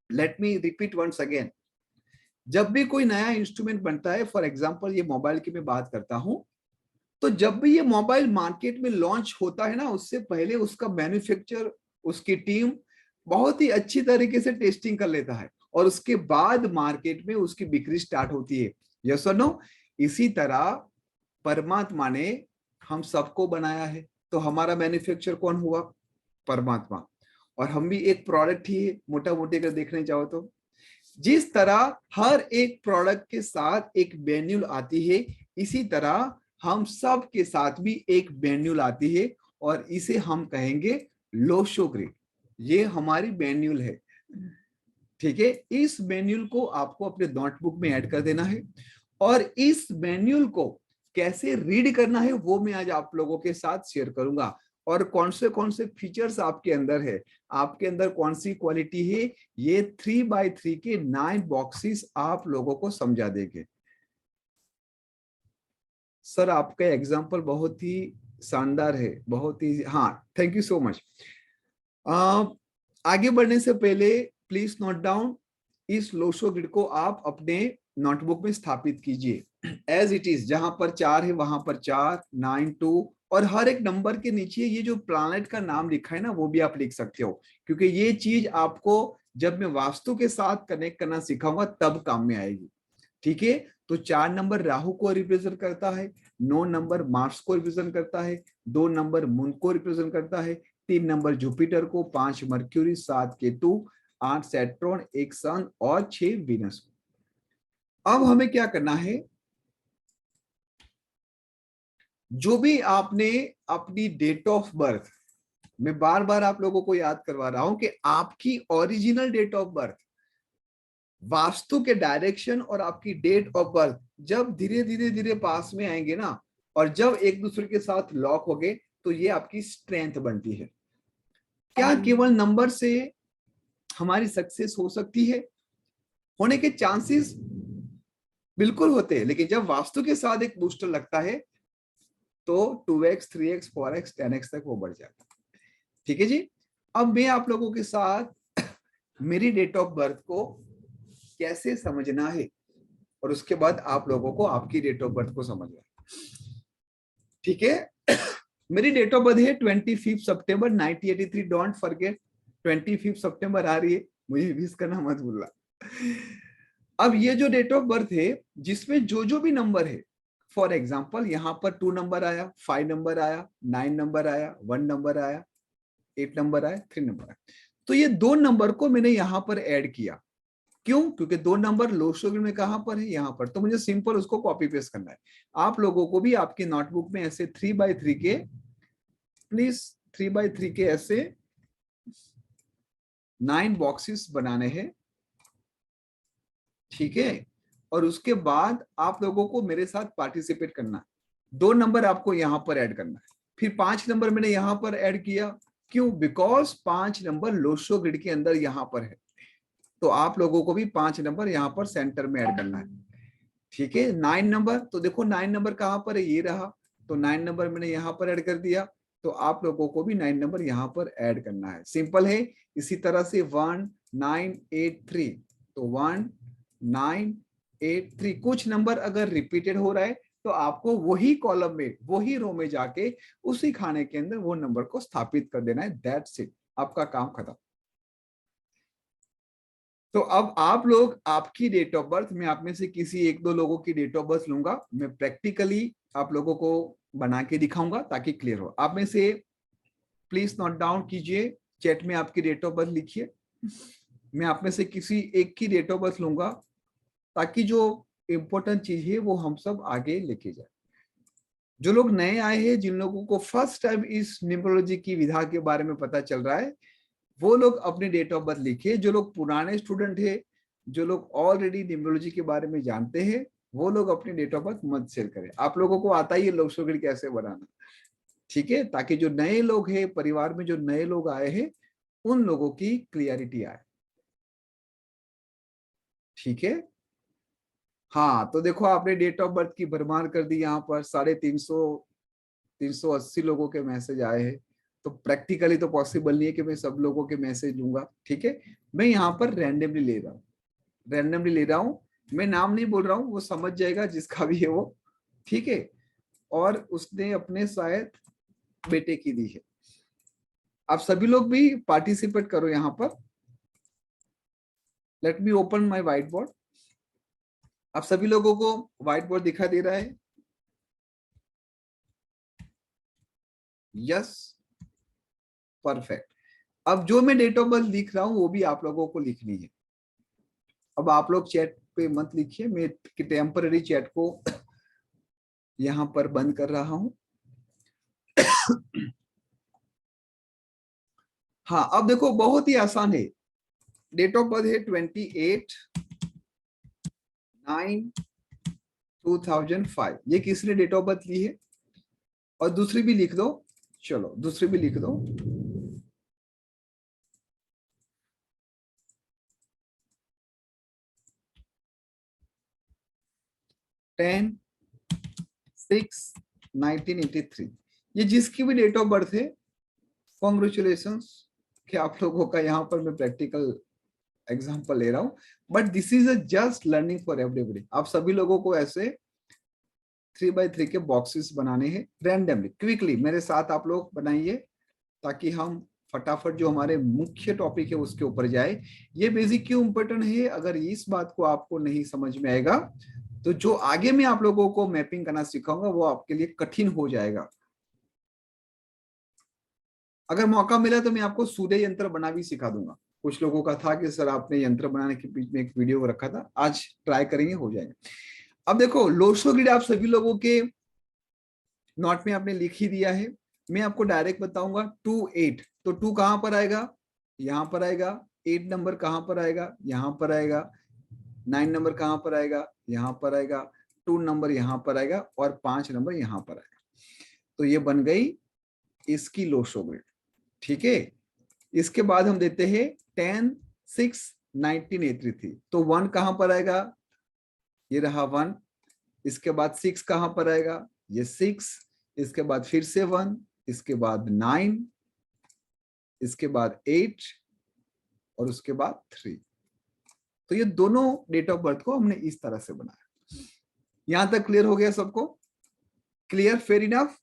Late me repeat once again, जब भी कोई नया इंस्ट्रूमेंट बनता है, फॉर एग्जांपल ये मोबाइल की मैं बात करता हूं, तो जब भी ये मोबाइल मार्केट में लॉन्च होता है ना, उससे पहले उसका मैन्युफैक्चर, उसकी टीम बहुत ही अच्छी तरीके से टेस्टिंग कर लेता है और उसके बाद मार्केट में उसकी बिक्री स्टार्ट होती है। यस और नो? इसी तरह परमात्मा ने हम सबको बनाया है, तो हमारा मैन्युफैक्चर कौन हुआ? परमात्मा। और हम भी एक प्रोडक्ट ही है, मोटा मोटी अगर देखने जाओ तो। जिस तरह हर एक प्रोडक्ट के साथ एक मैन्युअल आती है, इसी तरह हम सब के साथ भी एक मैन्युअल आती है और इसे हम कहेंगे लोशो ग्रिड। ये हमारी मैन्युअल है, ठीक है। इस मैन्युअल को आपको अपने नोटबुक में ऐड कर देना है और इस मैन्युअल को कैसे रीड करना है वो मैं आज आप लोगों के साथ शेयर करूंगा। और कौन से फीचर्स आपके अंदर है, आपके अंदर कौन सी क्वालिटी है, ये 3x3 के 9 बॉक्सेस आप लोगों को समझा देंगे। सर आपका एग्जाम्पल बहुत ही शानदार है, बहुत ही, हाँ, थैंक यू सो मच। आगे बढ़ने से पहले प्लीज नोट डाउन, इस लोशो ग्रिड को आप अपने नोटबुक में स्थापित कीजिए एज इट इज। जहां पर 4 है वहां पर 4, 9, 2, और हर एक नंबर के नीचे ये जो प्लैनेट का नाम लिखा है ना, वो भी आप लिख सकते हो, क्योंकि ये चीज आपको जब मैं वास्तु के साथ कनेक्ट करना सिखाऊंगा तब काम में आएगी, ठीक है। तो 4 नंबर राहु को रिप्रेजेंट करता है, 9 नंबर मार्स को रिप्रेजेंट करता है, 2 नंबर मून को रिप्रेजेंट करता है, 3 नंबर जुपिटर को, 5 मर्क्यूरी, 7 केतु, 8 सैटर्न, 1 सन और 6 वीनस। अब हमें क्या करना है, जो भी आपने अपनी डेट ऑफ बर्थ, मैं बार बार आप लोगों को याद करवा रहा हूं कि आपकी original date of birth, vastu के डायरेक्शन और आपकी डेट ऑफ बर्थ जब धीरे धीरे धीरे पास में आएंगे ना, और जब एक दूसरे के साथ लॉक हो गए, तो ये आपकी स्ट्रेंथ बनती है। क्या केवल नंबर से हमारी सक्सेस हो सकती है? होने के चांसेस बिल्कुल होते हैं, लेकिन जब वास्तु के साथ एक बूस्टर लगता है तो 2x 3x 4x 10x तक वो बढ़ जाता है, ठीक है जी। अब मैं आप लोगों के साथ मेरी डेट ऑफ बर्थ को कैसे समझना है, और उसके बाद आप लोगों को आपकी डेट ऑफ बर्थ को समझना है, ठीक है। मेरी डेट ऑफ बर्थ है 25 सितंबर 1983। डोंट फॉरगेट, 25 सितंबर आ रही है, मुझे विश करना मत भूलना। अब ये जो डेट ऑफ बर्थ है, जिसमें जो जो भी नंबर है, फॉर एग्जाम्पल यहाँ पर 2 नंबर आया, 5 नंबर आया, 9 नंबर आया, 1 नंबर आया, 8 नंबर आया, 3 नंबर आया, तो ये 2 नंबर को मैंने यहाँ पर ऐड किया। क्यों? क्योंकि 2 नंबर लोशो ग्रिड में कहां पर है? यहाँ पर। तो मुझे सिंपल उसको कॉपी पेस्ट करना है। आप लोगों को भी आपके नोटबुक में ऐसे 3x3 के, प्लीज 3x3 के ऐसे 9 बॉक्सेस बनाने हैं, ठीक है। और उसके बाद आप लोगों को मेरे साथ पार्टिसिपेट करना है। 2 नंबर आपको यहां पर ऐड करना है, फिर 5 नंबर मैंने यहां पर ऐड किया। क्यों? बिकॉज 5 नंबर लोशो ग्रिड के अंदर यहां पर है, तो आप लोगों को भी 5 नंबर यहां पर सेंटर में ऐड करना है, ठीक है। 9 नंबर, तो देखो 9 नंबर कहां पर है? ये रहा, तो 9 नंबर मैंने यहां पर ऐड कर दिया, तो आप लोगों को भी 9 नंबर यहां पर ऐड करना है, सिंपल है। इसी तरह से 1 9 8 3, तो 1 9 8 3, कुछ नंबर अगर रिपीटेड हो रहा है तो आपको वही कॉलम में, वही रो में जाके उसी खाने के अंदर वो नंबर को स्थापित कर देना है। दैट्स इट, आपका काम खत्म। तो अब आप लोग, आपकी डेट ऑफ बर्थ, मैं आप में से किसी 1-2 लोगों की डेट ऑफ बर्थ लूंगा, मैं प्रैक्टिकली आप लोगों को बना के दिखाऊंगा ताकि क्लियर हो। आप में से प्लीज नोट डाउन कीजिए, चैट में आपकी डेट ऑफ बर्थ लिखिए। मैं आप में से किसी एक की डेट ऑफ बर्थ लूंगा ताकि जो इंपॉर्टेंट चीज है वो हम सब आगे लेके जाए। जो लोग नए आए हैं, जिन लोगों को फर्स्ट टाइम इस न्यूमरोलॉजी की विधा के बारे में पता चल रहा है, वो लोग अपनी डेट ऑफ बर्थ लिखिए। जो लोग पुराने स्टूडेंट है, जो लोग ऑलरेडी न्यूमरोलॉजी के बारे में जानते हैं, वो लोग अपनी डेट ऑफ बर्थ मत शेयर करें। आप लोगों को आता ही है लोशो ग्रिड कैसे बनाना, ठीक है, ताकि जो नए लोग हैं परिवार में, जो नए लोग आए हैं, उन लोगों की क्लियरिटी आए, ठीक है। हाँ, तो देखो आपने डेट ऑफ बर्थ की भरमार कर दी, यहाँ पर 350 380 लोगों के मैसेज आए हैं। तो प्रैक्टिकली तो पॉसिबल नहीं है कि मैं सब लोगों के मैसेज लूंगा, ठीक है। मैं यहाँ पर रैंडमली ले रहा हूँ, रैंडमली ले रहा हूँ, मैं नाम नहीं बोल रहा हूँ, वो समझ जाएगा जिसका भी है वो, ठीक है। और उसने अपने शायद बेटे की दी है। आप सभी लोग भी पार्टिसिपेट करो यहाँ पर। Let me open my white board. आप सभी लोगों को व्हाइट बोर्ड दिखा दे रहा है? Yes, perfect. अब जो मैं डेट ऑफ बर्थ लिख रहा हूं वो भी आप लोगों को लिखनी है। अब आप लोग चैट पे मत लिखिए, मैं टेम्पररी चैट को यहां पर बंद कर रहा हूं। हाँ, अब देखो बहुत ही आसान है। डेट ऑफ बर्थ है 28/9/2005। ये किसने डेट ऑफ बर्थ ली है? और दूसरी भी लिख दो, चलो दूसरी भी लिख दो। टेन 6/1983। ये जिसकी भी डेट ऑफ बर्थ है, कॉन्ग्रेचुलेशंस कि आप लोगों का यहाँ पर मैं प्रैक्टिकल एग्जांपल ले रहा हूँ, but this is a just learning for everybody. आप सभी लोगों को ऐसे 3x3 के बॉक्सेस बनाने हैं रैंडमली, क्विकली मेरे साथ आप लोग बनाइए, ताकि हम फटाफट जो हमारे मुख्य टॉपिक है उसके ऊपर जाए। ये बेसिक क्यों इंपॉर्टेंट है? अगर इस बात को आपको नहीं समझ में आएगा तो जो आगे मैं आप लोगों को मैपिंग करना सिखाऊंगा वो आपके लिए कठिन हो जाएगा। अगर मौका मिला तो मैं आपको सूर्य यंत्र बना भी सिखा दूंगा। कुछ लोगों का था कि सर आपने यंत्र बनाने के बीच में एक वीडियो रखा था, आज ट्राई करेंगे, हो जाएगा। अब देखो लोशो ग्रिड आप सभी लोगों के नोट में आपने लिख ही दिया है। मैं आपको डायरेक्ट बताऊंगा 2 8, तो 2 कहां पर आएगा? यहां पर आएगा। 8 नंबर कहां पर आएगा? यहां पर आएगा। 9 नंबर कहां पर आएगा? यहां पर आएगा। 2 नंबर यहां पर आएगा और 5 नंबर यहां पर आएगा। तो ये बन गई इसकी लोशो ग्रिड, ठीक है। इसके बाद हम देते हैं 10/6/1983। तो 1 कहां पर आएगा? ये रहा 1। इसके बाद 6 कहां पर आएगा? ये 6। इसके बाद फिर से 1, इसके बाद 9, इसके बाद 8 और उसके बाद 3। तो ये दोनों डेट ऑफ बर्थ को हमने इस तरह से बनाया। यहां तक क्लियर हो गया सबको? Clear, fair enough,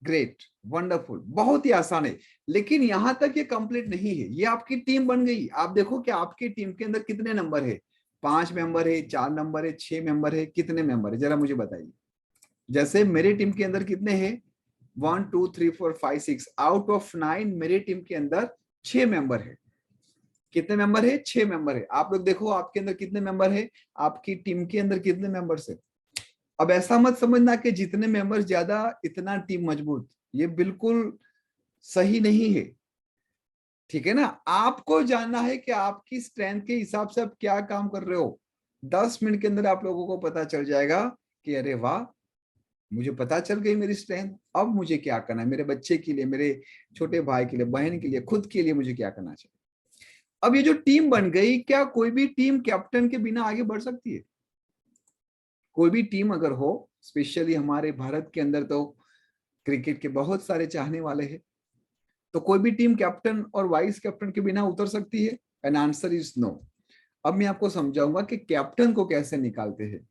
great, wonderful, बहुत ही आसान है। लेकिन यहां तक ये कंप्लीट नहीं है। ये आपकी टीम बन गई। आप देखो कि आपकी टीम के अंदर कितने नंबर है? 5 मेंबर है, 4 नंबर है, 6 मेंबर है, कितने मेंबर है जरा मुझे बताइए। जैसे मेरे टीम के अंदर कितने हैं? 1 2 3 4 5 6 आउट ऑफ 9 मेरे टीम के अंदर 6 मेंबर है। कितने मेंबर है? 6 मेंबर है। आप लोग देखो आपके अंदर कितने मेंबर है, आपकी टीम के अंदर कितने मेंबर्स है। अब ऐसा मत समझना कि जितने मेंबर्स ज्यादा इतना टीम मजबूत, ये बिल्कुल सही नहीं है, ठीक है ना। आपको जानना है कि आपकी स्ट्रेंथ के हिसाब से आप क्या काम कर रहे हो। 10 मिनट के अंदर आप लोगों को पता चल जाएगा कि अरे वाह, मुझे पता चल गई मेरी स्ट्रेंथ, अब मुझे क्या करना है, मेरे बच्चे के लिए, मेरे छोटे भाई के लिए, बहन के लिए, खुद के लिए मुझे क्या करना चाहिए। अब ये जो टीम बन गई, क्या कोई भी टीम कैप्टन के बिना आगे बढ़ सकती है? कोई भी टीम अगर हो, स्पेशली हमारे भारत के अंदर तो क्रिकेट के बहुत सारे चाहने वाले हैं, तो कोई भी टीम कैप्टन और वाइस कैप्टन के बिना उतर सकती है? An answer is no. अब मैं आपको समझाऊंगा कि कैप्टन को कैसे निकालते हैं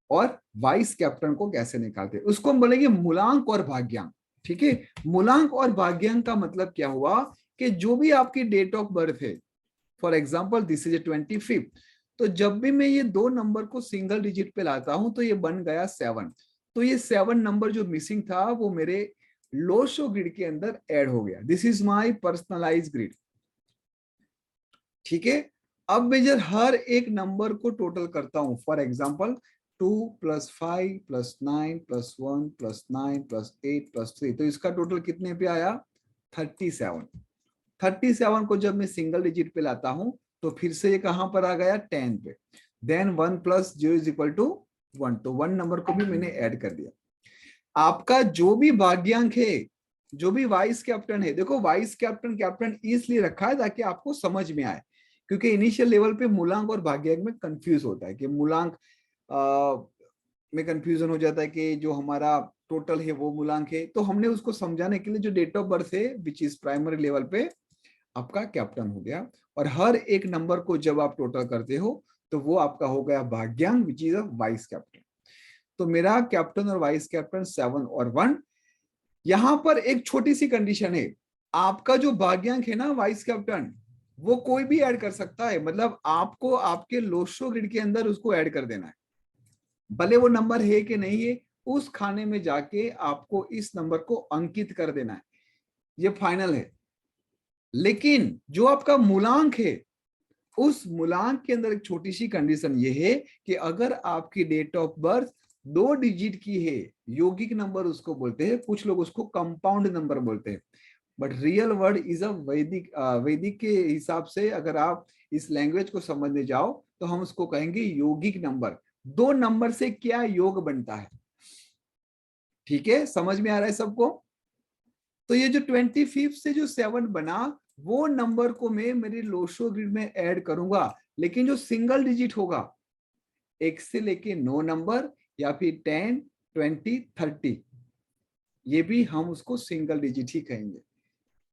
और वाइस कैप्टन को कैसे निकालते हैं। उसको हम बोलेंगे मूलांक और भाग्यांक, ठीक है। मूलांक और भाग्यांक का मतलब क्या हुआ कि जो भी आपकी डेट ऑफ बर्थ है, फॉर एग्जाम्पल दिस इज 25, तो जब भी मैं ये 2 नंबर को सिंगल डिजिट पे लाता हूं तो ये बन गया 7। तो ये 7 नंबर जो मिसिंग था वो मेरे लोशो ग्रिड के अंदर ऐड हो गया। This is my personalize grid, ठीक है। अब मैं जब हर एक नंबर को टोटल करता हूं, फॉर एग्जाम्पल 2 + 5 + 9 + 1 + 9 + 8 + 3, तो इसका टोटल कितने पे आया? 37। 37 को जब मैं सिंगल डिजिट पे लाता हूं तो फिर से ये कहां पर आ गया? 10 पे। देन 1 + 0 = 1, तो 1 नंबर को भी मैंने ऐड कर दिया। आपका जो भी भाग्यांक है, जो भी वाइस कैप्टन है, देखो वाइस कैप्टन कैप्टन इसलिए रखा है ताकि आपको समझ में आए, क्योंकि इनिशियल लेवल पे मूलांक और भाग्यांक में कंफ्यूज होता है कि मूलांक में कंफ्यूजन हो जाता है कि जो हमारा टोटल है वो मूलांक है, तो हमने उसको समझाने के लिए जो डेट ऑफ बर्थ है विच इज प्राइमरी लेवल पे आपका कैप्टन हो गया, और हर एक नंबर को जब आप टोटल करते हो तो वो आपका हो गया भाग्यांक which is a vice captain. तो मेरा कैप्टन और वाइस कैप्टन 7 और 1। यहां पर एक छोटी सी कंडीशन है, आपका जो भाग्यांक है ना वाइस कैप्टन, वो कोई भी ऐड कर सकता है, मतलब आपको आपके लोशो ग्रिड के अंदर उसको ऐड कर देना है, भले वो नंबर है कि नहीं है, उस खाने में जाके आपको इस नंबर को अंकित कर देना है, ये फाइनल है। लेकिन जो आपका मूलांक है, उस मूलांक के अंदर एक छोटी सी कंडीशन ये है कि अगर आपकी डेट ऑफ बर्थ 2 डिजिट की है, यौगिक नंबर उसको बोलते हैं, कुछ लोग उसको कंपाउंड नंबर बोलते हैं, but real word is a वैदिक, वैदिक के हिसाब से अगर आप इस लैंग्वेज को समझने जाओ तो हम उसको कहेंगे यौगिक नंबर। 2 नंबर से क्या योग बनता है, ठीक है, समझ में आ रहा है सबको? तो ये जो 25 से जो 7 बना, वो नंबर को मैं मेरे लोशो ग्रिड में ऐड करूंगा, लेकिन जो सिंगल डिजिट होगा 1 से लेके 9 नंबर, या फिर 10, 20, 30, ये भी हम उसको सिंगल डिजिट ही कहेंगे।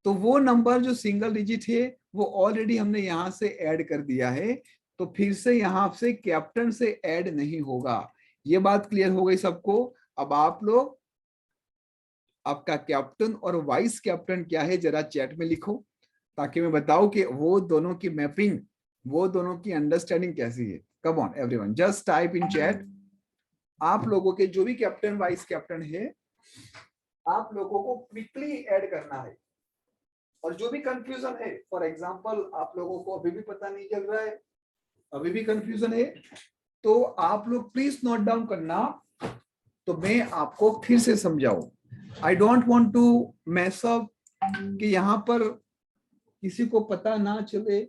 तो वो नंबर जो सिंगल डिजिट है वो ऑलरेडी हमने यहां से ऐड कर दिया है, तो फिर से यहां से कैप्टन से ऐड नहीं होगा। ये बात क्लियर हो गई सबको? अब आप लोग आपका कैप्टन और वाइस कैप्टन क्या है जरा चैट में लिखो, ताकि मैं बताऊं कि वो दोनों की मैपिंग, वो दोनों की अंडरस्टैंडिंग कैसी है। Come on everyone, just type in chat. आप लोगों के जो भी कैप्टन वाइस कैप्टन है, आप लोगों को क्विकली ऐड करना है। और जो भी कंफ्यूजन है, फॉर एग्जांपल आप लोगों को अभी भी पता नहीं चल रहा है, अभी भी कंफ्यूजन है, तो आप लोग प्लीज नोट डाउन करना, तो मैं आपको फिर से समझाऊं। I don't want to mess up कि यहाँ पर किसी को पता ना चले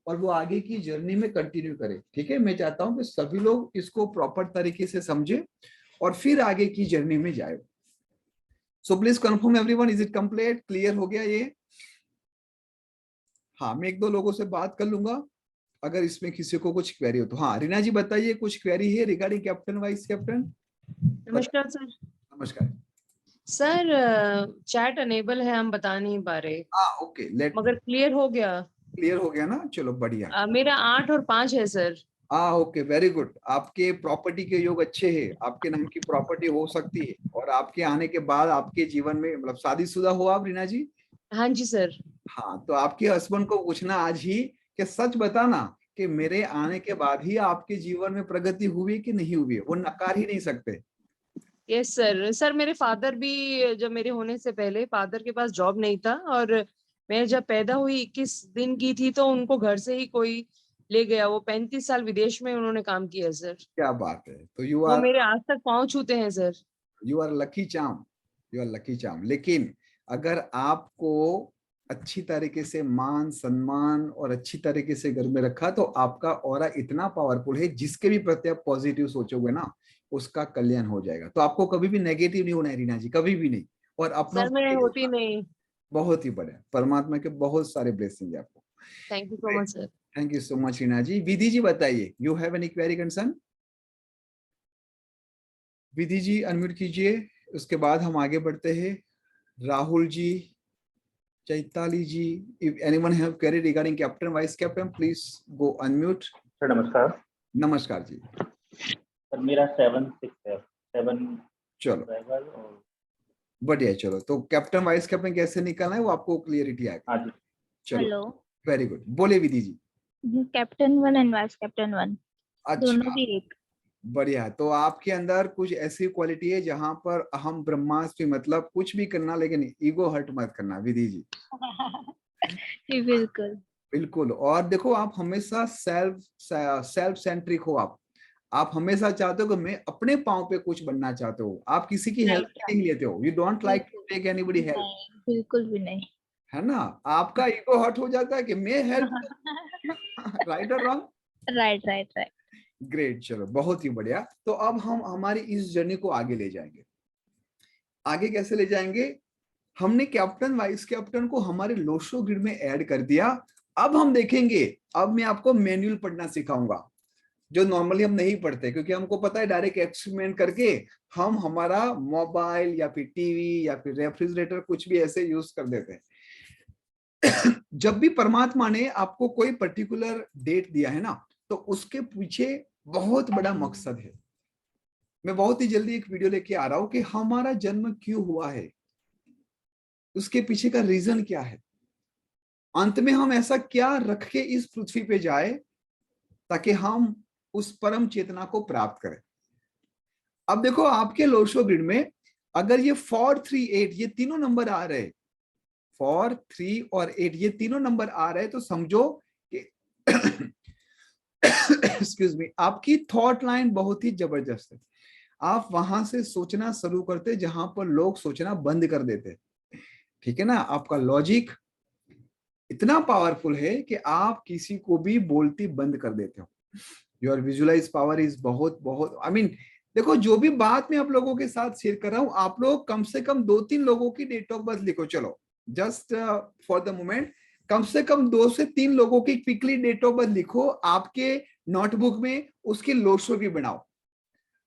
और वो आगे की जर्नी में कंटिन्यू करे, ठीक है? मैं चाहता हूं कि सभी लोग इसको प्रॉपर तरीके से समझे और फिर आगे की जर्नी में जाए। So please confirm everyone, is it complete? Clear हो गया ये? हाँ, मैं 1-2 लोगों से बात कर लूंगा अगर इसमें किसी को कुछ क्वेरी हो तो। हाँ रीना जी बताइए, कुछ क्वेरी है रिगार्डिंग कैप्टन वाइस कैप्टन? नमस्कार सर। नमस्कार सर चैट अनेबल है, हम बता नहीं पा रहे, ओके, लेट मगर क्लियर हो गया। क्लियर हो गया ना, चलो बढ़िया। मेरा 8 और 5 है सर। Okay, very good. आपके प्रॉपर्टी के योग अच्छे हैं, आपके नाम की प्रॉपर्टी हो सकती है, और आपके आने के बाद आपके जीवन में, मतलब शादीशुदा हो आप रीना जी? हाँ जी सर। हाँ, तो आपके हस्बैंड को पूछना आज ही कि सच बताना कि मेरे आने के बाद ही आपके जीवन में प्रगति हुई कि नहीं हुई है, वो नकार ही नहीं सकते। Yes sir. सर मेरे फादर भी, जब मेरे होने से पहले फादर के पास जॉब नहीं था, और मैं जब पैदा हुई 21 दिन की थी तो उनको घर से ही कोई ले गया। वो 35 साल विदेश में उन्होंने काम किया सर। क्या बात है! तो वो मेरे आज तक पाँव छूते हैं sir. You are lucky charm, you are lucky charm. लेकिन अगर आपको अच्छी तरीके से मान सम्मान और अच्छी तरीके से घर में रखा, तो आपका ऑरा इतना पावरफुल है, जिसके भी प्रति आप पॉजिटिव सोचोगे ना, उसका कल्याण हो जाएगा। तो आपको कभी भी नेगेटिव नहीं होना है रीना जी, कभी भी नहीं। और अपनों सर मैं होती से नहीं। बहुत ही बढ़िया, परमात्मा के बहुत सारे ब्लेसिंग है आपको। Thank you so much sir. Thank you so much Reena ji. Vidhi ji बताइए, you have any query concern? Vidhi ji unmute कीजिए, उसके बाद हम आगे बढ़ते हैं। Rahul ji, Chaitali ji, if anyone have query regarding captain vice captain, please go unmute. Sir नमस्कार। नमस्कार जी। सर मेरा 7-6 है, 7 चलो ड्राइवर और बढ़िया। चलो तो कैप्टन वाइस कैप्टन कैसे निकालना है वो आपको क्लियरिटी आएगा। हाँ जी। चलो हेलो, वेरी गुड, बोले विधि जी। कैप्टन 1 एंड वाइस कैप्टन 1 दोनों अच्छा, की एक। बढ़िया। तो आपके अंदर कुछ ऐसी क्वालिटी है जहां पर अहम ब्रह्मास्त्र, मतलब कुछ भी करना लेकिन ईगो हर्ट मत करना विधि जी। जी बिल्कुल। बिल्कुल। और देखो, आप हमेशा सेल्फ सेंट्रिक हो। आप हमेशा चाहते हो कि मैं अपने पाँव पे कुछ बनना चाहते हो, आप किसी की हेल्प राइट, नहीं लेते हो, you don't like to take anybody help, नहीं बिल्कुल भी नहीं। है ना? आपका ईगो हर्ट हो जाता है कि मैं हेल्प, राइट और wrong? Right right right. Great, चलो बहुत ही बढ़िया। तो अब हम हमारी इस जर्नी को आगे ले जाएंगे। आगे कैसे ले जाएंगे? हमने कैप्टन वाइस कैप्टन को हमारे लोशो ग्रिड में ऐड कर दिया। अब हम देखेंगे, अब मैं आपको मैनुअल पढ़ना सिखाऊंगा। जो नॉर्मली हम नहीं पढ़ते, क्योंकि हमको पता है डायरेक्ट एक्सपेरिमेंट करके हम हमारा मोबाइल या फिर टीवी या फिर रेफ्रिजरेटर कुछ भी ऐसे यूज कर देते हैं। जब भी परमात्मा ने आपको कोई पर्टिकुलर डेट दिया है ना, तो उसके पीछे बहुत बड़ा मकसद है। मैं बहुत ही जल्दी एक वीडियो लेके आ रहा हूं कि हमारा जन्म क्यों हुआ है, उसके पीछे का रीजन क्या है, अंत में हम ऐसा क्या रख के इस पृथ्वी पे जाए ताकि हम उस परम चेतना को प्राप्त करें। अब देखो आपके लोशो ग्रिड में अगर ये 4, 3, 8 ये तीनों नंबर आ रहे, 4, 3 और 8 ये तीनों नंबर आ रहे, तो समझो कि एक्सक्यूज मी, आपकी थॉट लाइन बहुत ही जबरदस्त है। आप वहां से सोचना शुरू करते जहां पर लोग सोचना बंद कर देते। ठीक है ना, आपका लॉजिक इतना पावरफुल है कि आप किसी को भी बोलती बंद कर देते हो। योर विजुअलाइज पावर इज बहुत बहुत आई मीन देखो, जो भी बात मैं आप लोगों के साथ शेयर कर रहा हूं, आप लोग कम से कम 2-3 लोगों की डेट ऑफ बर्थ लिखो। चलो जस्ट फॉर द मोमेंट कम से कम 2 से 3 लोगों की क्विकली डेट ऑफ बर्थ लिखो आपके नोटबुक में, उसकी लोशो भी बनाओ,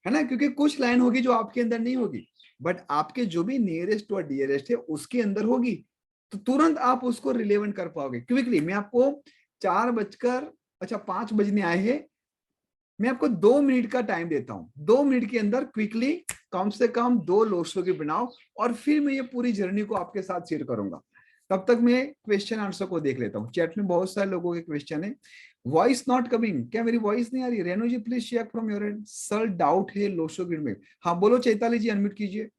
है ना, क्योंकि कुछ लाइन होगी जो आपके अंदर नहीं होगी, बट आपके जो भी नियरेस्ट और डियरेस्ट है उसके अंदर होगी, तो तुरंत आप उसको रिलेवेंट कर पाओगे क्विकली। मैं आपको 5 बजने आए हैं, मैं आपको 2 मिनट का टाइम देता हूं। 2 मिनट के अंदर क्विकली कम से कम 2 लोशो की बनाओ, और फिर मैं ये पूरी जर्नी को आपके साथ शेयर करूंगा। तब तक मैं क्वेश्चन आंसर को देख लेता हूँ। चैट में बहुत सारे लोगों के क्वेश्चन है। वॉइस नॉट कमिंग, क्या मेरी वॉइस नहीं आ रही? Renu ji please check from your end. Sir doubt है लोशो ग्रिड में। हाँ बोलो चैताली जी, अनम्यूट कीजिए।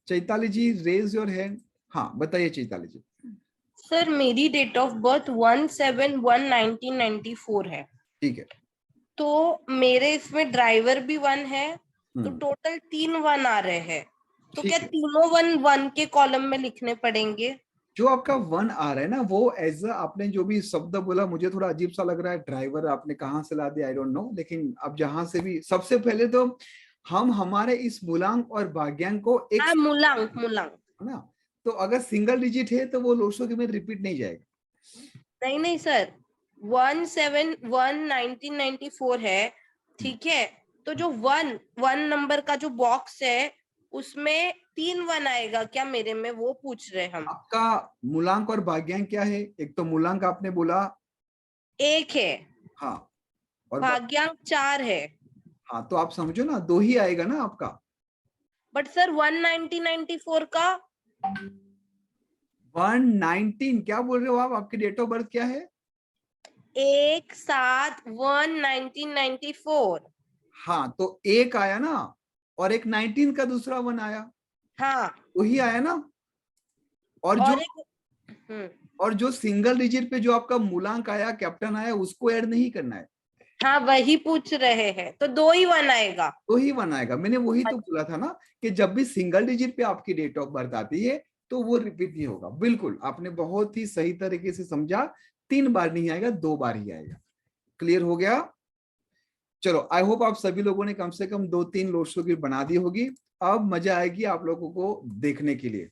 Chaitali ji raise your hand. हाँ बताइए चैताली जी। सर मेरी डेट ऑफ बर्थ 1/7/1994 है। ठीक है, तो मेरे इसमें ड्राइवर भी 1 है, तो हम्म, टोटल 3 1 आ रहे हैं। तो ठीक क्या है। तीनों 1 1 के कॉलम में लिखने पड़ेंगे? जो आपका 1 आ रहा है ना, वो एज आपने जो भी शब्द बोला मुझे थोड़ा अजीब सा लग रहा है। ड्राइवर आपने कहाँ से ला दिया आई डोंट नो, लेकिन अब जहां से भी, सबसे पहले तो हम हमारे इस मूलांक और भाग्यांक को एक, हाँ, मूलांक है ना, तो अगर सिंगल डिजिट है तो वो लोशो के में रिपीट नहीं जाएगा। नहीं सर, 1/7/1994 है, ठीक है। तो जो 1 नंबर का जो बॉक्स है उसमें 3 1 आएगा क्या मेरे में, वो पूछ रहे हम। आपका मूलांक और भाग्यांक क्या है? एक तो मूलांक आपने बोला 1 है, हाँ, और भाग्यांक 4 है। हाँ, तो आप समझो ना 2 ही आएगा ना आपका। बट सर 1/1994 का 119 क्या बोल रहे हो आप? आपकी डेट ऑफ बर्थ क्या है? 1/7/1994। हाँ, तो एक आया ना, और एक 19 का दूसरा 1 आया, हाँ, वही आया ना। और जो और एक और जो सिंगल डिजिट पे जो आपका मूलांक आया, कैप्टन आया, उसको ऐड नहीं करना है, हाँ वही पूछ रहे हैं, तो 2 ही 1 आएगा। तो ही 1 आएगा। मैंने वही तो बोला था ना कि जब भी सिंगल डिजिट पे आपकी डेट ऑफ बर्थ आती है तो वो रिपीट नहीं होगा। बिल्कुल आपने बहुत ही सही तरीके से समझा। 3 बार नहीं आएगा, 2 बार ही आएगा। क्लियर हो गया? चलो आई होप आप सभी लोगों ने कम से कम 2-3 लोशो की बना दी होगी। अब मजा आएगी आप लोगों को देखने के लिए।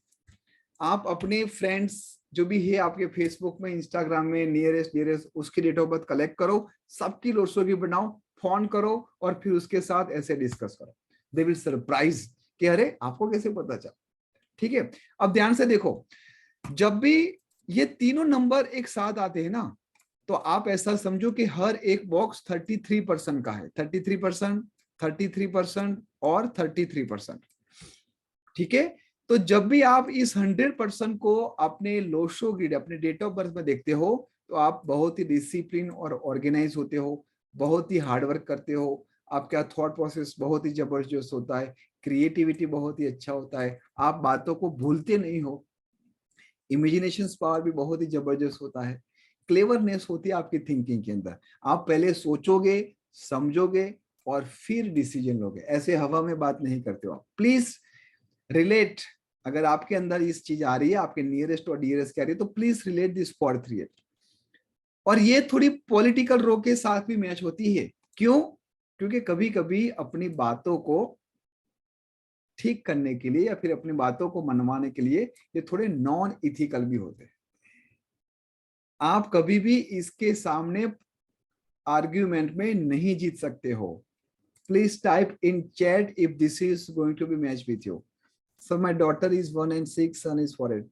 आप अपने फ्रेंड्स जो भी है आपके फेसबुक में, इंस्टाग्राम में, नियरेस्ट डियरेस्ट, उसकी डेट ऑफ बर्थ कलेक्ट करो, सबकी लोशो की बनाओ, फोन करो और फिर उसके साथ ऐसे डिस्कस करो। दे विल सरप्राइज कि अरे आपको कैसे पता चला। ठीक है, अब ध्यान से देखो, जब भी ये तीनों नंबर एक साथ आते हैं ना, तो आप ऐसा समझो कि हर एक बॉक्स 33% का है। 33%, 33% और 33%। ठीक है, तो जब भी आप इस 100% को अपने लोशो ग्रिड, अपने डेट ऑफ बर्थ में देखते हो, तो आप बहुत ही डिसिप्लिन और ऑर्गेनाइज होते हो, बहुत ही हार्डवर्क करते हो, आपका थॉट प्रोसेस बहुत ही जबरदस्त होता है, क्रिएटिविटी बहुत ही अच्छा होता है, आप बातों को भूलते नहीं हो, इमेजिनेशन पावर भी बहुत ही जबरदस्त होता है, क्लेवरनेस होती है आपकी थिंकिंग के अंदर। आप पहले सोचोगे, समझोगे और फिर डिसीजन लोगे, ऐसे हवा में बात नहीं करते हो आप। प्लीज रिलेट, अगर आपके अंदर इस चीज आ रही है, आपके नियरेस्ट और डियरेस्ट की आ रही है, तो प्लीज रिलेट दिस फॉर 3। और ये थोड़ी पॉलिटिकल रो के साथ भी मैच होती है। क्यों? क्योंकि कभी कभी अपनी बातों को ठीक करने के लिए या फिर अपनी बातों को मनवाने के लिए ये थोड़े नॉन इथिकल भी होते हैं। आप कभी भी इसके सामने आर्ग्यूमेंट में नहीं जीत सकते हो। Please type in chat if this is going to be match with you. Sir my daughter is 1 and 6, son is 4 and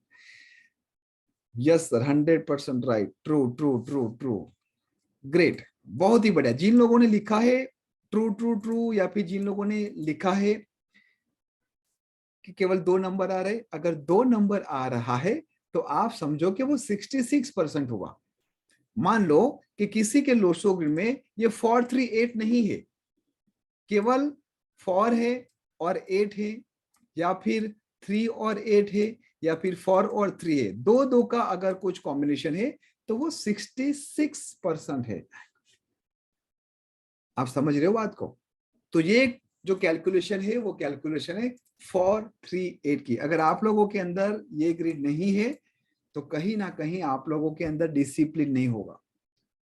yes sir 100% right, true true true true, great, बहुत ही बढ़िया। जिन लोगों ने लिखा है ट्रू ट्रू ट्रू या फिर जिन लोगों ने लिखा है कि केवल 2 नंबर आ रहे, अगर 2 नंबर आ रहा है तो आप समझो कि वो 66% हुआ। मान लो कि किसी के लोसोग्राम में ये 438 नहीं है, केवल 4 है और 8 है, या फिर 3 और 8 है, या फिर 4 और 3 है, 2 का अगर कुछ कॉम्बिनेशन है तो वो 66% है। आप समझ रहे हो बात को? तो ये जो कैलकुलेशन है वो कैलकुलेशन है 438 की। अगर आप लोगों के अंदर ये ग्रिड नहीं है तो कहीं ना कहीं आप लोगों के अंदर डिसिप्लिन नहीं होगा,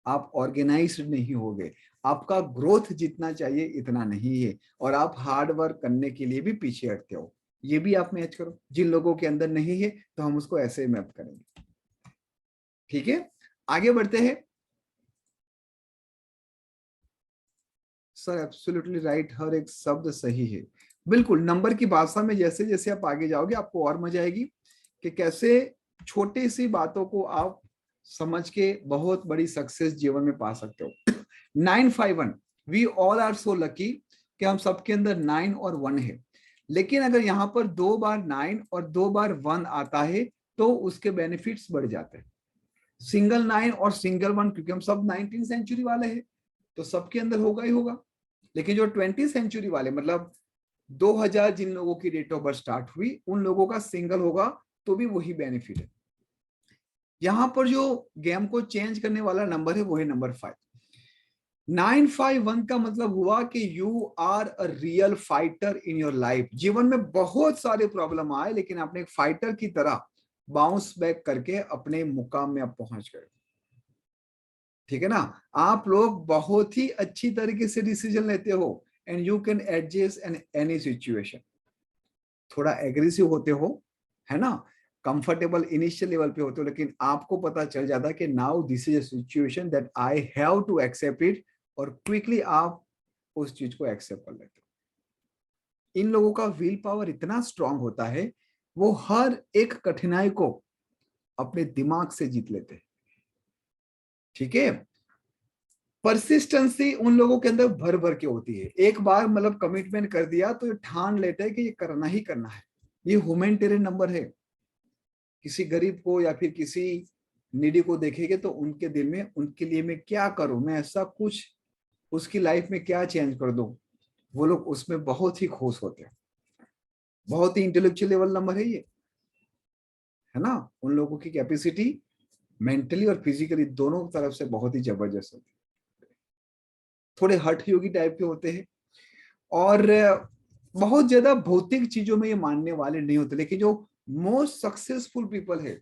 आप ऑर्गेनाइज्ड नहीं होगे, आपका ग्रोथ जितना चाहिए इतना नहीं है, और आप हार्ड वर्क करने के लिए भी पीछे हटते हो। ये भी आप मैच करो। जिन लोगों के अंदर नहीं है तो हम उसको ऐसे मैप करेंगे। ठीक है, आगे बढ़ते हैं। सर एब्सोल्युटली राइट, हर एक शब्द सही है। बिल्कुल, नंबर की भाषा में जैसे जैसे आप आगे जाओगे आपको और मजा आएगी कि कैसे छोटी सी बातों को आप समझ के बहुत बड़ी सक्सेस जीवन में पा सकते हो। 951, we all are so lucky कि हम सबके अंदर 9 और 1 है। लेकिन अगर यहाँ पर 2 बार 9 और 2 बार 1 आता है तो उसके बेनिफिट्स बढ़ जाते हैं। सिंगल 9 और सिंगल 1, क्योंकि हम सब 19th सेंचुरी वाले हैं तो सबके अंदर होगा ही होगा। लेकिन जो 20th सेंचुरी वाले, मतलब 2000 जिन लोगों की डेट ऑफ बर्थ स्टार्ट हुई, उन लोगों का सिंगल होगा तो भी वही बेनिफिट है। यहां पर जो गेम को चेंज करने वाला नंबर है वो है नंबर 5। 951 का मतलब हुआ कि you are a real fighter in your life. जीवन में बहुत सारे प्रॉब्लम आए लेकिन आपने एक फाइटर की तरह बाउंस बैक करके अपने मुकाम में आप पहुंच गए। ठीक है ना, आप लोग बहुत ही अच्छी तरीके से डिसीजन लेते हो and you can adjust in any situation. थोड़ा एग्रेसिव होते हो, है ना, कंफर्टेबल इनिशियल लेवल पे होते हो, लेकिन आपको पता चल जाता है कि now this is a situation that I have to accept it, और क्विकली आप उस चीज को एक्सेप्ट कर लेते हो। इन लोगों का विल पावर इतना स्ट्रांग होता है, वो हर एक कठिनाई को अपने दिमाग से जीत लेते हैं। ठीक है, परसिस्टेंसी उन लोगों के अंदर भर भर के होती है। एक बार मतलब कमिटमेंट कर दिया तो ये ठान लेते हैं कि ये करना ही करना है। ये ह्यूमैनिटेरियन नंबर है। किसी गरीब को या फिर किसी नीडी को देखेंगे तो उनके दिल में उनके लिए मैं क्या करूं, मैं ऐसा कुछ उसकी लाइफ में क्या चेंज कर दूं, वो लोग उसमें बहुत ही खुश होते हैं। बहुत ही इंटेलेक्चुअल लेवल नंबर है ये, है ना। उन लोगों की कैपेसिटी मेंटली और फिजिकली दोनों तरफ से बहुत ही जबरदस्त होती है। थोड़े हठ योगी टाइप के होते हैं और बहुत ज्यादा भौतिक चीजों में ये मानने वाले नहीं होते, लेकिन जो मोस्ट सक्सेसफुल पीपल है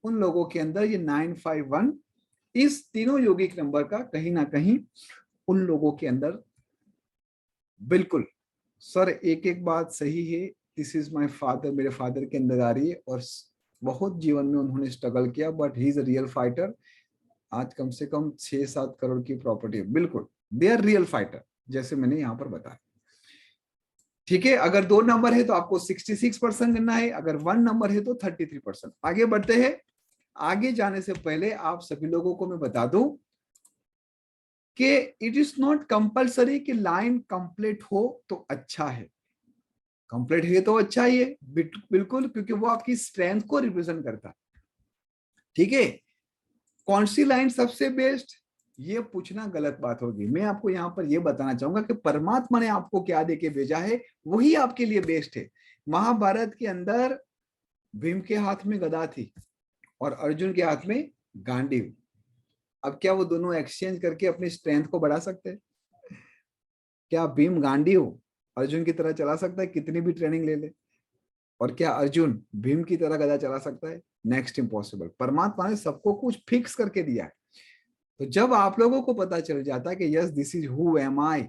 उन लोगों के अंदर ये 951 इस तीनों यौगिक नंबर का कहीं ना कहीं उन लोगों के अंदर बिल्कुल। सर एक एक बात सही है, दिस इज माय फादर, मेरे फादर के अंदर आ रही है, और बहुत जीवन में उन्होंने स्ट्रगल किया but he is a real fighter. आज कम से कम 6-7 करोड़ की प्रॉपर्टी है। बिल्कुल, दे आर रियल फाइटर, जैसे मैंने यहाँ पर बताया। ठीक है, अगर 2 नंबर है तो आपको 66% गिनना है, अगर 1 नंबर है तो 33%। आगे बढ़ते हैं। आगे जाने से पहले आप सभी लोगों को मैं बता दूं कि इट इज नॉट कंपल्सरी कि लाइन कंप्लीट हो तो अच्छा है। कंप्लीट है तो अच्छा ही है, बिल्कुल, क्योंकि वो आपकी स्ट्रेंथ को रिप्रेजेंट करता है। ठीक है, कौन सी लाइन सबसे बेस्ट, ये पूछना गलत बात होगी। मैं आपको यहाँ पर ये बताना चाहूंगा कि परमात्मा ने आपको क्या देके भेजा है वही आपके लिए बेस्ट है। महाभारत के अंदर भीम के हाथ में गदा थी और अर्जुन के हाथ में गांडीव। अब क्या वो दोनों एक्सचेंज करके अपनी स्ट्रेंथ को बढ़ा सकते हैं? क्या भीम गांडीव अर्जुन की तरह चला सकता है कितनी भी ट्रेनिंग ले ले? और क्या अर्जुन भीम की तरह गदा चला सकता है? Next impossible. परमात्मा ने सबको कुछ फिक्स करके दिया है। तो जब आप लोगों को पता चल जाता है कि yes this is who am I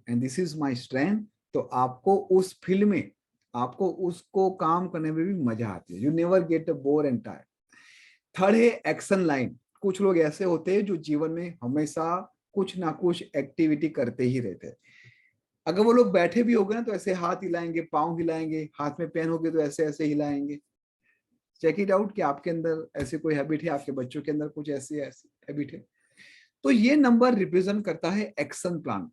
and this is my strength, तो आपको उस फील्ड में, आपको उसको काम करने में भी मजा आती है। You never get a bore and tired. Third है एक्शन लाइन। कुछ लोग ऐसे होते हैं जो जीवन में हमेशा कुछ ना कुछ एक्टिविटी करते ही रहते हैं। अगर वो लोग बैठे भी होंगे ना तो ऐसे हाथ हिलाएंगे, पाँव हिलाएंगे, हाथ में पेन होगी तो ऐसे ऐसे हिलाएंगे। चेक इट आउट कि आपके अंदर ऐसी कोई हैबिट है, आपके बच्चों के अंदर कुछ ऐसी हैबिट है। तो ये नंबर रिप्रेजेंट करता है एक्शन प्लान,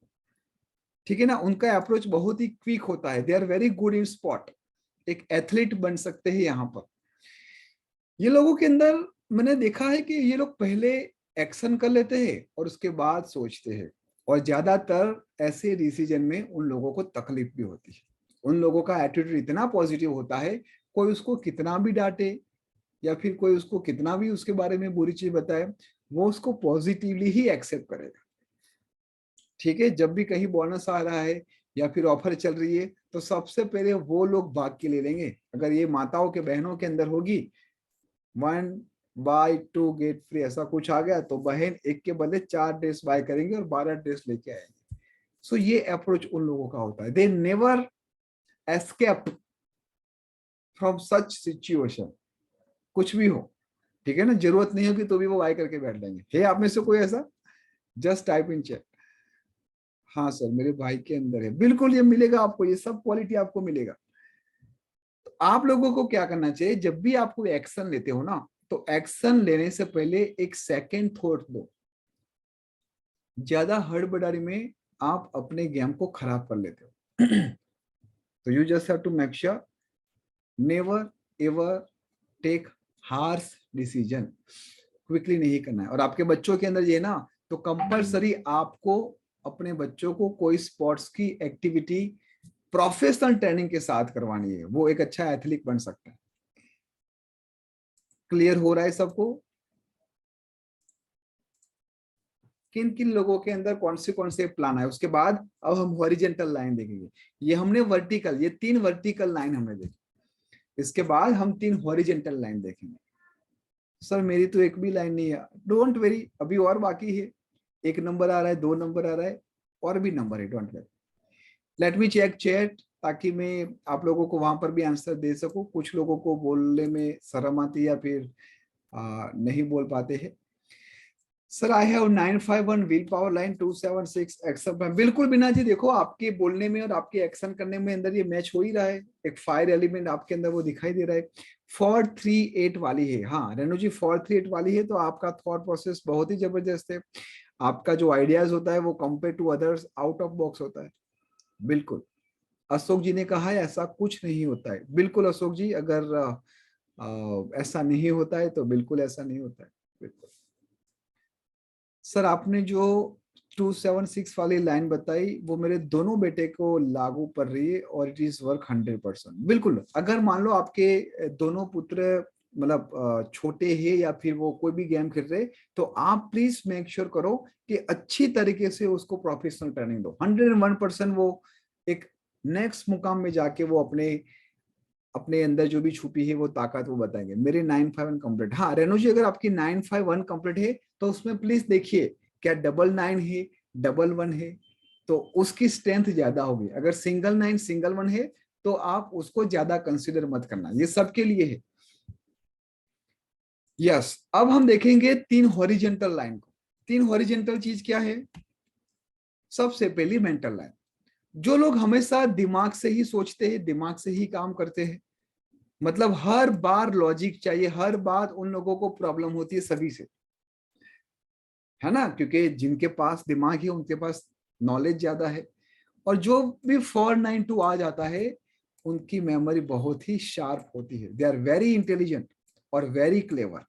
ठीक है ना। उनका अप्रोच बहुत ही क्विक होता है, they are very good in spot, एक एथलीट बन सकते हैं यहाँ पर। ये लोगों के अंदर मैंने देखा है कि ये लोग पहले एक्शन कर लेते हैं और उसके बाद सोचते हैं, और ज्यादातर ऐसे डिसीजन में उन लोगों को तकलीफ भी होती है। उन लोगों का एटीट्यूड इतना पॉजिटिव होता है, कोई उसको कितना भी डांटे या फिर कोई उसको कितना भी उसके बारे में बुरी चीज बताए, वो उसको पॉजिटिवली ही एक्सेप्ट करेगा, ठीक है। जब भी कहीं बोनस आ रहा है या फिर ऑफर चल रही है तो सबसे पहले वो लोग भाग के ले लेंगे। अगर ये माताओं के बहनों के अंदर होगी 1 बाय 2 गेट फ्री ऐसा कुछ आ गया तो बहन एक के बदले 4 ड्रेस बाय करेंगे और 12 ड्रेस लेके आएंगे। सो ये अप्रोच उन लोगों का होता है, they never escape from such situation, कुछ भी हो, ठीक है ना। जरूरत नहीं होगी तो भी वो बाय करके बैठ लेंगे। है आप में से कोई ऐसा? Just type in chat. हाँ सर मेरे भाई के अंदर है, बिल्कुल ये मिलेगा आपको, ये सब क्वालिटी आपको मिलेगा। तो आप लोगों को क्या करना चाहिए, जब भी आप कोई एक्शन लेते हो ना तो एक्शन लेने से पहले एक सेकंड थॉट दो। ज्यादा हड़बड़ाई में आप अपने गेम को खराब कर लेते हो। तो you just have to make sure never ever take harsh decision, quickly नहीं करना है। और आपके बच्चों के अंदर ये ना तो कंपलसरी आपको अपने बच्चों को कोई स्पोर्ट्स की एक्टिविटी प्रोफेशनल ट्रेनिंग के साथ करवानी है, वो एक अच्छा एथलीट बन सकता है। क्लियर हो रहा है सबको? किन किन लोगों के अंदर कौन से प्लान है? उसके बाद अब हम हॉरिजेंटल लाइन देखेंगे। ये हमने वर्टिकल, ये 3 वर्टिकल लाइन हमने देखी, इसके बाद हम 3 हॉरिजेंटल लाइन देखेंगे। सर मेरी तो एक भी लाइन नहीं है, डोंट वेरी, अभी और बाकी है। 1 नंबर आ रहा है, 2 नंबर आ रहा है, और भी नंबर है, don't worry. Let me check chat ताकि मैं आप लोगों को वहां पर भी आंसर दे सकूं। कुछ लोगों को बोलने में शर्म आती है या फिर नहीं बोल पाते हैं। Sir I have 951 will power line 276 action plan. बिल्कुल बिना जी, देखो आपके बोलने में और आपके एक्शन करने में अंदर ये मैच हो ही रहा है, एक फायर एलिमेंट आपके अंदर वो दिखाई दे रहा है। 438 वाली है, हाँ रेणु जी 438 वाली है, तो आपका थॉट प्रोसेस बहुत ही जबरदस्त है। आपका जो आइडियाज होता है वो compare to others out of box होता है। बिल्कुल अशोक जी ने कहा है ऐसा कुछ नहीं होता है। बिल्कुल अशोक जी, अगर ऐसा नहीं होता है तो बिल्कुल ऐसा नहीं होता है। बिल्कुल सर आपने जो 276 वाली लाइन बताई वो मेरे दोनों बेटे को लागू पड़ रही है और इट इज वर्क 100%। बिल्कुल, अगर मान लो आपके दोनों पुत्र मतलब छोटे हैं या फिर वो कोई भी गेम खेल रहे, तो आप प्लीज मेक श्योर करो कि अच्छी तरीके से उसको प्रोफेशनल ट्रेनिंग दो। 101% वो एक नेक्स्ट मुकाम में जाके वो अपने अंदर जो भी छुपी है वो ताकत वो बताएंगे। मेरे 951 कंप्लीट। हाँ रेणु जी, अगर आपकी 951 कंप्लीट है तो उसमें प्लीज देखिए क्या 99 है, 11 है, तो उसकी स्ट्रेंथ ज्यादा होगी। अगर सिंगल 9 सिंगल 1 है तो आप उसको ज्यादा कंसिडर मत करना, ये सबके लिए है। यस, अब हम देखेंगे 3 हॉरिजेंटल लाइन को। 3 हॉरिजेंटल चीज क्या है? सबसे पहली मेंटल लाइन। जो लोग हमेशा दिमाग से ही सोचते हैं, दिमाग से ही काम करते हैं, मतलब हर बार लॉजिक चाहिए, हर बार उन लोगों को प्रॉब्लम होती है सभी से, है ना, क्योंकि जिनके पास दिमाग है उनके पास नॉलेज ज्यादा है। और जो भी 492 आ जाता है उनकी मेमोरी बहुत ही शार्प होती है, दे आर वेरी इंटेलिजेंट और वेरी क्लेवर।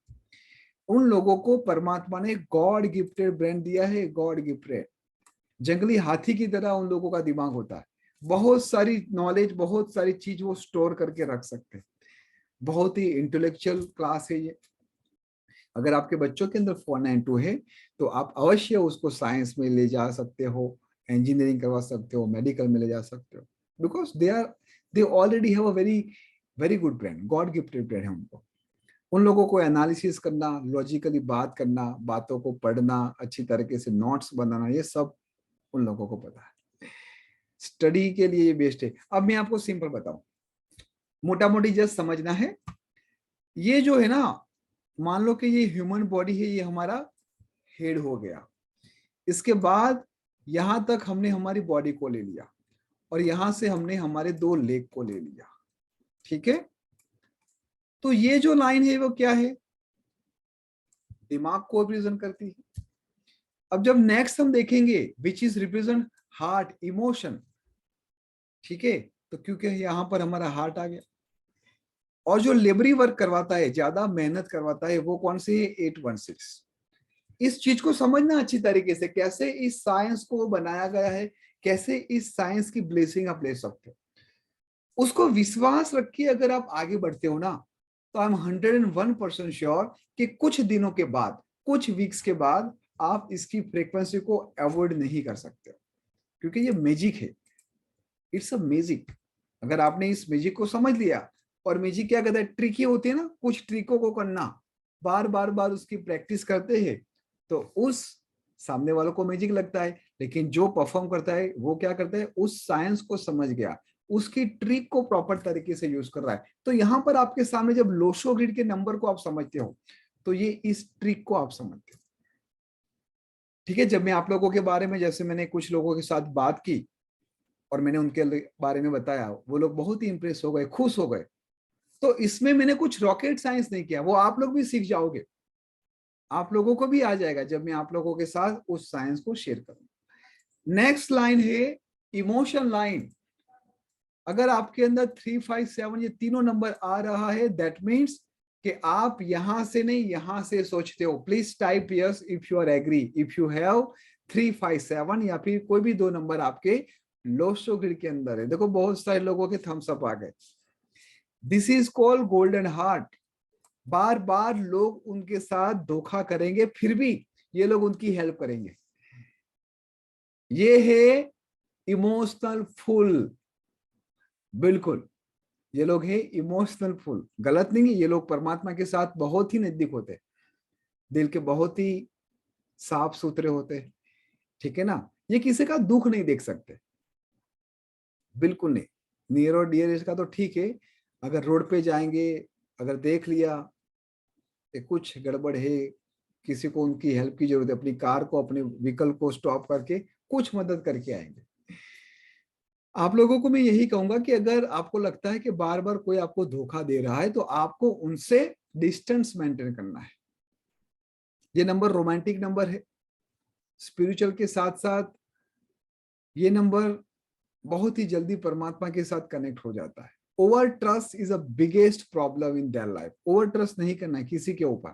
उन लोगों को परमात्मा ने गॉड गिफ्टेड ब्रेन दिया है, गॉड गिफ्टेड। जंगली हाथी की तरह उन लोगों का दिमाग होता है, बहुत सारी नॉलेज, बहुत सारी चीज वो स्टोर करके रख सकते हैं। बहुत ही इंटेलेक्चुअल क्लास है ये। अगर आपके बच्चों के अंदर 492 है तो आप अवश्य उसको साइंस में ले जा सकते हो, इंजीनियरिंग करवा सकते हो, मेडिकल में ले जा सकते हो, because they already have a very very good brain, God gifted brain है उनको। उन लोगों को एनालिसिस करना, लॉजिकली बात करना, बातों को पढ़ना, अच्छी तरीके से नोट्स बनाना, ये सब उन लोगों को पता है। स्टडी के लिए ये बेस्ट है। अब मैं आपको सिंपल बताऊं, मोटा मोटी जस्ट समझना है। ये जो है ना, मान लो कि ये ह्यूमन बॉडी है, ये हमारा हेड हो गया, इसके बाद यहां तक हमने हमारी बॉडी को ले लिया और यहां से हमने हमारे 2 लेग को ले लिया, ठीक है। तो ये जो लाइन है वो क्या है, दिमाग को रिप्रेजेंट करती है। अब जब नेक्स्ट हम देखेंगे which is represent heart emotion, ठीक है, तो क्योंकि यहां पर हमारा हार्ट आ गया। और जो लेबरी वर्क करवाता है, ज्यादा मेहनत करवाता है, वो कौन सी है, 816। इस चीज को समझना अच्छी तरीके से, कैसे इस साइंस को बनाया गया है, कैसे इस साइंस की ब्लेसिंग आप ले सकते हो, उसको विश्वास रखिए। अगर आप आगे बढ़ते हो ना, तो आई एम 101% श्योर कि कुछ दिनों के बाद, कुछ वीक्स के बाद आप इसकी फ्रीक्वेंसी को अवॉइड नहीं कर सकते हो, क्योंकि ये मैजिक है, इट्स अ मैजिक। अगर आपने इस मैजिक को समझ लिया, और मैजिक क्या कहता है, ट्रिकी होती है ना, कुछ ट्रिकों को करना, बार बार उसकी प्रैक्टिस करते हैं तो उस सामने वालों को मैजिक लगता है, लेकिन जो परफॉर्म करता है वो क्या करता है, उस साइंस को समझ गया, उसकी ट्रिक को प्रॉपर तरीके से यूज कर रहा है। तो यहां पर आपके सामने जब लोशो ग्रिड के नंबर को आप समझते हो, तो ये इस ट्रिक को आप समझते हो, ठीक है। जब मैं आप लोगों के बारे में, जैसे मैंने कुछ लोगों के साथ बात की और मैंने उनके बारे में बताया, वो लोग बहुत ही इंप्रेस हो गए, खुश हो गए। तो इसमें मैंने कुछ रॉकेट साइंस नहीं किया, वो आप लोग भी सीख जाओगे, आप लोगों को भी आ जाएगा जब मैं आप लोगों के साथ उस साइंस को शेयर करूंगा। नेक्स्ट लाइन है इमोशन लाइन। अगर आपके अंदर 3, 5, 7 ये तीनों नंबर आ रहा है, दैट मीन्स कि आप यहां से नहीं यहां से सोचते हो। Please type yes if you are agree, if you have 3, 5, 7 या फिर कोई भी 2 नंबर आपके लोशो ग्रिड के अंदर है। देखो बहुत सारे लोगों के थम्स अप आ गए। This is called golden heart. बार बार लोग उनके साथ धोखा करेंगे, फिर भी ये लोग उनकी हेल्प करेंगे। ये है इमोशनल फुल, बिल्कुल ये लोग है इमोशनल फुल, गलत नहीं है। ये लोग परमात्मा के साथ बहुत ही नजदीक होते, दिल के बहुत ही साफ सुथरे होते, ठीक है ना। ये किसी का दुख नहीं देख सकते, बिल्कुल नहीं। नियर और डियर का तो ठीक है, अगर रोड पे जाएंगे, अगर देख लिया कुछ गड़बड़ है, किसी को उनकी हेल्प की जरूरत है, अपनी कार को, अपने व्हीकल को स्टॉप करके कुछ मदद करके आएंगे। आप लोगों को मैं यही कहूंगा कि अगर आपको लगता है कि बार बार कोई आपको धोखा दे रहा है, तो आपको उनसे डिस्टेंस मेंटेन करना है। ये नंबर रोमांटिक नंबर है, स्पिरिचुअल के साथ साथ ये नंबर बहुत ही जल्दी परमात्मा के साथ कनेक्ट हो जाता है। Over trust is a biggest problem in their life. Over trust नहीं करना है किसी के ऊपर।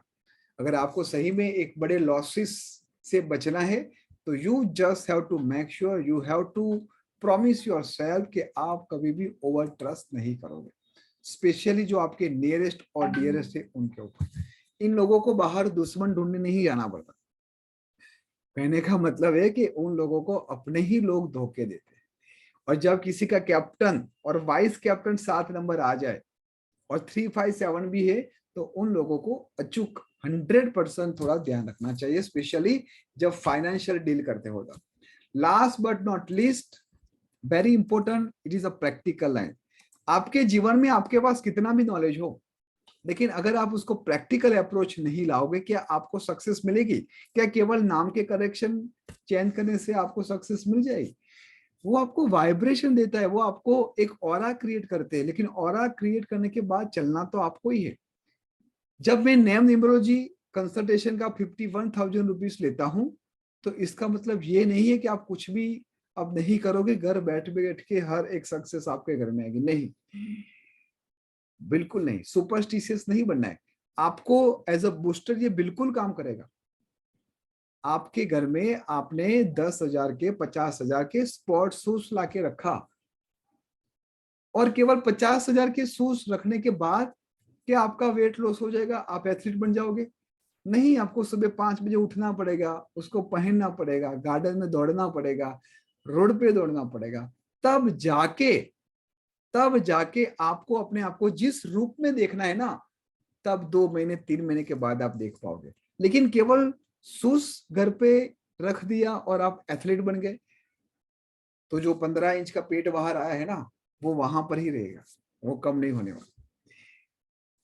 अगर आपको सही में एक बड़े लॉसेस से बचना है, तो you just have to make sure, you have to promise yourself कि आप कभी भी ओवर ट्रस्ट नहीं करोगे, स्पेशली जो आपके नियरेस्ट और डियरेस्ट है उनके ऊपर। इन लोगों को बाहर दुश्मन ढूंढने नहीं जाना पड़ता। कहने का मतलब है कि उन लोगों को अपने ही लोग धोखे देते हैं। और जब किसी का कैप्टन और वाइस कैप्टन 7 नंबर आ जाए और 3, 5, 7 भी है, तो उन लोगों को अचूक 100% थोड़ा ध्यान रखना चाहिए, स्पेशली जब फाइनेंशियल डील करते हो। Last but not least, very important, it is a practical line. आपके जीवन में आपके पास कितना भी नॉलेज हो, लेकिन अगर आप उसको प्रैक्टिकल अप्रोच नहीं लाओगे, क्या आपको सक्सेस मिलेगी? क्या केवल नाम के करेक्शन चेंज करने से आपको सक्सेस मिल जाएगी? वो आपको वाइब्रेशन देता है, वो आपको एक ऑरा क्रिएट करते हैं, लेकिन ऑरा क्रिएट करने के बाद चलना तो आपको ही है। जब मैं नेम न्यूमरोलॉजी कंसल्टेशन का 51,000 रुपीज लेता हूं, तो इसका मतलब ये नहीं है कि आप कुछ भी अब नहीं करोगे, घर बैठ बैठ के हर एक सक्सेस आपके घर में आएगी, नहीं, बिल्कुल नहीं। सुपरस्टिशियस नहीं बनना है आपको। एज अ बूस्टर ये बिल्कुल काम करेगा। आपके घर में आपने 10,000 के, 50,000 के स्पोर्ट शूज लाके रखा, और केवल 50,000 के शूज रखने के बाद क्या आपका वेट लॉस हो जाएगा, आप एथलीट बन जाओगे? नहीं, आपको सुबह 5 बजे उठना पड़ेगा, उसको पहनना पड़ेगा, गार्डन में दौड़ना पड़ेगा, रोड पे दौड़ना पड़ेगा, तब जाके आपको अपने आप को जिस रूप में देखना है ना, तब 2 महीने 3 महीने के बाद आप देख पाओगे। लेकिन केवल शूज घर पे रख दिया और आप एथलीट बन गए, तो जो 15 इंच का पेट बाहर आया है ना, वो वहां पर ही रहेगा, वो कम नहीं होने वाला।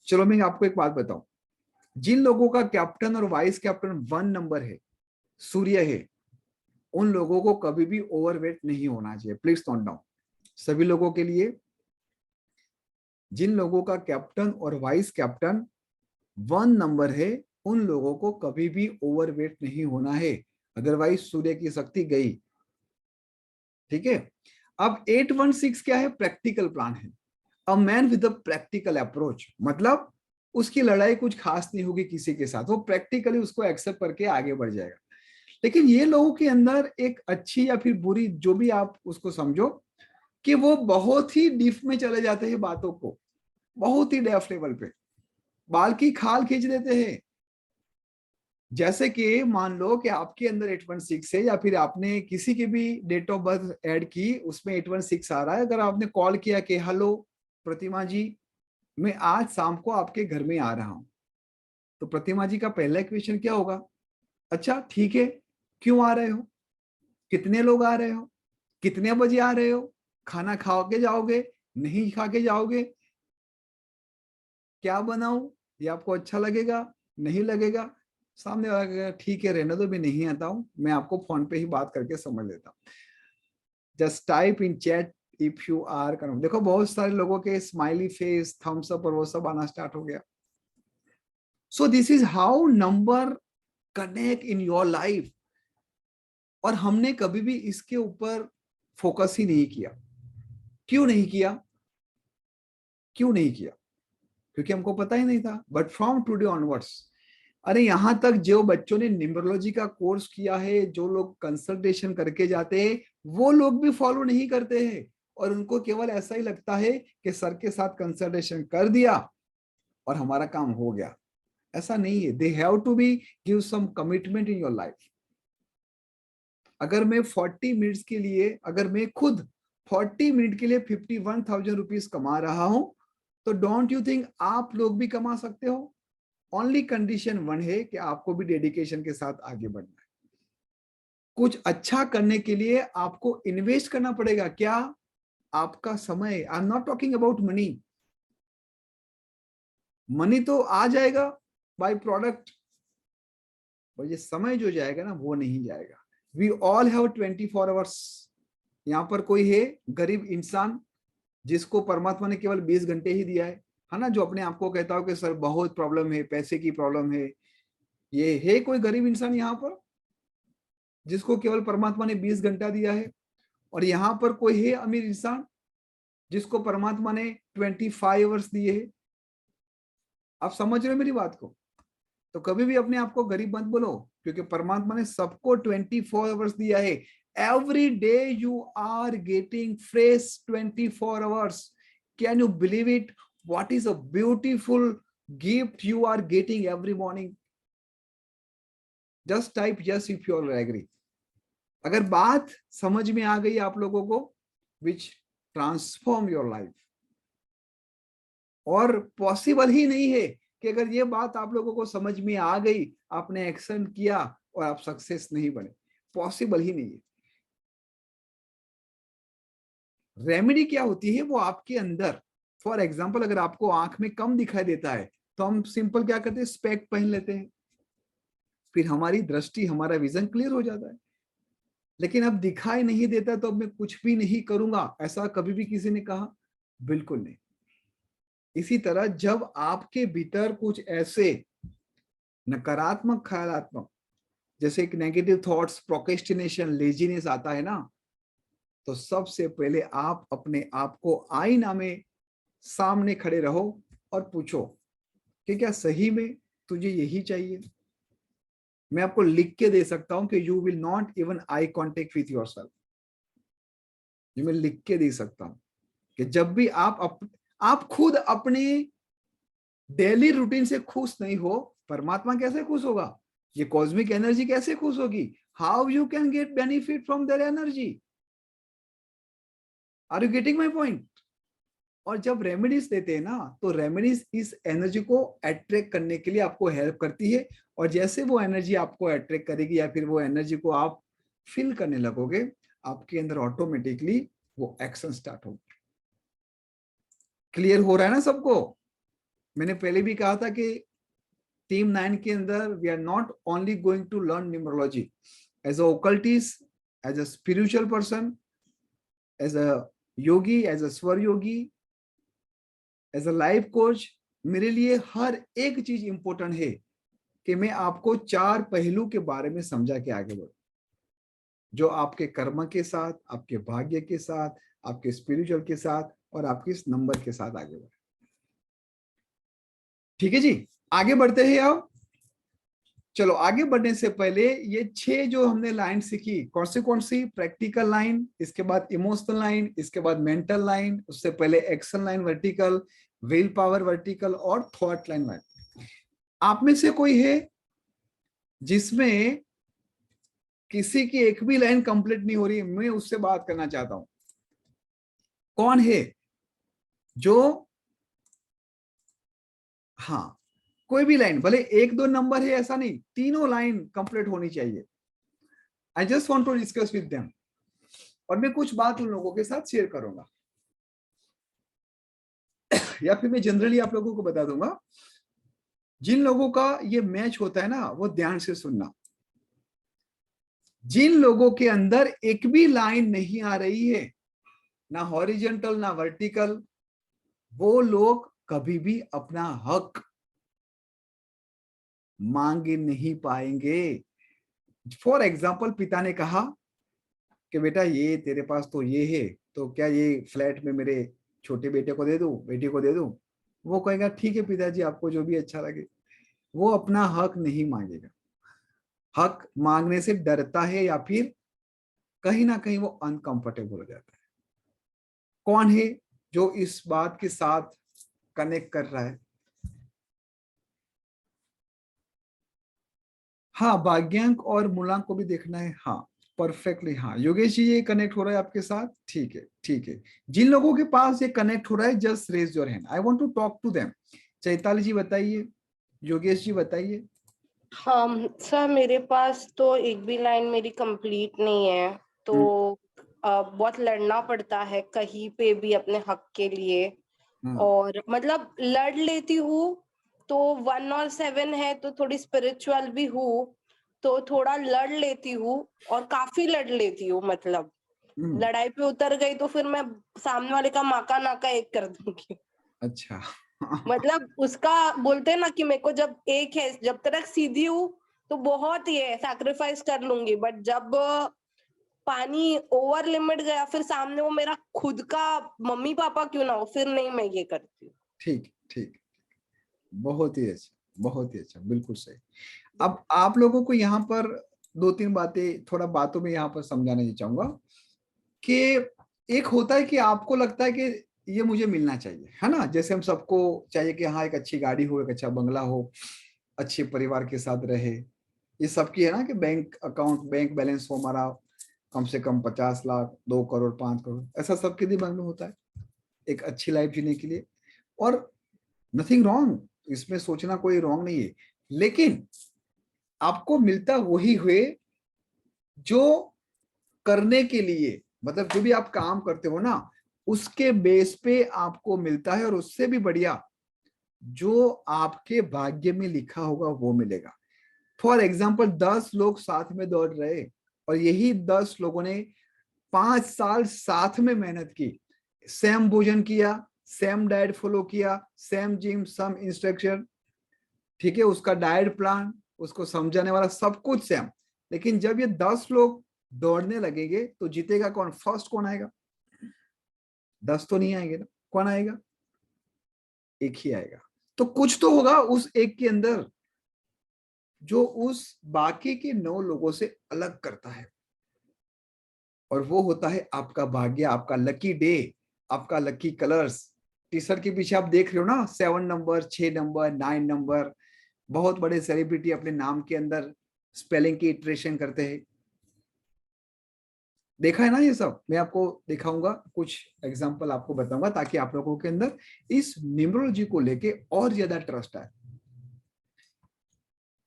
चलो मैं आपको एक बात बताऊं, जिन लोगों का कैप्टन और वाइस कैप्टन 1 नंबर है, सूर्य है, उन लोगों को कभी भी ओवरवेट नहीं होना चाहिए। प्लीज नोट डाउन, सभी लोगों के लिए। जिन लोगों का कैप्टन और वाइस कैप्टन 1 नंबर है, उन लोगों को कभी भी ओवरवेट नहीं होना है, अदरवाइज सूर्य की शक्ति गई। ठीक है। अब 816 क्या है? प्रैक्टिकल प्लान है। A man with a practical approach, मतलब उसकी लड़ाई कुछ खास नहीं होगी किसी के साथ, वो प्रैक्टिकली उसको एक्सेप्ट करके आगे बढ़ जाएगा। लेकिन ये लोगों के अंदर एक अच्छी या फिर बुरी, जो भी आप उसको समझो, कि वो बहुत ही डीप में चले जाते हैं बातों को, बहुत ही डेप्थ लेवल पे बाल की खाल खींच देते हैं। जैसे कि मान लो कि आपके अंदर 816 है, या फिर आपने किसी की भी डेट ऑफ बर्थ ऐड की, उसमें 816 आ रहा है। अगर आपने कॉल किया कि हेलो प्रतिमा जी, मैं आज शाम को आपके घर में आ रहा हूं, तो प्रतिमा जी का पहला क्वेश्चन क्या होगा? अच्छा ठीक है, क्यों आ रहे हो? कितने लोग आ रहे हो? कितने बजे आ रहे हो? खाना खा के जाओगे? नहीं खा के जाओगे? क्या बनाऊं? ये आपको अच्छा लगेगा? नहीं लगेगा? सामने वाला कहेगा ठीक है रहने दो, मैं नहीं आता हूं, मैं आपको फोन पे ही बात करके समझ लेता हूं। Just type in chat if you are. देखो बहुत सारे लोगों के स्माइली फेस, थम्स अप और वो सब आना स्टार्ट हो गया। So this is how number connect in your life. और हमने कभी भी इसके ऊपर फोकस ही नहीं किया। क्यों नहीं किया? क्यों नहीं किया? क्योंकि हमको पता ही नहीं था। बट फ्रॉम टुडे ऑनवर्ड्स, अरे यहां तक जो बच्चों ने न्यूमरोलॉजी का कोर्स किया है, जो लोग कंसल्टेशन करके जाते हैं, वो लोग भी फॉलो नहीं करते हैं, और उनको केवल ऐसा ही लगता है कि सर के साथ कंसल्टेशन कर दिया और हमारा काम हो गया। ऐसा नहीं है। They have to be give some commitment in your life. अगर मैं 40 मिनट्स के लिए, अगर मैं खुद 40 मिनट के लिए 51,000 रुपीज कमा रहा हूं, तो डोंट यू थिंक आप लोग भी कमा सकते हो? ओनली कंडीशन वन है कि आपको भी डेडिकेशन के साथ आगे बढ़ना है। कुछ अच्छा करने के लिए आपको इन्वेस्ट करना पड़ेगा। क्या? आपका समय। आई am not talking about money. Money तो आ जाएगा बाय प्रोडक्ट, और ये समय जो जाएगा ना, वो नहीं जाएगा। We all have 24 hours. यहाँ पर कोई है गरीब इंसान जिसको परमात्मा ने केवल 20 घंटे ही दिया है ना? जो अपने आप को कहता हो कि सर बहुत प्रॉब्लम है, पैसे की प्रॉब्लम है। ये है कोई गरीब इंसान यहाँ पर जिसको केवल परमात्मा ने 20 घंटा दिया है? और यहाँ पर कोई है अमीर इंसान जिसको परमात्मा ने 25 आवर्स दिए है? आप समझ रहे हो मेरी बात को? तो कभी भी अपने आप को गरीब मत बोलो, क्योंकि परमात्मा ने सबको 24 आवर्स दिया है। Every day you are getting fresh 24 hours. Can you believe it? What is a beautiful gift you are getting every morning. Just type yes if you are agree. अगर बात समझ में आ गई आप लोगों को, विच ट्रांसफॉर्म योर लाइफ। और पॉसिबल ही नहीं है कि अगर ये बात आप लोगों को समझ में आ गई, आपने एक्शन किया और आप सक्सेस नहीं बने, पॉसिबल ही नहीं है। रेमेडी क्या होती है? वो आपके अंदर, फॉर एग्जाम्पल अगर आपको आंख में कम दिखाई देता है, तो हम सिंपल क्या करते हैं? स्पेक्ट पहन लेते हैं, फिर हमारी दृष्टि, हमारा विजन क्लियर हो जाता है। लेकिन अब दिखाई नहीं देता तो अब मैं कुछ भी नहीं करूंगा, ऐसा कभी भी किसी ने कहा? बिल्कुल नहीं। इसी तरह जब आपके भीतर कुछ ऐसे नकारात्मक ख्यालात्मक, जैसे एक नेगेटिव थॉट्स, प्रोक्रेस्टिनेशन, लेजीनेस आता है ना, तो सबसे पहले आप अपने आप को आईना में सामने खड़े रहो और पूछो कि क्या सही में तुझे यही चाहिए? मैं आपको लिख के दे सकता हूं कि you will not even eye contact with yourself. ये मैं लिख के दे सकता हूं कि जब भी आप खुद अपने डेली रूटीन से खुश नहीं हो, परमात्मा कैसे खुश होगा? ये कॉस्मिक एनर्जी कैसे खुश होगी? How you can get benefit from their energy? Are you getting my point? और जब रेमेडीज देते हैं ना, तो रेमेडीज इस एनर्जी को अट्रैक्ट करने के लिए आपको हेल्प करती है। और जैसे वो एनर्जी आपको अट्रैक्ट करेगी, या फिर वो एनर्जी को आप फील करने लगोगे, आपके अंदर ऑटोमेटिकली वो एक्शन स्टार्ट होगा। क्लियर हो रहा है ना सबको? मैंने पहले भी कहा था कि टीम 9 के अंदर we are not only going to learn numerology as a occultist, as a spiritual person, as a yogi, as a swara yogi, as a life coach, मेरे लिए हर एक चीज इंपॉर्टेंट है कि मैं आपको 4 पहलू के बारे में समझा के आगे बढ़ूं, जो आपके कर्म के साथ, आपके भाग्य के साथ, आपके स्पिरिचुअल के साथ और आपके इस नंबर के साथ आगे बढ़े। ठीक है जी, आगे बढ़ते हैं। अब चलो, आगे बढ़ने से पहले ये 6 जो हमने लाइन सीखी, कौन सी? प्रैक्टिकल लाइन, इसके बाद इमोशनल लाइन, इसके बाद मेंटल लाइन, उससे पहले action line vertical, will power vertical और थॉट लाइन वर्टिकल। आप में से कोई है जिसमें किसी की एक भी लाइन कंप्लीट नहीं हो रही? मैं उससे बात करना चाहता हूं। कौन है जो, हाँ, कोई भी लाइन, भले 1-2 नंबर है ऐसा नहीं, तीनों लाइन कंप्लीट होनी चाहिए। I just want to discuss with them, और मैं कुछ बात उन लोगों के साथ शेयर करूंगा या फिर मैं जनरली आप लोगों को बता दूंगा। जिन लोगों का ये मैच होता है ना, वो ध्यान से सुनना। जिन लोगों के अंदर एक भी लाइन नहीं आ रही है, ना हॉरिजॉन्टल ना वर्टिकल, वो लोग कभी भी अपना हक मांग नहीं पाएंगे। फॉर एग्जाम्पल, पिता ने कहा कि बेटा ये तेरे पास तो ये है, तो क्या ये फ्लैट में मेरे छोटे बेटे को दे दूं, बेटी को दे दूं? वो कहेगा ठीक है पिताजी, आपको जो भी अच्छा लगे। वो अपना हक नहीं मांगेगा। हक मांगने से डरता है या फिर कहीं ना कहीं वो अनकंफर्टेबल हो जाता है। कौन है जो इस बात के साथ कनेक्ट कर रहा है? हाँ, भाग्यांक और मूलांक को भी देखना है। हाँ, परफेक्टली। हाँ योगेश जी, ये कनेक्ट हो रहा है आपके साथ? ठीक है, ठीक है। जिन लोगों के पास ये कनेक्ट हो रहा है, just raise your hand, I want to talk to them. Chaitali ji बताइए, योगेश जी बताइए। हाँ सर, मेरे पास तो एक भी लाइन मेरी कंप्लीट नहीं है, तो बहुत लड़ना पड़ता है कहीं पे भी अपने हक के लिए। और मतलब लड़ लेती हूँ तो 1 और 7 है, तो थोड़ी स्पिरिचुअल भी हूँ, तो थोड़ा लड़ लेती हूँ और काफी लड़ लेती हूँ। मतलब लड़ाई पे उतर गई तो फिर मैं सामने वाले का माका नाका एक कर दूंगी। अच्छा। मतलब उसका बोलते हैं ना कि मेरे को जब एक है, जब तक सीधी हूँ तो बहुत ही है, सैक्रिफाइस कर लूंगी, बट जब पानी ओवर लिमिट गया, फिर सामने वो मेरा खुद का मम्मी पापा क्यों ना हो, फिर नहीं मैं ये करती हूँ। ठीक ठीक, बहुत ही अच्छा, बहुत ही अच्छा, बिल्कुल सही। अब आप लोगों को यहाँ पर 2-3 बातें, थोड़ा बातों में यहाँ पर समझाना चाहूंगा कि एक होता है कि आपको लगता है कि ये मुझे मिलना चाहिए, है ना? जैसे हम सबको चाहिए कि हाँ एक अच्छी गाड़ी हो, एक अच्छा बंगला हो, अच्छे परिवार के साथ रहे। ये सबकी है ना, कि बैंक अकाउंट, बैंक बैलेंस हो हमारा कम से कम 50 लाख, 2 करोड़, 5 करोड़, ऐसा सबके दिमाग में होता है एक अच्छी लाइफ जीने के लिए। और नथिंग रॉन्ग, इसमें सोचना कोई रॉन्ग नहीं है, लेकिन आपको मिलता वही हुए जो करने के लिए, मतलब जो भी आप काम करते हो ना, उसके बेस पे आपको मिलता है, और उससे भी बढ़िया जो आपके भाग्य में लिखा होगा वो मिलेगा। फॉर एग्जाम्पल, 10 लोग साथ में दौड़ रहे और यही 10 लोगों ने 5 साल साथ में मेहनत की, सेम भोजन किया, सेम डाइट फॉलो किया, सेम जिम, सम इंस्ट्रक्शन, ठीक है, उसका डाइट प्लान, उसको समझाने वाला, सब कुछ सेम। लेकिन जब ये 10 लोग दौड़ने लगेंगे तो जीतेगा कौन? फर्स्ट कौन आएगा? 10 तो नहीं आएंगे ना, कौन आएगा? एक ही आएगा। तो कुछ तो होगा उस एक के अंदर जो उस बाकी के 9 लोगों से अलग करता है, और वो होता है आपका भाग्य, आपका लकी डे, आपका लकी कलर्स। टी शर्ट के पीछे आप देख रहे हो ना, 7 नंबर, 6 नंबर, 9 नंबर। बहुत बड़े सेलिब्रिटी अपने नाम के अंदर स्पेलिंग की इटरेशन करते हैं, देखा है ना ये सब? मैं आपको दिखाऊंगा, कुछ एग्जांपल आपको बताऊंगा, ताकि आप लोगों के अंदर इस न्यूमरोलॉजी को लेके और ज्यादा ट्रस्ट आए।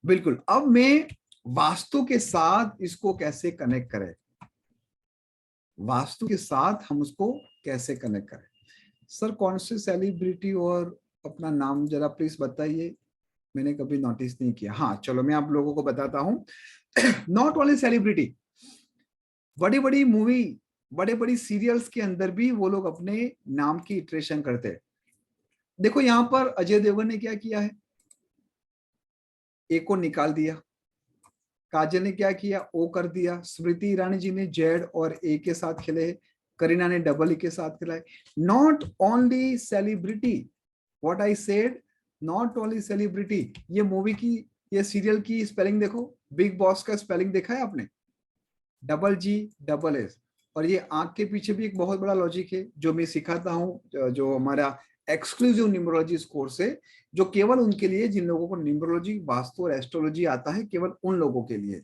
बिल्कुल। अब मैं वास्तु के साथ इसको कैसे कनेक्ट करें, वास्तु के साथ हम उसको कैसे कनेक्ट करें? सर कौन से सेलिब्रिटी और अपना नाम जरा प्लीज बताइए, मैंने कभी नोटिस नहीं किया। हाँ चलो, मैं आप लोगों को बताता हूँ। नॉट ओनली सेलिब्रिटी, बड़ी बड़ी मूवी, बड़े बड़ी सीरियल्स के अंदर भी वो लोग अपने नाम की इटरेशन करते हैं। देखो यहाँ पर अजय देवगन ने क्या किया है, ए को निकाल दिया, काजल ने क्या किया, ओ कर दिया, स्मृति ईरानी जी ने जेड और ए के साथ खेले, करीना ने डबल ई के साथ खिलाए। Not only celebrity, what I said, not only celebrity. ये मूवी की, ये सीरियल की स्पेलिंग देखो, बिग बॉस का स्पेलिंग देखा है आपने, GGS। और ये आंख के पीछे भी एक बहुत बड़ा लॉजिक है जो मैं सिखाता हूँ, जो हमारा एक्सक्लूसिव न्यूमरोलॉजी कोर्स है, जो केवल उनके लिए जिन लोगों को न्यूमरोलॉजी, वास्तु और एस्ट्रोलॉजी आता है, केवल उन लोगों के लिए।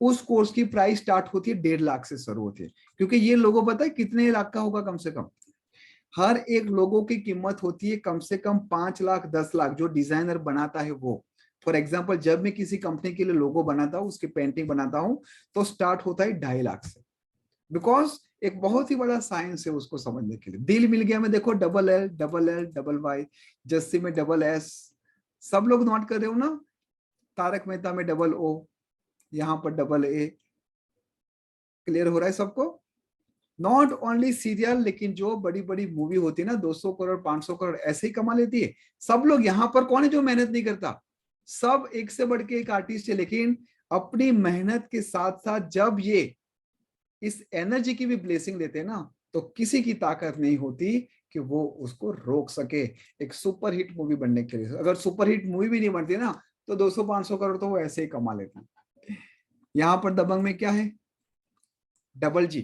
उस कोर्स की प्राइस स्टार्ट होती है 1.5 लाख से शुरू होती है, क्योंकि ये लोगों पता है कितने लाख का होगा, कम से कम हर एक लोगों की कीमत होती है कम से कम 5 लाख 10 लाख, जो डिजाइनर बनाता है वो। फॉर एग्जाम्पल, जब मैं किसी कंपनी के लिए लोगो बनाता हूँ, उसकी पेंटिंग बनाता हूँ, तो स्टार्ट होता है 2.5 लाख से, बिकॉज एक बहुत ही बड़ा साइंस है उसको समझने के लिए। दिल मिल गया में देखो LL, YY, जस्सी में SS, सब लोग नोट कर रहे हो ना, तारक मेहता में OO, यहाँ पर AA, क्लियर हो रहा है सबको? नॉट ओनली सीरियल, लेकिन जो बड़ी बड़ी मूवी होती है ना, 200 करोड़ 500 करोड़ ऐसे ही कमा लेती है। सब लोग यहाँ पर कौन है जो मेहनत नहीं करता, सब एक से बढ़ के एक आर्टिस्ट है, लेकिन अपनी मेहनत के साथ साथ जब ये इस एनर्जी की भी ब्लेसिंग देते हैं ना, तो किसी की ताकत नहीं होती कि वो उसको रोक सके एक सुपर हिट मूवी बनने के लिए। अगर सुपर हिट मूवी भी नहीं बनती ना, तो 200-500 करोड़ तो वो ऐसे ही कमा लेते हैं। यहाँ पर दबंग में क्या है, G।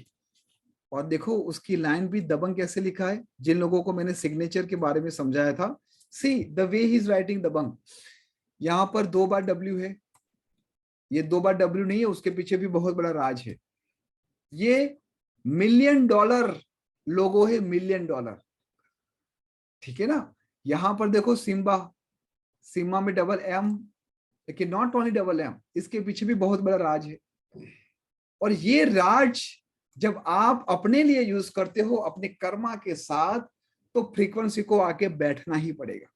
और देखो उसकी लाइन भी दबंग कैसे लिखा है, जिन लोगों को मैंने सिग्नेचर के बारे में समझाया था, see the way he is writing दबंग। यहाँ पर 2 बार W है, ये 2 बार W नहीं है, उसके पीछे भी बहुत बड़ा राज है। ये $1 मिलियन लोगो है, $1 मिलियन, ठीक है ना। यहां पर देखो सिम्बा, सिम्बा में MM, लेकिन नॉट ओनली MM, इसके पीछे भी बहुत बड़ा राज है। और ये राज जब आप अपने लिए यूज करते हो अपने कर्मा के साथ, तो फ्रीक्वेंसी को आके बैठना ही पड़ेगा।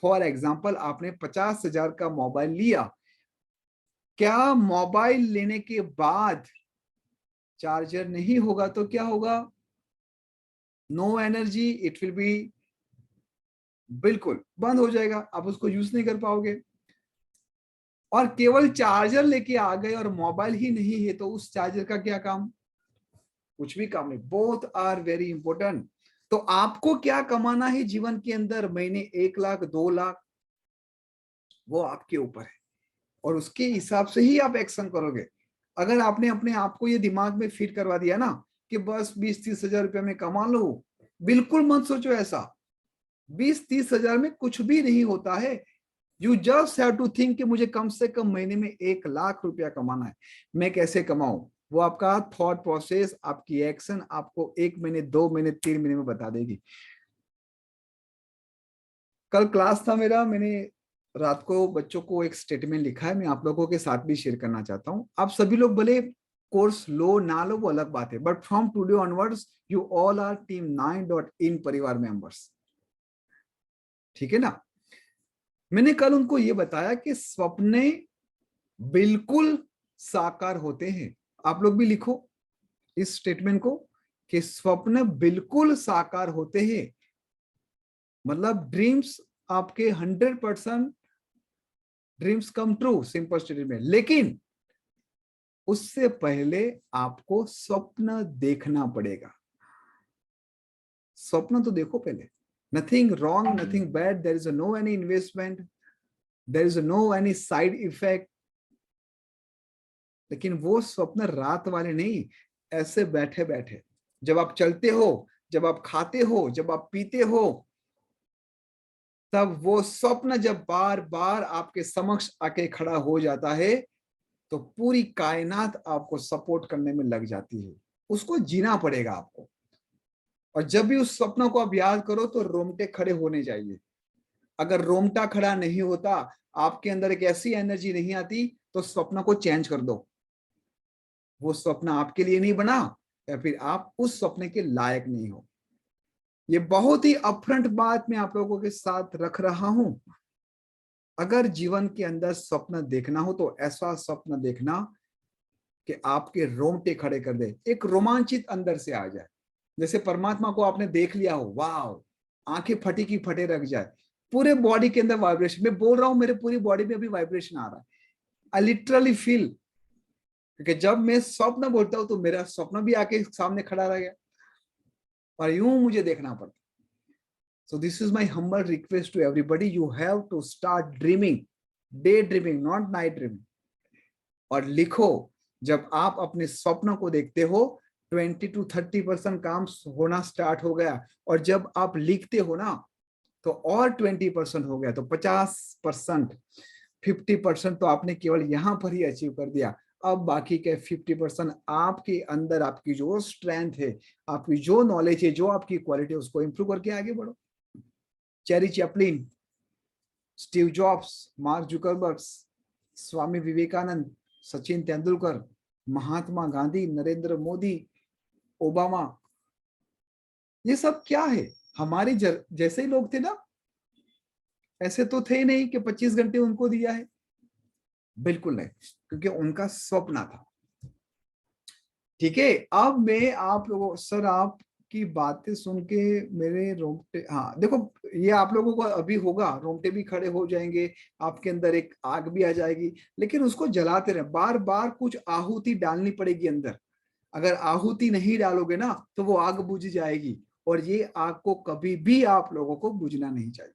फॉर एग्जाम्पल, आपने 50,000 का मोबाइल लिया, क्या मोबाइल लेने के बाद चार्जर नहीं होगा तो क्या होगा, no energy, it will be, बिल्कुल बंद हो जाएगा, आप उसको यूज नहीं कर पाओगे। और केवल चार्जर लेके आ गए और मोबाइल ही नहीं है, तो उस चार्जर का क्या काम, कुछ भी काम नहीं। Both are very important. तो आपको क्या कमाना है जीवन के अंदर, महीने 1 लाख 2 लाख, वो आपके ऊपर है, और उसके हिसाब से ही आप एक्शन करोगे। अगर आपने अपने आप को ये दिमाग में फिट करवा दिया ना कि बस 20-30 हजार रुपये में कमा लो, बिल्कुल मत सोचो ऐसा। 20-30 हजार में कुछ भी नहीं होता है। You just have to think कि मुझे कम से कम महीने में 1 लाख रुपया कमाना है, मैं कैसे कमाऊं। वो आपका थॉट प्रोसेस, आपकी एक्शन आपको 1 महीने 2 महीने 3 महीने में बता देगी। कल क्लास था मेरा, मैंने रात को बच्चों को एक स्टेटमेंट लिखा है, मैं आप लोगों के साथ भी शेयर करना चाहता हूं। आप सभी लोग भले कोर्स लो ना लो वो अलग बात है, but from today onwards you all are team 9.in परिवार मेंबर्स, ठीक है ना। मैंने कल उनको ये बताया कि सपने बिल्कुल साकार होते हैं। आप लोग भी लिखो इस स्टेटमेंट को कि स्वप्न बिल्कुल साकार होते हैं, मतलब ड्रीम्स आपके 100% dreams come true, simple statement. लेकिन उससे पहले आपको स्वप्न देखना पड़ेगा। स्वप्न तो देखो पहले, nothing wrong, nothing bad, there is no any investment, there is no any side effect. लेकिन वो स्वप्न रात वाले नहीं, ऐसे बैठे बैठे जब आप चलते हो, जब आप खाते हो, जब आप पीते हो, तब वो स्वप्न जब बार बार आपके समक्ष आके खड़ा हो जाता है, तो पूरी कायनात आपको सपोर्ट करने में लग जाती है। उसको जीना पड़ेगा आपको। और जब भी उस स्वप्न को आप याद करो तो रोमटे खड़े होने चाहिए। अगर रोमटा खड़ा नहीं होता, आपके अंदर एक ऐसी एनर्जी नहीं आती, तो स्वप्न को चेंज कर दो। वो स्वप्न आपके लिए नहीं बना, या फिर आप उस स्वप्न के लायक नहीं हो। ये बहुत ही अपफ्रंट बात मैं आप लोगों के साथ रख रहा हूं। अगर जीवन के अंदर स्वप्न देखना हो तो ऐसा स्वप्न देखना कि आपके रोंगटे खड़े कर दे, एक रोमांचित अंदर से आ जाए, जैसे परमात्मा को आपने देख लिया हो, वाह, आंखें फटी की फटे रख जाए, पूरे बॉडी के अंदर वाइब्रेशन। मैं बोल रहा हूं मेरे पूरी बॉडी में अभी वाइब्रेशन आ रहा है, आई लिटरली फील, क्योंकि जब मैं स्वप्न बोलता हूं तो मेरा स्वप्न भी आके सामने खड़ा रह गया और यूं मुझे देखना पड़ता। So this is my humble request to everybody. You have to start dreaming, daydreaming, not night dreaming. और लिखो, जब आप अपने स्वप्नों को देखते हो 20 to 30% काम होना स्टार्ट हो गया, और जब आप लिखते हो ना तो और 20% हो गया, तो 50%, 50% तो आपने केवल यहां पर ही अचीव कर दिया। अब बाकी के 50% आपके अंदर, आपकी जो स्ट्रेंथ है, आपकी जो नॉलेज है, जो आपकी क्वालिटी है, उसको इंप्रूव करके आगे बढ़ो। Charlie Chaplin, Steve Jobs, Mark Zuckerberg, Swami Vivekananda, Sachin Tendulkar, Mahatma Gandhi, Narendra Modi, Obama, ये सब क्या है? हमारे जैसे ही लोग थे ना, ऐसे तो थे नहीं कि 25 घंटे उनको दिया है, बिल्कुल नहीं, क्योंकि उनका स्वप्न था। ठीक है, अब मैं आप लोगों, सर आपकी बातें सुन के मेरे रोंगटे, हाँ देखो, ये आप लोगों को अभी होगा, रोंगटे भी खड़े हो जाएंगे, आपके अंदर एक आग भी आ जाएगी, लेकिन उसको जलाते रहे, बार बार कुछ आहुति डालनी पड़ेगी अंदर। अगर आहुति नहीं डालोगे ना तो वो आग बुझ जाएगी, और ये आग को कभी भी आप लोगों को बुझना नहीं चाहिए।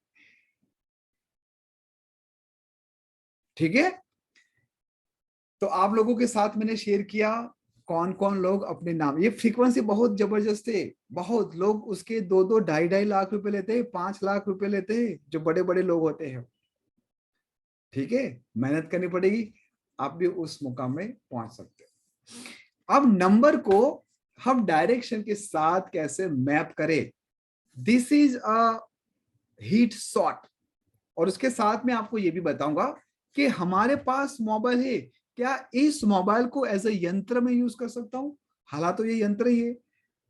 ठीक है, तो आप लोगों के साथ मैंने शेयर किया कौन कौन लोग अपने नाम, ये फ्रीक्वेंसी बहुत जबरदस्त है, बहुत लोग उसके 2-2, 2.5 लाख रुपए लेते हैं, 5 लाख रुपए लेते हैं, जो बड़े बड़े लोग होते हैं। ठीक है, मेहनत करनी पड़ेगी, आप भी उस मुकाम में पहुंच सकते हो। अब नंबर को हम डायरेक्शन के साथ कैसे मैप करें, this is a heat shot. और उसके साथ में आपको ये भी बताऊंगा कि हमारे पास मोबाइल है, क्या इस मोबाइल को एज ए यंत्र में यूज कर सकता हूं? हालांकि तो ये यंत्र ही है,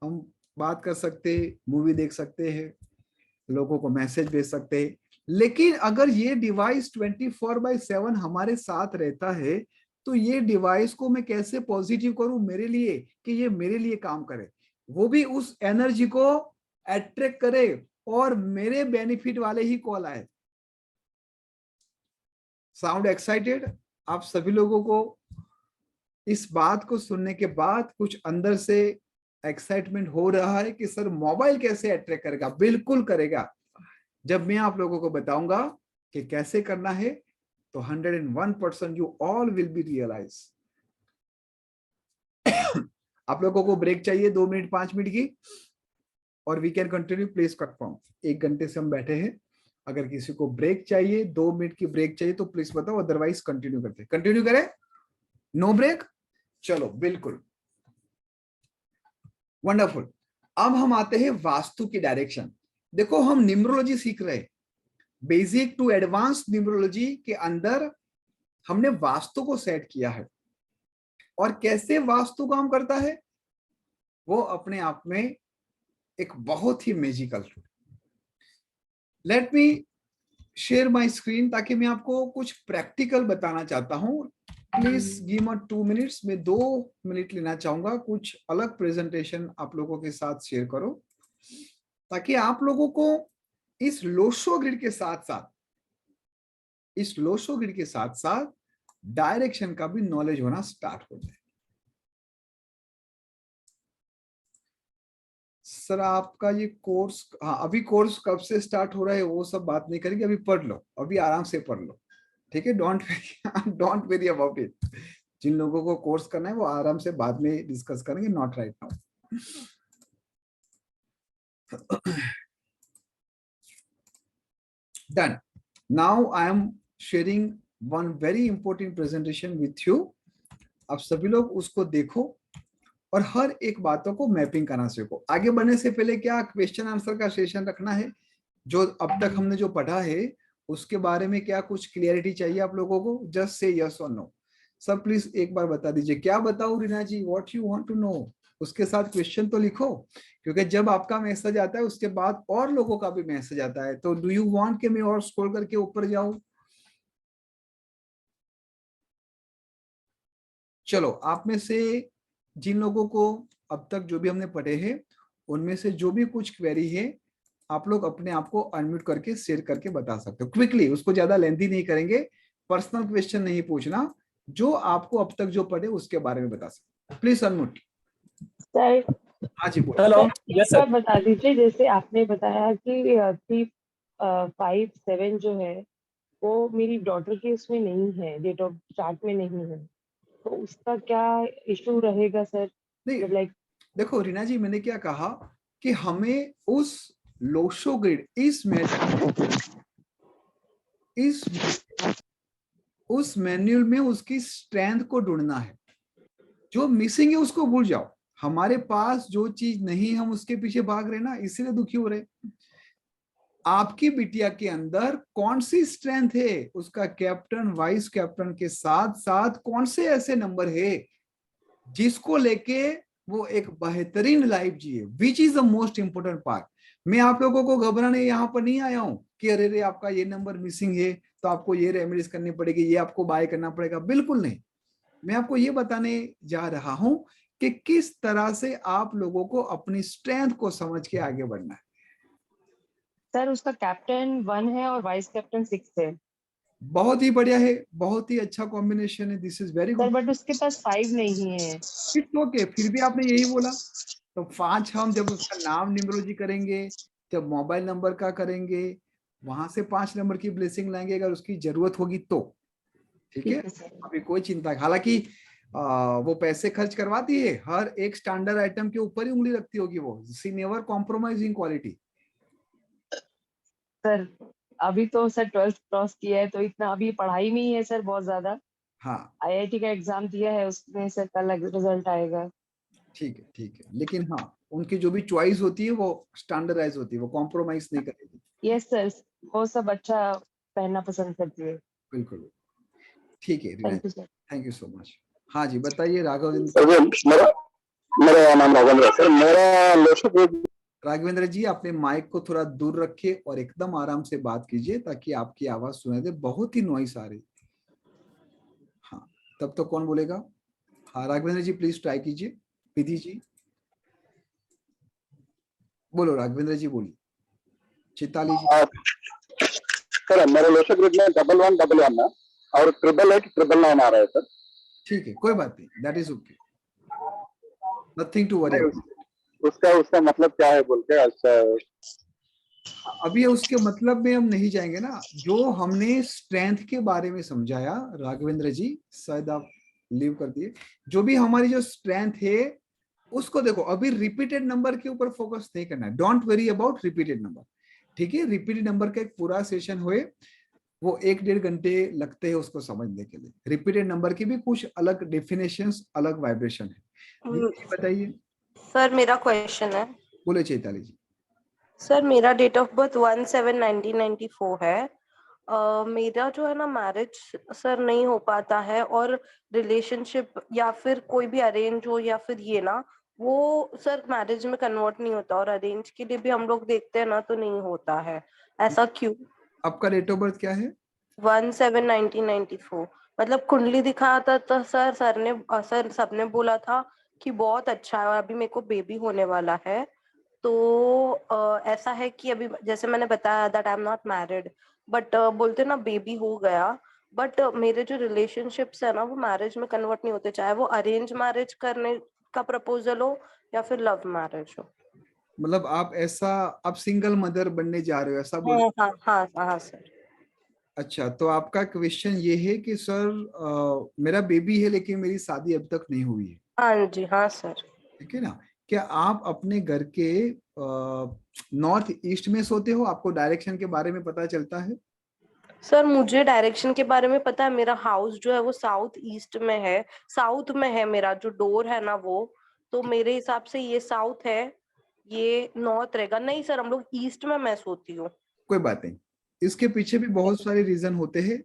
हम बात कर सकते हैं, मूवी देख सकते हैं, लोगों को मैसेज भेज सकते हैं, लेकिन अगर ये डिवाइस 24/7 हमारे साथ रहता है तो ये डिवाइस को मैं कैसे पॉजिटिव करूं मेरे लिए, कि ये मेरे लिए काम करे, वो भी उस एनर्जी को अट्रैक्ट करे और मेरे बेनिफिट वाले ही कॉल आए। Sound excited? आप सभी लोगों को इस बात को सुनने के बाद कुछ अंदर से एक्साइटमेंट हो रहा है कि सर मोबाइल कैसे अट्रैक्ट करेगा? बिल्कुल करेगा। जब मैं आप लोगों को बताऊंगा कि कैसे करना है तो 101% you all will be realize. आप लोगों को ब्रेक चाहिए 2 मिनट 5 मिनट की, और we can continue, please confirm. 1 घंटे से हम बैठे हैं, अगर किसी को ब्रेक चाहिए, 2 मिनट की ब्रेक चाहिए तो प्लीज बताओ, अदरवाइज कंटिन्यू करते, कंटिन्यू करें, नो ब्रेक, चलो बिल्कुल वंडरफुल। अब हम आते हैं वास्तु की डायरेक्शन। देखो, हम न्यूमरोलॉजी सीख रहे हैं, बेसिक टू एडवांस न्यूमरोलॉजी के अंदर हमने वास्तु को सेट किया है, और कैसे वास्तु काम करता है वो अपने आप में एक बहुत ही magical. Let me share my screen, ताकि मैं आपको कुछ प्रैक्टिकल बताना चाहता हूं। प्लीज गिव मी 2 मिनट्स, मैं 2 मिनट लेना चाहूंगा, कुछ अलग प्रेजेंटेशन आप लोगों के साथ शेयर करो, ताकि आप लोगों को इस लोशो ग्रिड के साथ साथ डायरेक्शन का भी नॉलेज होना स्टार्ट हो जाए। सर आपका ये कोर्स, हाँ अभी कोर्स कब से स्टार्ट हो रहा है वो सब बात नहीं करेंगे, अभी पढ़ लो, अभी आराम से पढ़ लो, ठीक है, डोंट वेरी अबाउट इट। जिन लोगों को कोर्स करना है वो आराम से बाद में डिस्कस करेंगे, not right now. Done. Now I am sharing one very important presentation with you. आप सभी लोग उसको देखो और हर एक बातों को मैपिंग करना सीखो। आगे बढ़ने से पहले क्या क्वेश्चन आंसर का सेशन रखना है? जो अब तक हमने जो पढ़ा है उसके बारे में क्या कुछ क्लियरिटी चाहिए आप लोगों को? जस्ट से यस और नो। सब प्लीज एक बार बता दीजिए, क्या बताऊं Reena ji, what you want to know. उसके साथ क्वेश्चन तो लिखो, क्योंकि जब आपका मैसेज आता है उसके बाद और लोगों का भी मैसेज आता है, तो डू यू वांट कि मैं और स्क्रॉल करके ऊपर जाऊं? चलो, आप में से जिन लोगों को अब तक जो भी हमने पढ़े हैं उनमें से जो भी कुछ क्वेरी है आप लोग अपने आप को अनम्यूट करके शेयर करके बता सकते हो क्विकली, उसको ज्यादा लेंथी नहीं करेंगे, पर्सनल क्वेश्चन नहीं पूछना, जो आपको अब तक जो पढ़े उसके बारे में बता सकते हो। Please unmute. सर हाँ जी बोलो। हेलो, एक यस बार सर। बता दीजिए, जैसे आपने बताया कि 357 जो है वो मेरी डॉटर के उसमें नहीं है, डेट ऑफ चार्ट में नहीं है, तो उसका क्या इशू रहेगा सर? नहीं जब लाइक देखो रीना जी, मैंने क्या कहा कि हमें उस लोशो ग्रिड उस मैन्युअल में उसकी स्ट्रेंथ को ढूंढना है। जो मिसिंग है उसको भूल जाओ, हमारे पास जो चीज नहीं हम उसके पीछे भाग रहे ना, इसीलिए दुखी हो रहे। आपकी बिटिया के अंदर कौन सी स्ट्रेंथ है, उसका कैप्टन वाइस कैप्टन के साथ साथ कौन से ऐसे नंबर है जिसको लेके वो एक बेहतरीन लाइफ जिए, which is the most important part. मैं आप लोगों को घबराने यहाँ पर नहीं आया हूं कि अरे रे आपका ये नंबर मिसिंग है तो आपको ये रेमेडीज करनी पड़ेगी, ये आपको बाय करना पड़ेगा, बिल्कुल नहीं। मैं आपको ये बताने जा रहा हूं कि किस तरह से आप लोगों को अपनी स्ट्रेंथ को समझ के आगे बढ़ना है। सर उसका कैप्टन 1 है और वाइस कैप्टन 6 है बहुत ही बढ़िया है, बहुत ही अच्छा कॉम्बिनेशन है, this is very sir, good. But उसके पास 5 नहीं है। इट्स ओके, फिर भी आपने यही बोला तो 5 हम जब उसका नाम न्यूमरोलॉजी करेंगे, जब मोबाइल नंबर का करेंगे, वहां से 5 नंबर की ब्लेसिंग लाएंगे अगर उसकी जरूरत होगी तो। ठीक है, ठीक है सर। अभी कोई चिंता, हालांकि वो पैसे खर्च करवाती है, हर एक स्टैंडर्ड आइटम के ऊपर ही उंगली रखती होगी वो, सी नेवर कॉम्प्रोमाइजिंग क्वालिटी। सर अभी तो सर 12th क्रॉस किया है तो इतना अभी पढ़ाई नहीं है सर, बहुत ज्यादा। हाँ आईआईटी का एग्जाम दिया है, उसमें सर कल रिजल्ट आएगा। ठीक है, ठीक है, लेकिन हाँ उनकी जो भी चॉइस होती है वो स्टैंडर्डाइज होती है, वो कॉम्प्रोमाइज नहीं करेगी। यस सर, वो सब अच्छा पहनना पसंद करती है। बिल्कुल ठीक है Reena, thank you sir. Thank you so much. हाँ जी बताइए राघवेंद्र। सर मेरा मेरा नाम राघवेंद्र है सर। मेरा लोशो राघवेंद्र जी अपने माइक को थोड़ा दूर रखिए और एकदम आराम से बात कीजिए ताकि आपकी आवाज सुनाई दे, बहुत ही नॉइस आ रही। हाँ तब तो कौन बोलेगा। हाँ राघवेंद्र जी प्लीज ट्राई कीजिए। विधि जी बोलो, राघवेंद्र जी बोलिए। चिताली जी। सर मेरे लोशो ग्रुप में 1111 है और 888 आ रहा है सर। ठीक है कोई बात नहीं, that is okay, nothing to worry. उसका उसका मतलब क्या है बोल के। अच्छा अभी उसके मतलब में हम नहीं जाएंगे ना, जो हमने स्ट्रेंथ के बारे में समझाया राघवेंद्र जी, शायद आप लीव कर दिए, जो भी हमारी जो स्ट्रेंथ है उसको देखो, अभी रिपीटेड नंबर के ऊपर फोकस नहीं करना है, don't worry about repeated number. ठीक है, रिपीटेड नंबर का एक पूरा सेशन हुए, वो 1-1.5 घंटे लगते हैं उसको समझने के लिए। रिपीटेड नंबर की भी कुछ अलग डेफिनेशंस, अलग वाइब्रेशन है। बताइए। सर मेरा क्वेश्चन है। बोले चैताली जी। सर मेरा डेट ऑफ बर्थ 1/7/1994 है। मेरा जो है ना मैरिज सर नहीं हो पाता है, और रिलेशनशिप या फिर कोई भी अरेंज हो या फिर ये ना, वो सर मैरिज में कन्वर्ट नहीं होता, और अरेंज के लिए भी हम लोग देखते हैं ना तो नहीं होता है। ऐसा क्यों? आपका डेट ऑफ बर्थ क्या है? 1/7/1994। मतलब कुंडली दिखाया था तो सर सबने बोला था कि बहुत अच्छा है, और अभी मेरे को बेबी होने वाला है। तो ऐसा है कि अभी जैसे मैंने बताया that I am not married, but बोलते ना बेबी हो गया, बट मेरे जो रिलेशनशिप्स है ना वो मैरिज में कन्वर्ट नहीं होते, चाहे वो अरेंज मैरिज करने का प्रपोजल हो या फिर लव मैरिज हो। मतलब आप ऐसा, आप सिंगल मदर बनने जा रहे हो ऐसा बोल। हाँ हाँ हाँ हाँ सर। अच्छा, तो आपका क्वेश्चन ये है कि सर मेरा बेबी है लेकिन मेरी शादी अब तक नहीं हुई है। हाँ जी हाँ सर। ठीक है ना, क्या आप अपने घर के नॉर्थ ईस्ट में सोते हो? आपको डायरेक्शन के बारे में पता चलता है? सर मुझे डायरेक्शन के बारे में पता है, मेरा हाउस जो है वो साउथ ईस्ट में है, साउथ में है मेरा जो डोर है ना वो, तो मेरे हिसाब से ये साउथ है, ये नॉर्थ रहेगा। नहीं सर, हम लोग ईस्ट में मैं सोती हूँ। कोई बात नहीं, इसके पीछे भी बहुत सारे रीजन होते हैं,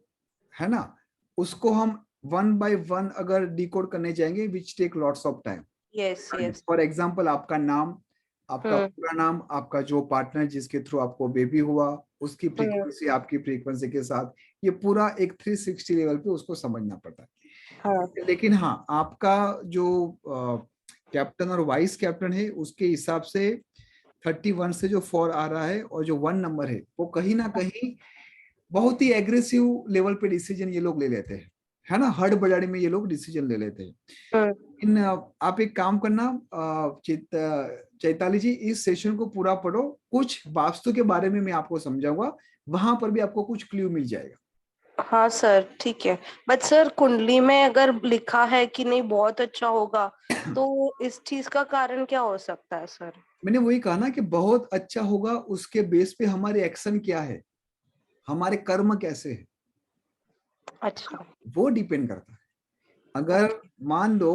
है ना, उसको हम 1 by 1 अगर डिकोड करने जाएंगे which take lots of time. Yes yes. For example आपका नाम, आपका पूरा नाम, आपका जो पार्टनर जिसके थ्रू आपको बेबी हुआ, उसकी फ्रीक्वेंसी आपकी फ्रीक्वेंसी के साथ, ये पूरा एक 360 लेवल पे उसको समझना पड़ता है। हाँ लेकिन हाँ, आपका जो कैप्टन और वाइस कैप्टन है उसके हिसाब से 31 से जो 4 आ रहा है और जो 1 नंबर है वो कहीं ना कहीं बहुत ही एग्रेसिव लेवल पे डिसीजन ये लोग ले लेते हैं, है ना, हड़बड़ाहट में ये लोग डिसीजन ले लेते हैं। हाँ इन आप एक काम करना चैताली जी, इस सेशन को पूरा पढ़ो, कुछ वास्तु के बारे में मैं आपको समझाऊंगा, वहां पर भी आपको कुछ क्लू मिल जाएगा। हाँ सर ठीक है। बट सर कुंडली में अगर लिखा है कि नहीं बहुत अच्छा होगा, तो इस चीज का कारण क्या हो सकता है सर? मैंने वही कहा ना कि बहुत अच्छा होगा, उसके बेस पे हमारे एक्शन क्या है, हमारे कर्म कैसे है, अच्छा वो डिपेंड करता है। अगर मान लो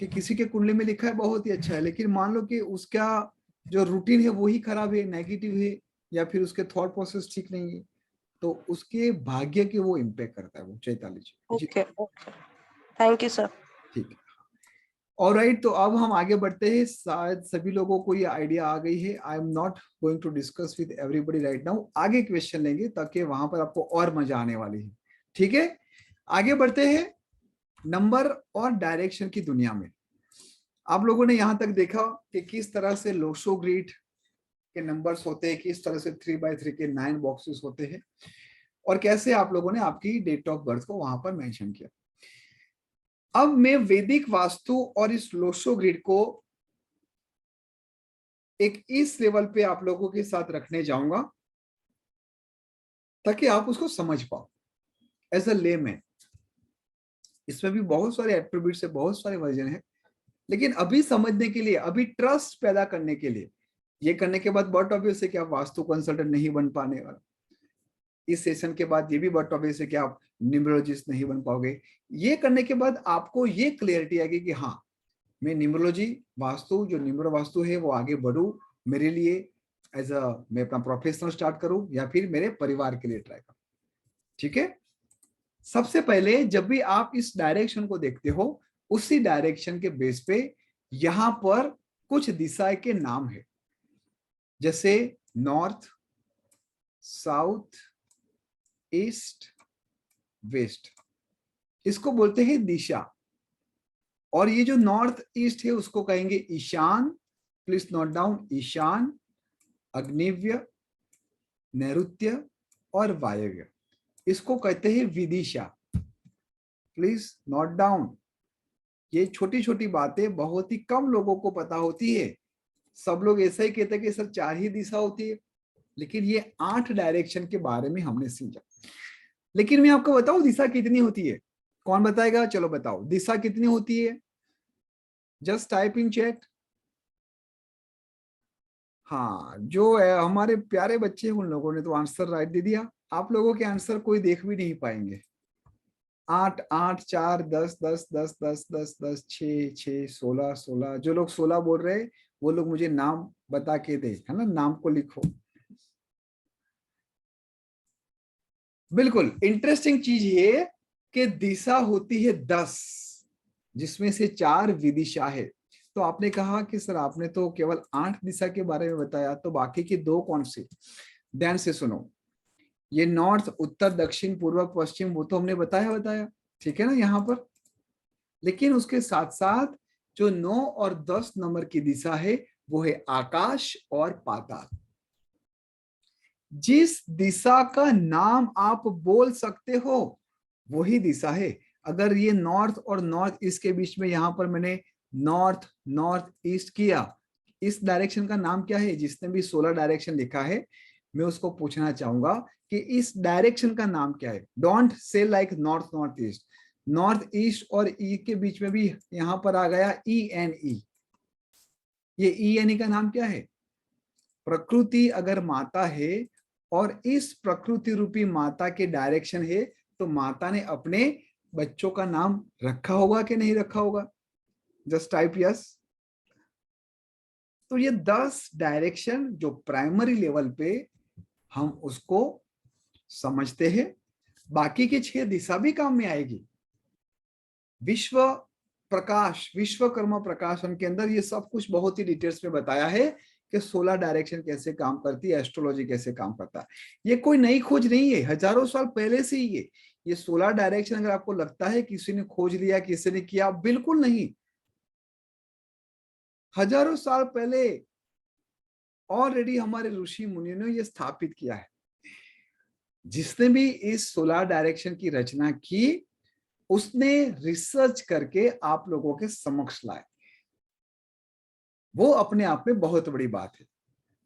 कि किसी के कुंडली में लिखा है बहुत ही अच्छा है, लेकिन मान लो कि उसका जो रूटीन है वही खराब है, नेगेटिव है, या फिर उसके थॉट प्रोसेस ठीक नहीं है, तो उसके भाग्य के वो इम्पेक्ट करता है वो, Chaitali ji. Okay okay, thank you sir. ठीक है, ऑलराइट, तो अब हम आगे बढ़ते हैं। शायद सभी लोगों को ये आइडिया आ गई है। I am not going to discuss with everybody right now, आगे क्वेश्चन लेंगे ताकि वहां पर आपको और मजा आने वाली है। ठीक है, आगे बढ़ते हैं नंबर और डायरेक्शन की दुनिया में। आप लोगों ने यहां तक देखा कि किस तरह से लोशो ग्रिड के नंबर्स होते हैं, किस तरह से 3x3 के 9 बॉक्सेस होते हैं, और कैसे आप लोगों ने आपकी डेट ऑफ बर्थ को वहां पर मेंशन किया। अब मैं वैदिक वास्तु और इस लोशो ग्रिड को एक इस लेवल पे आप लोगों के साथ रखने जाऊंगा ताकि आप उसको समझ पाओ एज अ लेमैन। इसमें भी बहुत सारे एट्रीब्यूट्स है, बहुत सारे वर्जन है, लेकिन अभी समझने के लिए, अभी ट्रस्ट पैदा करने के लिए, ये करने के बाद बट ऑब्वियस है कि आप वास्तु कंसल्टेंट नहीं बन पाने वाला। इस सेशन के बाद ये भी बट ऑब्वियस है कि आप न्यूमरोलॉजिस्ट नहीं बन पाओगे। ये करने के बाद आपको ये क्लियरिटी आएगी कि हाँ, मैं न्यूमरोलॉजी वास्तु, जो न्यूमरो वास्तु है वो आगे बढ़ूं, मेरे लिए एज अ, मैं अपना प्रोफेशनल स्टार्ट करूं या फिर मेरे परिवार के लिए ट्राई करूं। ठीक है, सबसे पहले जब भी आप इस डायरेक्शन को देखते हो, उसी डायरेक्शन के बेस पे यहां पर कुछ दिशाएं के नाम है, जैसे नॉर्थ, साउथ, ईस्ट, वेस्ट, इसको बोलते हैं दिशा। और ये जो नॉर्थ ईस्ट है उसको कहेंगे ईशान, प्लीज नोट डाउन, ईशान, अग्निव्य, नैऋत्य और वायव्य, इसको कहते हैं विदिशा। प्लीज नोट डाउन, ये छोटी छोटी बातें बहुत ही कम लोगों को पता होती है। सब लोग ऐसा ही कहते हैं कि सर 4 ही दिशा होती है, लेकिन ये 8 डायरेक्शन के बारे में हमने समझा। लेकिन मैं आपको बताऊं दिशा कितनी होती है, कौन बताएगा? चलो बताओ, दिशा कितनी होती है? Just type in chat. हाँ, जो हमारे प्यारे बच्चे हैं उन लोगों ने तो आंसर राइट दे दिया। आप लोगों के आंसर कोई देख भी नहीं पाएंगे। 8 8 4 10 10 10 10 10 10 6 6 16 16, जो लोग 16 बोल रहे हैं वो लोग मुझे नाम बता के दे, है ना, नाम को लिखो। बिल्कुल इंटरेस्टिंग चीज ये कि दिशा होती है 10, जिसमें से 4 विदिशा है। तो आपने कहा कि सर आपने तो केवल 8 दिशा के बारे में बताया, तो बाकी की 2 कौन सी? ध्यान से सुनो, ये नॉर्थ, उत्तर, दक्षिण, पूर्व, पश्चिम, वो तो हमने बताया, ठीक है ना यहाँ पर। लेकिन उसके साथ साथ जो 9 और 10 नंबर की दिशा है वो है आकाश और पाताल। जिस दिशा का नाम आप बोल सकते हो वही दिशा है। अगर ये नॉर्थ और नॉर्थ ईस्ट के बीच में यहां पर मैंने नॉर्थ नॉर्थ ईस्ट किया, इस डायरेक्शन का नाम क्या है? जिसने भी 16 डायरेक्शन लिखा है, मैं उसको पूछना चाहूंगा कि इस डायरेक्शन का नाम क्या है। Don't say like north north east, north east और ई के बीच में भी यहां पर आ गया ई एन ई। ये ई एन ई का नाम क्या है? प्रकृति अगर माता है और इस प्रकृति रूपी माता के डायरेक्शन है, तो माता ने अपने बच्चों का नाम रखा होगा कि नहीं रखा होगा? Just type yes. तो ये 10 डायरेक्शन जो प्राइमरी लेवल पे हम उसको समझते हैं, बाकी के 6 दिशा भी काम में आएगी। विश्व प्रकाश, विश्वकर्मा प्रकाशन के अंदर ये सब कुछ बहुत ही डिटेल्स में बताया है कि सोलर डायरेक्शन कैसे काम करती है, एस्ट्रोलॉजी कैसे काम करता है। ये कोई नई खोज नहीं है, हजारों साल पहले से ही ये सोलर डायरेक्शन अगर आपको लगता है किसी ने खोज लिया, किसी ने किया, बिल्कुल नहीं। हजारों साल पहले ऑलरेडी हमारे ऋषि मुनियों ने ये स्थापित किया है। जिसने भी इस सोलर डायरेक्शन की रचना की उसने रिसर्च करके आप लोगों के समक्ष लाए, वो अपने आप में बहुत बड़ी बात है।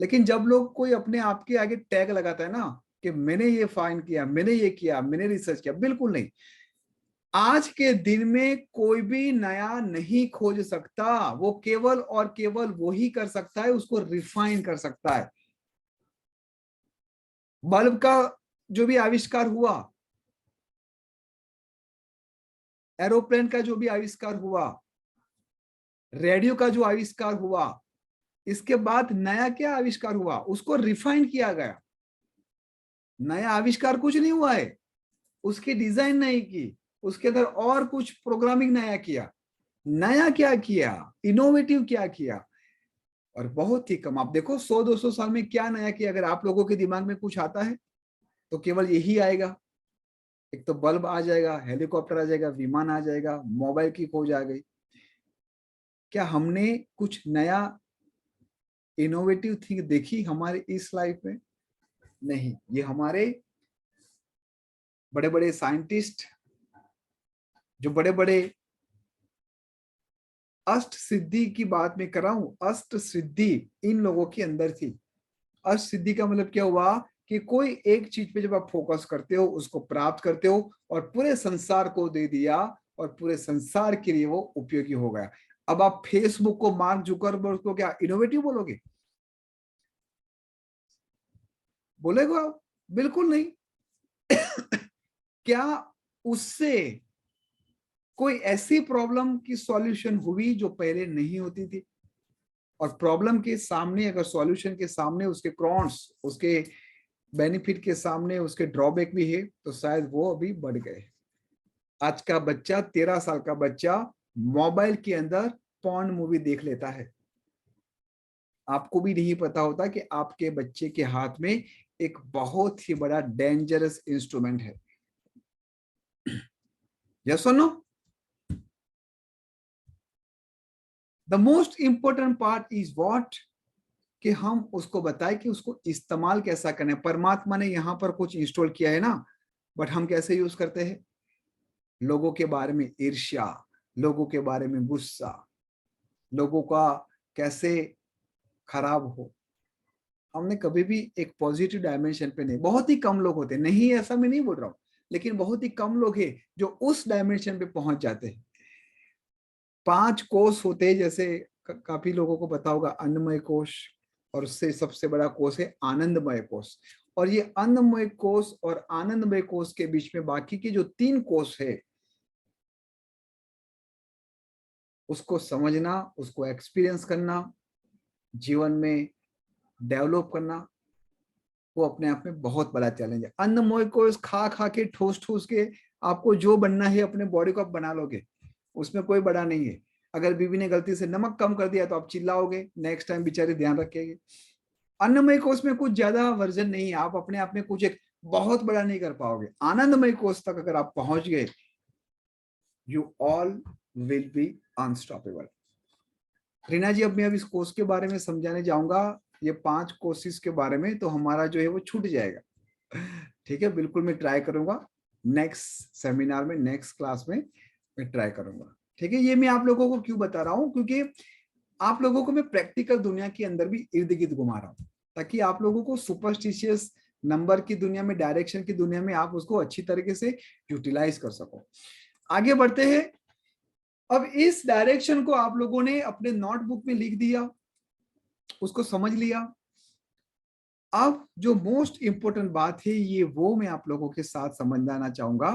लेकिन जब लोग कोई अपने आप के आगे टैग लगाता है ना कि मैंने ये फाइंड किया, मैंने ये किया, मैंने रिसर्च किया, बिल्कुल नहीं। आज के दिन में कोई भी नया नहीं खोज सकता, वो केवल और केवल वही कर सकता है, उसको रिफाइन कर सकता है। बल्ब का जो भी आविष्कार हुआ, एरोप्लेन का जो भी आविष्कार हुआ, रेडियो का जो आविष्कार हुआ, इसके बाद नया क्या आविष्कार हुआ, उसको रिफाइन किया गया। नया आविष्कार कुछ नहीं हुआ है, उसकी डिजाइन नहीं की, उसके अंदर और कुछ प्रोग्रामिंग नया किया। नया क्या किया, इनोवेटिव क्या किया, और बहुत ही कम। आप देखो 100-200 साल में क्या नया किया। अगर आप लोगों के दिमाग में कुछ आता है तो केवल यही आएगा। एक तो बल्ब आ जाएगा, हेलीकॉप्टर आ जाएगा, विमान आ जाएगा, मोबाइल की खोज आ गई। क्या हमने कुछ नया इनोवेटिव थिंग देखी हमारे इस लाइफ में? नहीं। ये हमारे बड़े बड़े साइंटिस्ट, जो बड़े बड़े अष्ट सिद्धि की बात मैं कर रहा हूं, अष्ट सिद्धि इन लोगों के अंदर थी। अष्ट सिद्धि का मतलब क्या हुआ कि कोई एक चीज पे जब आप फोकस करते हो, उसको प्राप्त करते हो और पूरे संसार को दे दिया और पूरे संसार के लिए वो उपयोगी हो गया। अब आप फेसबुक को, मार्क जुकरबर्ग को क्या इनोवेटिव बोलोगे? बोलेगा आप? बिल्कुल नहीं। क्या उससे कोई ऐसी प्रॉब्लम की सॉल्यूशन हुई जो पहले नहीं होती थी? और प्रॉब्लम के सामने, अगर सॉल्यूशन के सामने उसके क्रॉन्स, उसके बेनिफिट के सामने उसके ड्रॉबैक भी है, तो शायद वो अभी बढ़ गए। आज का बच्चा, 13 साल का बच्चा मोबाइल के अंदर पॉर्न मूवी देख लेता है। आपको भी नहीं पता होता कि आपके बच्चे के हाथ में एक बहुत ही बड़ा डेंजरस इंस्ट्रूमेंट है। यस और no? The most important part is what, कि हम उसको बताएं कि उसको इस्तेमाल कैसा करना है। परमात्मा ने यहां पर कुछ इंस्टॉल किया है ना, बट हम कैसे यूज करते हैं? लोगों के बारे में ईर्ष्या, लोगों के बारे में गुस्सा, लोगों का कैसे खराब हो। हमने कभी भी एक पॉजिटिव डायमेंशन पे नहीं, बहुत ही कम लोग होते, नहीं ऐसा मैं नहीं बोल रहा हूं, लेकिन बहुत ही कम लोग हैं जो उस डायमेंशन पे पहुंच जाते हैं। 5 कोष होते हैं, जैसे काफी लोगों को पता होगा, अन्नमय कोश, और उससे सबसे बड़ा कोष है आनंदमय कोश। और ये अन्नमय कोश और आनंदमय कोश के बीच में बाकी के जो 3 कोष है, उसको समझना, उसको एक्सपीरियंस करना, जीवन में डेवलप करना, वो अपने आप में बहुत बड़ा चैलेंज है। अन्नमय कोश खा खा के, ठोस ठोस के आपको जो बनना है अपने बॉडी को आप बना लोगे, उसमें कोई बड़ा नहीं है। अगर बीवी ने गलती से नमक कम कर दिया तो आप चिल्लाओगे, नेक्स्ट टाइम बेचारे ध्यान रखेंगे। अन्नमय कोश में कुछ ज्यादा वर्जन नहीं है, आप अपने आप में कुछ एक बहुत बड़ा नहीं कर पाओगे। आनंदमय कोश तक अगर आप पहुंच गए, you all will be unstoppable. Reena ji, अब मैं इस कोर्स के बारे में समझाने जाऊंगा, ये 5 कोर्सेज के बारे में, तो हमारा जो है वो छूट जाएगा। ठीक है, बिल्कुल मैं ट्राई करूंगा नेक्स्ट सेमिनार में, नेक्स्ट क्लास में मैं ट्राई करूंगा। ठीक है, ये मैं आप लोगों को क्यों बता रहा हूं, क्योंकि आप लोगों को मैं प्रैक्टिकल दुनिया के अंदर भी इर्द गिर्द घुमा रहा हूं, ताकि आप लोगों को सुपरस्टिशियस नंबर की दुनिया में, डायरेक्शन की दुनिया में आप उसको अच्छी तरीके से यूटिलाइज कर सको। आगे बढ़ते हैं। अब इस डायरेक्शन को आप लोगों ने अपने नोटबुक में लिख दिया, उसको समझ लिया। अब जो मोस्ट इंपोर्टेंट बात है, ये वो मैं आप लोगों के साथ समझाना चाहूंगा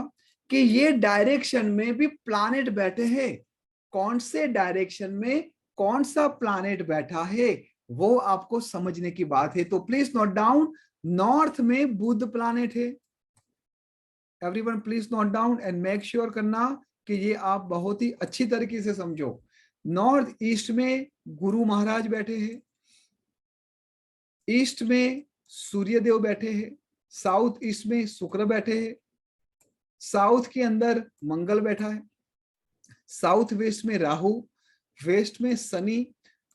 कि ये डायरेक्शन में भी प्लैनेट बैठे हैं। कौन से डायरेक्शन में कौन सा प्लैनेट बैठा है, वो आपको समझने की बात है। तो प्लीज नोट डाउन, नॉर्थ में बुध प्लैनेट है। Everyone please note down and make sure करना कि ये आप बहुत ही अच्छी तरीके से समझो। नॉर्थ ईस्ट में गुरु महाराज बैठे हैं, ईस्ट में सूर्य देव बैठे हैं, साउथ ईस्ट में शुक्र बैठे हैं, साउथ के अंदर मंगल बैठा है, साउथ वेस्ट में राहु, वेस्ट में शनि,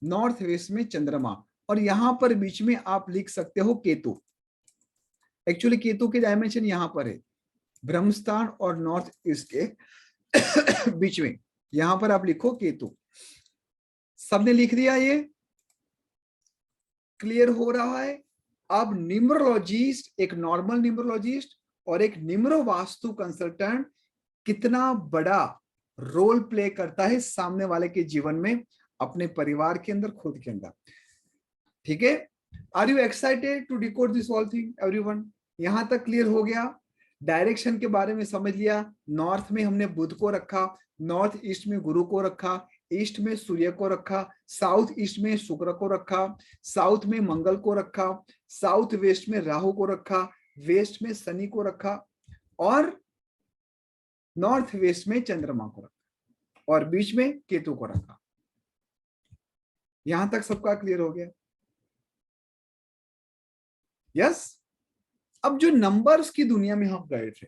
नॉर्थ वेस्ट में चंद्रमा, और यहां पर बीच में आप लिख सकते हो केतु। एक्चुअली केतु के डायमेंशन यहां पर है, ब्रह्मस्थान और नॉर्थ ईस्ट के बीच में, यहां पर आप लिखो केतु। सबने लिख दिया? ये क्लियर हो रहा है? अब न्यूमरोलॉजिस्ट, एक नॉर्मल न्यूमरोलॉजिस्ट और एक न्यूमरो वास्तु कंसल्टेंट कितना बड़ा रोल प्ले करता है सामने वाले के जीवन में, अपने परिवार के अंदर, खुद के अंदर। ठीक है? Are you excited to decode this all thing everyone? यहां तक क्लियर हो गया? डायरेक्शन के बारे में समझ लिया। नॉर्थ में हमने बुध को रखा, नॉर्थ ईस्ट में गुरु को रखा, ईस्ट में सूर्य को रखा, साउथ ईस्ट में शुक्र को रखा, साउथ में मंगल को रखा, साउथ वेस्ट में राहु को रखा, वेस्ट में शनि को रखा, और नॉर्थ वेस्ट में चंद्रमा को रखा, और बीच में केतु को रखा। यहां तक सबका क्लियर हो गया? यस? अब जो नंबर्स की दुनिया में हम गए थे,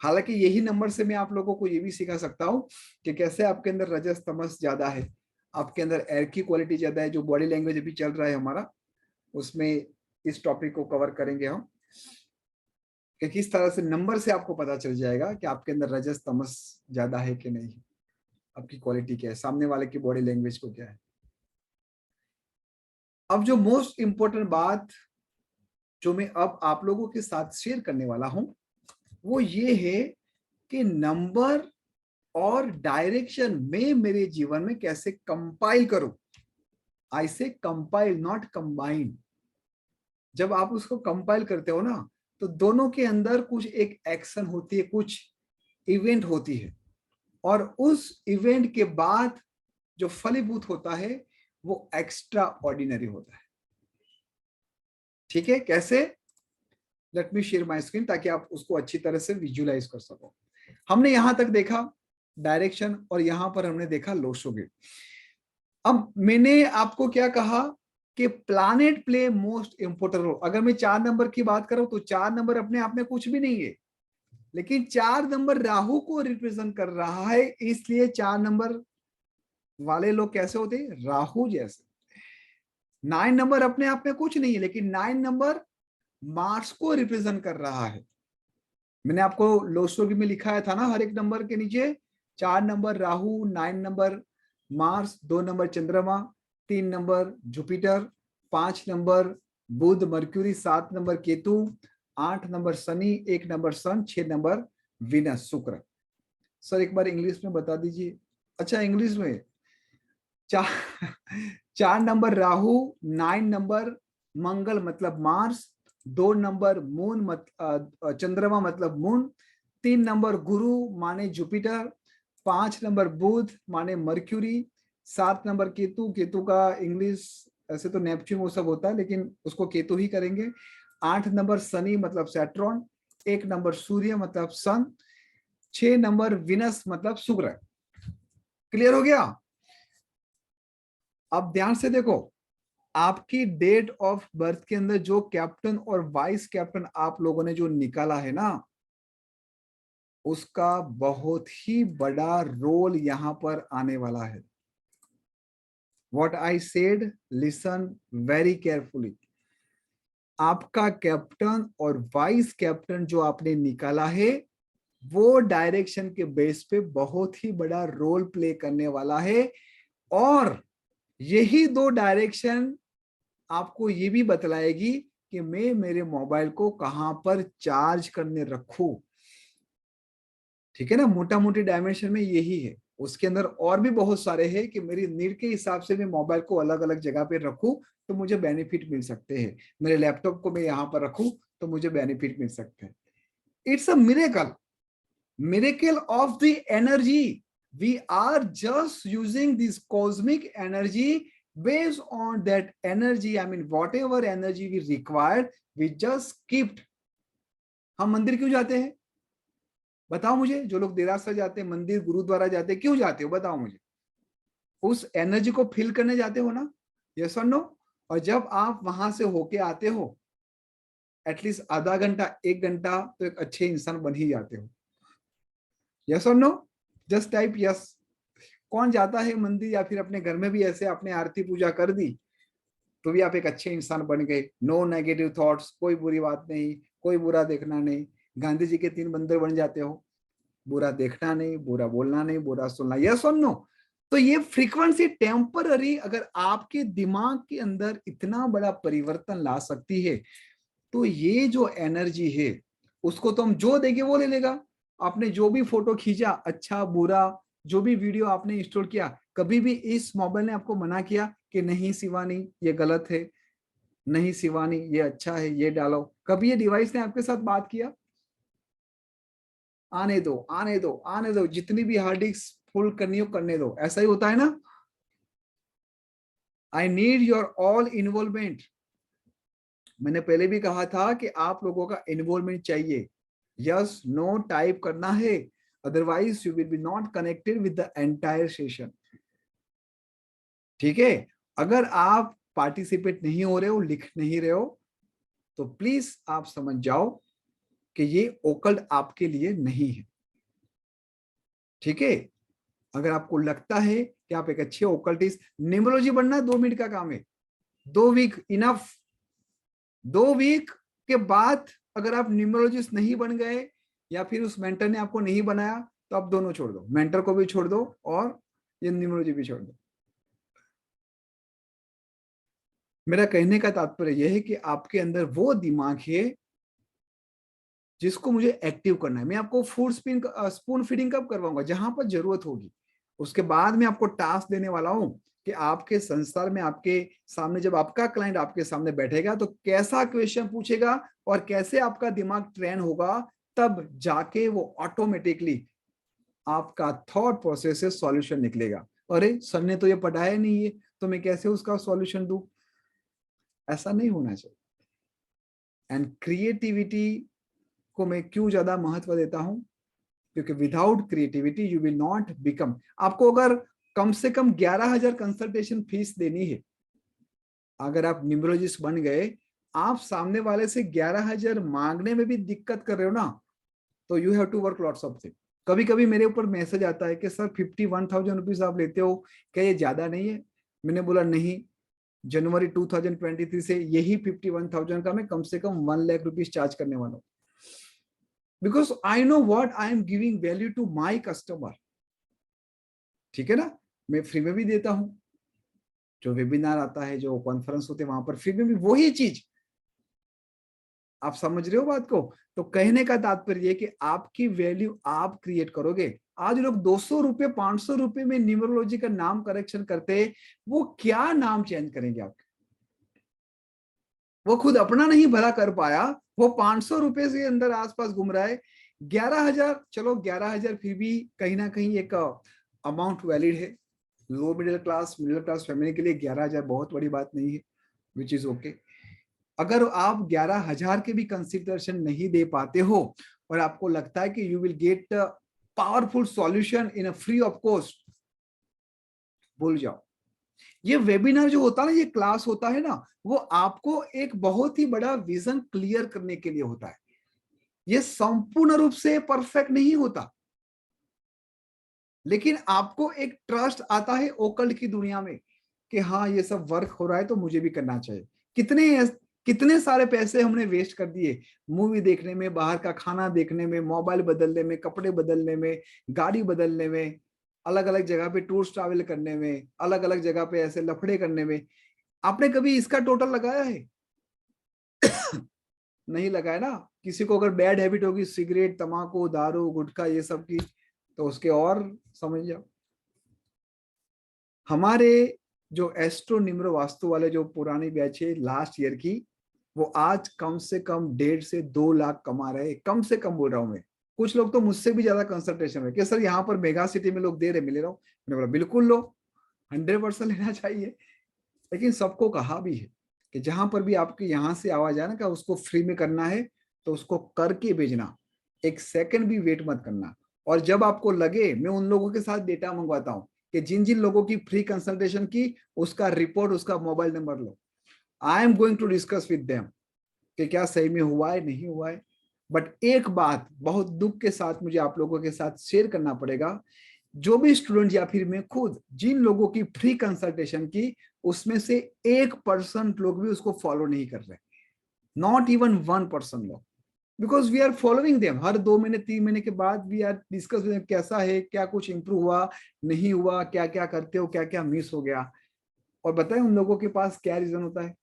हालांकि यही नंबर से मैं आप लोगों को ये भी सिखा सकता हूं कि कैसे आपके अंदर रजस तमस ज्यादा है, आपके अंदर एयर की क्वालिटी ज्यादा है। जो बॉडी लैंग्वेज अभी चल रहा है हमारा, उसमें इस टॉपिक को कवर करेंगे हम, कि किस तरह से नंबर से आपको पता चल जाएगा कि आपके अंदर रजस तमस ज्यादा है कि नहीं, आपकी क्वालिटी क्या है, सामने वाले की बॉडी लैंग्वेज को क्या है। अब जो मोस्ट इंपॉर्टेंट बात जो मैं अब आप लोगों के साथ शेयर करने वाला हूं, वो ये है कि नंबर और डायरेक्शन में मेरे जीवन में कैसे कंपाइल करूं। आई से कंपाइल, नॉट कंबाइन। जब आप उसको कंपाइल करते हो ना, तो दोनों के अंदर कुछ एक एक्शन होती है, कुछ इवेंट होती है, और उस इवेंट के बाद जो फलीभूत होता है वो एक्स्ट्रा ऑर्डिनरी होता है। ठीक है? कैसे? Late me share my screen ताकि आप उसको अच्छी तरह से विजुअलाइज कर सको। हमने यहां तक देखा डायरेक्शन, और यहां पर हमने देखा लोशोगे। अब मैंने आपको क्या कहा कि planet play most important role. अगर मैं 4 नंबर की बात करूं तो 4 नंबर अपने आप में कुछ भी नहीं है, लेकिन 4 नंबर राहु को रिप्रेजेंट कर रहा है, इसलिए 4 नंबर वाले लोग कैसे होते हैं? राहु जैसे। 9 नंबर अपने आप में कुछ नहीं है, लेकिन 9 नंबर मार्स को रिप्रेजेंट कर रहा है। मैंने आपको लोस्ट्रोगी में लिखाया था ना, हर एक नंबर के नीचे 4 number Rahu, 9 number Mars, 2 number चंद्रमा, 3 number Jupiter, 5 number Budh Mercury, 7 number Ketu, 8 number Shani, 1 number sun, 6 number Venus Shukra. Sir एक बार इंग्लिश में बता दीजिए। अच्छा इंग्लिश में 4 नंबर राहु, 9 नंबर मंगल मतलब मार्स, 2 नंबर मून चंद्रमा मतलब मून, 3 नंबर गुरु माने जुपिटर, 5 नंबर बुध माने मर्क्यूरी, 7 नंबर केतु, केतु का इंग्लिश ऐसे तो नेपच्यून वो सब होता है, लेकिन उसको केतु ही करेंगे। 8 नंबर शनि मतलब सैटर्न, 1 नंबर सूर्य मतलब सन, 6 नंबर विनस मतलब शुक्र। क्लियर हो गया? अब ध्यान से देखो, आपकी डेट ऑफ बर्थ के अंदर जो कैप्टन और वाइस कैप्टन आप लोगों ने जो निकाला है ना, उसका बहुत ही बड़ा रोल यहां पर आने वाला है। What I said, listen very carefully. आपका कैप्टन और वाइस कैप्टन जो आपने निकाला है, वो डायरेक्शन के बेस पे बहुत ही बड़ा रोल प्ले करने वाला है, और यही 2 डायरेक्शन आपको ये भी बतलाएगी कि मैं मेरे मोबाइल को कहां पर चार्ज करने रखूं। ठीक है ना? मोटा मोटी डायमेंशन में यही है। उसके अंदर और भी बहुत सारे हैं कि मेरी नीड के हिसाब से मैं मोबाइल को अलग अलग जगह पे रखूं तो मुझे बेनिफिट मिल सकते हैं। मेरे लैपटॉप को मैं यहां पर रखूं तो मुझे बेनिफिट मिल सकते हैं। It's a miracle of the energy. We are just using this cosmic energy, based on that energy, I mean whatever energy we required, we just kept। हम मंदिर क्यों जाते हैं? बताओ मुझे। जो लोग देरासर जाते हैं, मंदिर गुरुद्वारा जाते हैं, क्यों जाते हो? बताओ मुझे। उस एनर्जी को फील करने जाते हो ना? यस और नो? और जब आप वहां से होके आते हो एटलीस्ट आधा घंटा 1 घंटा तो एक अच्छे इंसान बन ही जाते हो। यस और नो? Just type yes. कौन जाता है मंदिर या फिर अपने घर में भी ऐसे आपने आरती पूजा कर दी तो भी आप एक अच्छे इंसान बन गए। नो नेगेटिव थॉट्स, कोई बुरी बात नहीं, कोई बुरा देखना नहीं। गांधी जी के 3 बंदर बन जाते हो, बुरा देखना नहीं, बुरा बोलना नहीं, बुरा सुनना। यस और नो? तो ये फ्रीक्वेंसी टेम्पररी अगर आपके दिमाग के अंदर इतना बड़ा परिवर्तन ला सकती है तो ये जो एनर्जी है उसको तो हम जो देंगे वो ले लेगा। आपने जो भी फोटो खींचा, अच्छा बुरा, जो भी वीडियो आपने इंस्टॉल किया, कभी भी इस मोबाइल ने आपको मना किया कि नहीं शिवानी ये गलत है, नहीं शिवानी ये अच्छा है, ये डालो? कभी ये डिवाइस ने आपके साथ बात किया? आने दो, आने दो, आने दो, जितनी भी हार्ड डिस्क फुल करनी हो करने दो। ऐसा ही होता है ना? I need your all involvement. मैंने पहले भी कहा था कि आप लोगों का इन्वॉल्वमेंट चाहिए। यस नो टाइप करना है, otherwise you will B not connected with the entire session. ठीक है? अगर आप पार्टिसिपेट नहीं हो रहे हो, लिख नहीं रहे हो, तो प्लीज आप समझ जाओ कि ये ओकल्ट आपके लिए नहीं है। ठीक है? अगर आपको लगता है कि आप एक अच्छे ओकल्टिस्ट, न्यूमरोलॉजी बनना 2 मिनट का काम है, 2 वीक इनफ। 2 वीक के बाद अगर आप न्यूमरोलॉजिस्ट नहीं बन गए या फिर उस मेंटर ने आपको नहीं बनाया तो आप दोनों छोड़ दो, मेंटर को भी छोड़ दो और ये न्यूमरोलॉजी भी छोड़ दो। मेरा कहने का तात्पर्य यह है कि आपके अंदर वो दिमाग है जिसको मुझे एक्टिव करना है। मैं आपको स्पून फीडिंग कब करवाऊंगा? जहां पर जरूरत होगी। उसके बाद मैं आपको टास्क देने वाला हूं कि आपके संसार में आपके सामने जब आपका क्लाइंट आपके सामने बैठेगा तो कैसा क्वेश्चन पूछेगा और कैसे आपका दिमाग ट्रेन होगा, तब जाके वो ऑटोमेटिकली आपका थॉट प्रोसेस से सॉल्यूशन निकलेगा। अरे सर ने तो ये पढ़ाया नहीं है तो मैं कैसे उसका सॉल्यूशन दूं? ऐसा नहीं होना चाहिए। एंड क्रिएटिविटी को मैं क्यों ज्यादा महत्व देता हूं? क्योंकि without creativity you will not become. आपको अगर कम से कम 11,000 कंसल्टेशन फीस देनी है, अगर आप न्यूमरोलॉजिस्ट बन गए, आप सामने वाले से 11,000 मांगने में भी दिक्कत कर रहे हो ना, तो you have to work lots of thing. कभी कभी मेरे ऊपर मैसेज आता है कि सर 51,000 रुपीज आप लेते हो, क्या ये ज्यादा नहीं है? मैंने बोला नहीं, जनवरी 2023 से यही 51,000 का मैं कम से कम 1 लाख रुपीज चार्ज करने वाला हूँ। Because I know what I am giving value to my customer. ठीक है ना? मैं फ्री में भी देता हूं, जो वेबिनार आता है, जो कॉन्फ्रेंस होते हैं, वहां पर फ्री में भी वही चीज। आप समझ रहे हो बात को? तो कहने का तात्पर्य कि आपकी वैल्यू आप क्रिएट करोगे। आज लोग 200 रुपए 500 रुपए में न्यूमरोलॉजी का नाम करेक्शन करते हैं, वो क्या नाम चेंज करेंगे आपके? वो खुद अपना नहीं भला कर पाया, वो 500 रुपए से अंदर आसपास घूम रहा है। 11,000, चलो 11,000 फिर भी कहीं ना कहीं एक अमाउंट वैलिड है। लो मिडिल क्लास फैमिली के लिए 11,000 बहुत बड़ी बात नहीं है, विच इज ओके। अगर आप 11,000 के भी कंसिडरेशन नहीं दे पाते हो और आपको लगता है कि you will get powerful solution in a free of cost, भूल जाओ। ये वेबिनार जो होता है ना, ये क्लास होता है ना, वो आपको एक बहुत ही बड़ा विजन क्लियर करने के लिए होता है। ये संपूर्ण रूप से परफेक्ट नहीं होता, लेकिन आपको एक ट्रस्ट आता है ओकल्ट की दुनिया में कि हाँ ये सब वर्क हो रहा है तो मुझे भी करना चाहिए। कितने सारे पैसे हमने वेस्ट कर दिए मूवी देखने में, बाहर का खाना देखने में, मोबाइल बदलने में, कपड़े बदलने में, गाड़ी बदलने में, अलग अलग जगह पे टूर्स ट्रैवल करने में, अलग अलग जगह पे ऐसे लफड़े करने में। आपने कभी इसका टोटल लगाया है? नहीं लगाया ना। किसी को अगर बैड हैबिट होगी सिगरेट, तंबाकू, दारू, गुटखा ये सब की, तो उसके और समझ जाओ। हमारे जो एस्ट्रो निम्रो वास्तु वाले जो पुरानी बैच है लास्ट ईयर की, वो आज कम से कम 1.5 से 2 लाख कमा रहे हैं। कम से कम बोल रहा हूं मैं। कुछ लोग तो मुझसे भी ज्यादा कंसल्टेशन है कि सर यहाँ पर मेगा सिटी में लोग दे रहे, मिले रहो। मैंने बोला बिल्कुल लो, 100% लेना चाहिए। लेकिन सबको कहा भी है कि जहां पर भी आपके यहाँ से आवाज आए ना कि उसको फ्री में करना है तो उसको करके भेजना, 1 सेकंड भी वेट मत करना। और जब आपको लगे, मैं उन लोगों के साथ डेटा मंगवाता हूँ कि जिन जिन लोगों की फ्री कंसल्टेशन की, उसका रिपोर्ट, उसका मोबाइल नंबर लो, I am going to discuss with them कि क्या सही में हुआ है नहीं हुआ है। बट एक बात बहुत दुख के साथ मुझे आप लोगों के साथ शेयर करना पड़ेगा, जो भी स्टूडेंट या फिर मैं खुद जिन लोगों की फ्री कंसल्टेशन की, उसमें से 1% लोग भी उसको फॉलो नहीं कर रहे, नॉट इवन 1% लोग, because we are following them. हर 2 महीने 3 महीने के बाद वी आर डिस्कस कैसा है, क्या कुछ इंप्रूव हुआ नहीं हुआ, क्या क्या करते हो, क्या क्या मिस हो गया। और बताएं उन लोगों के पास क्या रीजन होता है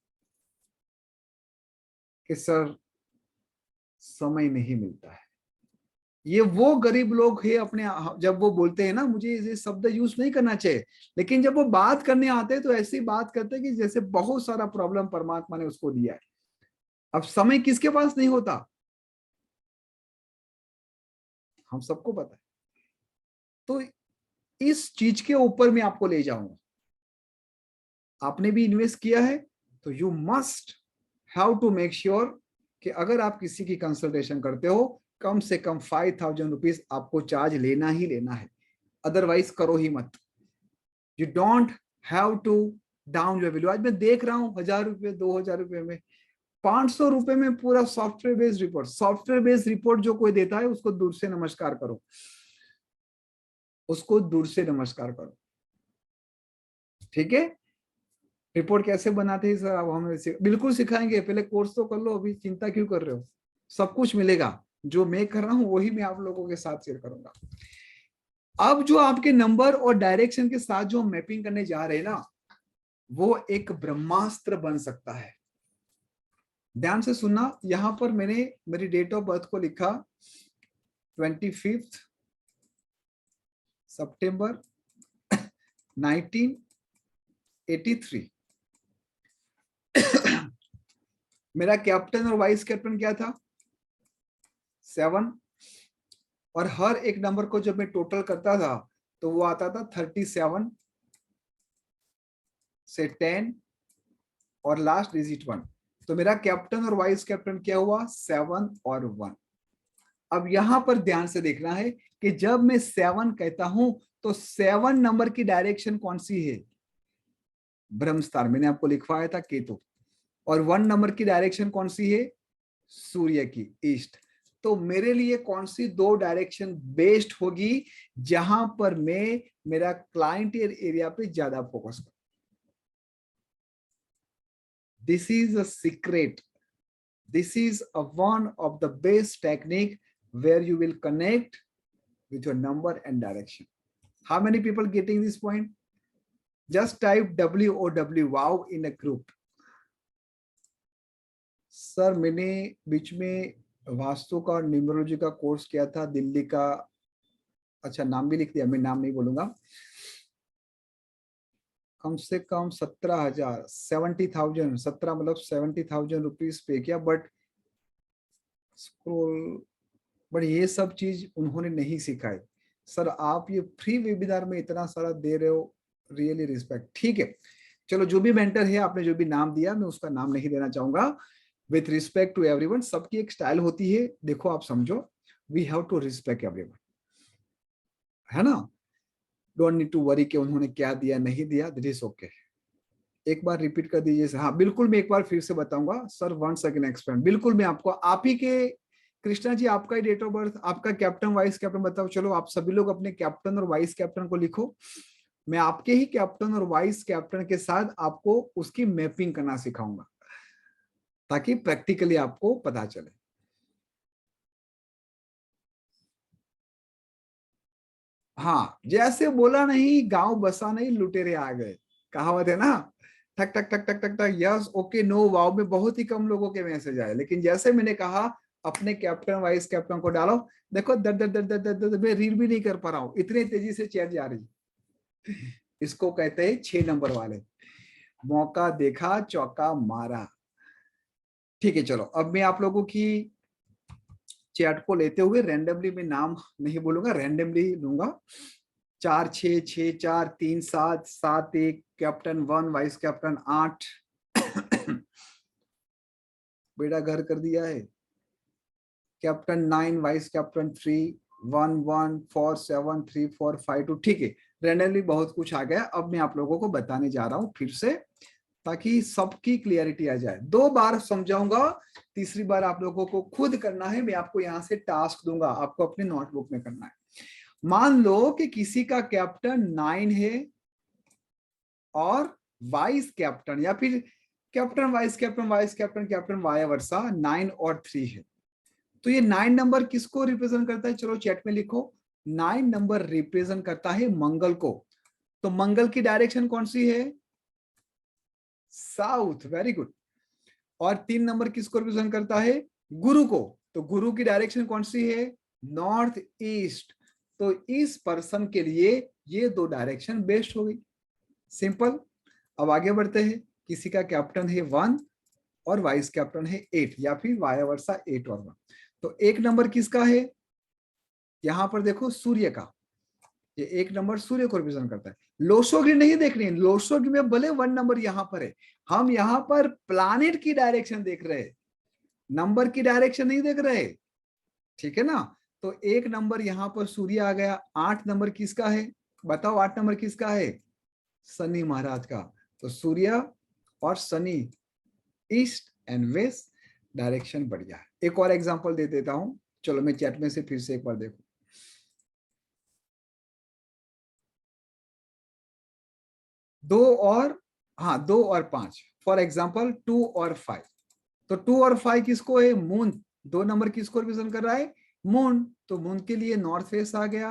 कि सर समय नहीं मिलता है। ये वो गरीब लोग हैं अपने, जब वो बोलते हैं ना मुझे ये शब्द यूज नहीं करना चाहिए, लेकिन जब वो बात करने आते हैं तो ऐसी बात करते हैं कि जैसे बहुत सारा प्रॉब्लम परमात्मा ने उसको दिया है। अब समय किसके पास नहीं होता, हम सबको पता है। तो इस चीज के ऊपर मैं आपको ले जाऊंगा। आपने भी इन्वेस्ट किया है तो you must have to make sure कि अगर आप किसी की कंसल्टेशन करते हो कम से कम 5,000 रुपीज आपको चार्ज लेना ही लेना है, अदरवाइज करो ही मत। You don't have to down your value. आज मैं देख रहा हूं 1,000 रुपए 2,000 रुपए में 500 रुपए में पूरा software based report. Software based report जो कोई देता है उसको दूर से नमस्कार करो, उसको दूर से नमस्कार करो। ठीक है, रिपोर्ट कैसे बनाते हैं सर आप हमें बिल्कुल सिखाएंगे, पहले कोर्स तो कर लो, अभी चिंता क्यों कर रहे हो, सब कुछ मिलेगा। जो मैं कर रहा हूं वही मैं आप लोगों के साथ शेयर करूंगा। अब जो आपके नंबर और डायरेक्शन के साथ जो मैपिंग करने जा रहे हैं ना, वो एक ब्रह्मास्त्र बन सकता है। ध्यान से सुनना, यहां पर मैंने मेरी डेट ऑफ बर्थ को लिखा 25 सितंबर 1983। मेरा कैप्टन और वाइस कैप्टन क्या था 7, और हर एक नंबर को जब मैं टोटल करता था तो वो आता था 37 से 10 और लास्ट डिजिट 1। तो मेरा कैप्टन और वाइस कैप्टन क्या हुआ 7 और 1। अब यहां पर ध्यान से देखना है कि जब मैं 7 कहता हूं तो 7 नंबर की डायरेक्शन कौन सी है, ब्रह्मस्तार, मैंने आपको लिखवाया था केतु। और 1 नंबर की डायरेक्शन कौन सी है, सूर्य की, ईस्ट। तो मेरे लिए कौन सी 2 डायरेक्शन बेस्ट होगी जहां पर मैं मेरा क्लाइंट एरिया पे ज्यादा फोकस करूं। This is a secret, this is a one of the best technique where you will connect with your number and direction. How many people getting this point? Just type WOW, wow, in a group. Sir मैंने बीच में वास्तु का और numerology का course किया था दिल्ली का, अच्छा नाम भी लिख दिया, मैं नाम नहीं बोलूंगा। कम से कम 17,000 70,000 17 मतलब 70,000 रुपीज पे किया। बट ये सब चीज उन्होंने नहीं सिखाई। सर आप ये फ्री वेबिनार में इतना सारा दे रहे हो, रियली रिस्पेक्ट। ठीक है, चलो जो भी मेंटर है आपने जो भी नाम दिया मैं उसका नाम नहीं देना चाहूंगा। विथ रिस्पेक्ट टू एवरीवन, सबकी एक स्टाइल होती है, देखो आप समझो, we have to respect everyone, है ना। डोंट नीड टू वरी कि उन्होंने क्या दिया नहीं दिया, दैट इज ओके। एक बार रिपीट कर दीजिए। हाँ बिल्कुल, मैं एक बार फिर से बताऊंगा सर, 1 सेकंड एक्सप्लेन। बिल्कुल मैं आपको, आप ही के कृष्णा जी आपका ही डेट ऑफ बर्थ, आपका कैप्टन वाइस कैप्टन बताओ। चलो आप सभी लोग अपने कैप्टन और वाइस कैप्टन को लिखो। मैं आपके ही कैप्टन और वाइस कैप्टन के साथ आपको उसकी मैपिंग करना सिखाऊंगा ताकि प्रैक्टिकली आपको पता चले। हाँ, जैसे बोला नहीं गांव बसा नहीं लुटेरे आ गए, कहावत है ना, ठक ठक ठक ठक ठक ठक, यस ओके नो वाव में बहुत ही कम लोगों के मैसेज आए। लेकिन जैसे मैंने कहा अपने कैप्टन वाइस कैप्टन को डालो, देखो दर दर दर दर दर मैं रीड भी नहीं कर पा रहा हूं, इतनी तेजी से चैट जा रही। इसको कहते हैं 6 नंबर वाले, मौका देखा चौका मारा। ठीक है, चलो अब मैं आप लोगों की चैट को लेते हुए रैंडमली, मैं नाम नहीं बोलूंगा, रैंडमली लूंगा। 4 6 6 4 3 7 7 1 कैप्टन 1 वाइस कैप्टन 8 बेड़ा घर कर दिया है। Captain 9 vice captain 3 1 1 4 7 3 4 5 2। ठीक है, रैंडमली बहुत कुछ आ गया। अब मैं आप लोगों को बताने जा रहा हूं फिर से ताकि सबकी क्लियरिटी आ जाए। 2 बार समझाऊंगा, तीसरी बार आप लोगों को खुद करना है। मैं आपको यहां से टास्क दूंगा, आपको अपने नोटबुक में करना है। मान लो कि किसी का कैप्टन 9 है और वाइस कैप्टन, या फिर captain vice captain vice captain captain vice versa 9 और 3 है। तो ये 9 नंबर किसको रिप्रेजेंट करता है? चलो चैट में लिखो। 9 नंबर रिप्रेजेंट करता है मंगल को। तो मंगल की डायरेक्शन कौन सी है? साउथ। Very good. और 3 नंबर किसको रिप्रेजेंट करता है? गुरु को। तो गुरु की डायरेक्शन कौन सी है? North east. तो इस पर्सन के लिए ये 2 डायरेक्शन बेस्ट हो गई। सिंपल। अब आगे बढ़ते हैं। किसी का कैप्टन है 1 और वाइस कैप्टन है 8, या फिर वाया वर्सा 8 और 1। तो 1 नंबर किसका है? यहां पर देखो सूर्य का। ये 1 नंबर सूर्य को रिप्रेजेंट करता है। लोसोग्री नहीं देखनी है, लोसोग्री में भले 1 नंबर यहां पर है, हम यहां पर प्लैनेट की डायरेक्शन देख रहे हैं, नंबर की डायरेक्शन नहीं देख रहे। ठीक है ना? तो 1 नंबर यहां पर सूर्य आ गया। 8 नंबर किसका है? बताओ 8 नंबर किसका है? शनि महाराज का। तो सूर्य और Shani, east and west direction बढ़िया है। एक और एग्जांपल दे देता हूं, चलो मैं चैट में से फिर से एक बार देखो। 2 और 5, फॉर एग्जाम्पल 2 और 5। तो 2 और 5 किसको है? मून। 2 नंबर किसको रिप्रेजेंट कर रहा है? मून। तो मून के लिए नॉर्थ वेस्ट आ गया।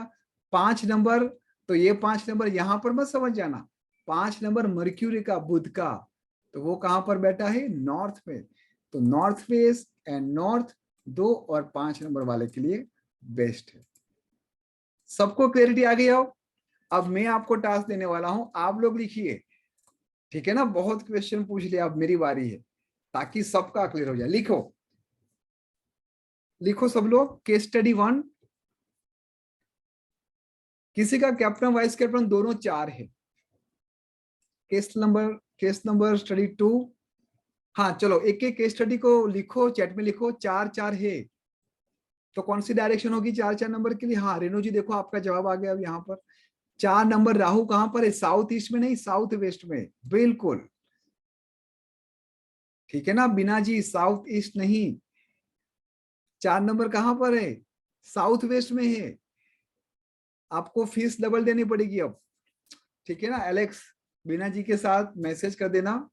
5 नंबर, तो ये 5 नंबर यहां पर मत समझ जाना। 5 नंबर मर्क्यूरी का, बुध का, तो वो कहां पर बैठा है? नॉर्थ में। तो नॉर्थ वेस्ट एंड नॉर्थ 2 और 5 नंबर वाले के लिए बेस्ट है। सबको क्लैरिटी आ गई? अब मैं आपको टास्क देने वाला हूं, आप लोग लिखिए। ठीक है ना? बहुत क्वेश्चन पूछ लिया, अब मेरी बारी है, ताकि सबका क्लियर हो जाए। लिखो लिखो सब लोग। केस स्टडी 1, किसी का कैप्टन वाइस कैप्टन दोनों 4 है। Case number study 2। हाँ चलो एक एक केस स्टडी को लिखो, चैट में लिखो। 4-4 है, तो कौन सी डायरेक्शन होगी 4-4 नंबर के लिए? हाँ रेणु जी देखो आपका जवाब आ गया अब यहाँ पर। 4 नंबर राहु कहां पर है? साउथ ईस्ट में नहीं, साउथ वेस्ट में। बिल्कुल ठीक है ना बीना जी? साउथ ईस्ट नहीं, 4 नंबर कहां पर है? साउथ वेस्ट में है। आपको फीस डबल देनी पड़ेगी अब। ठीक है ना? एलेक्स बीना जी के साथ मैसेज कर देना,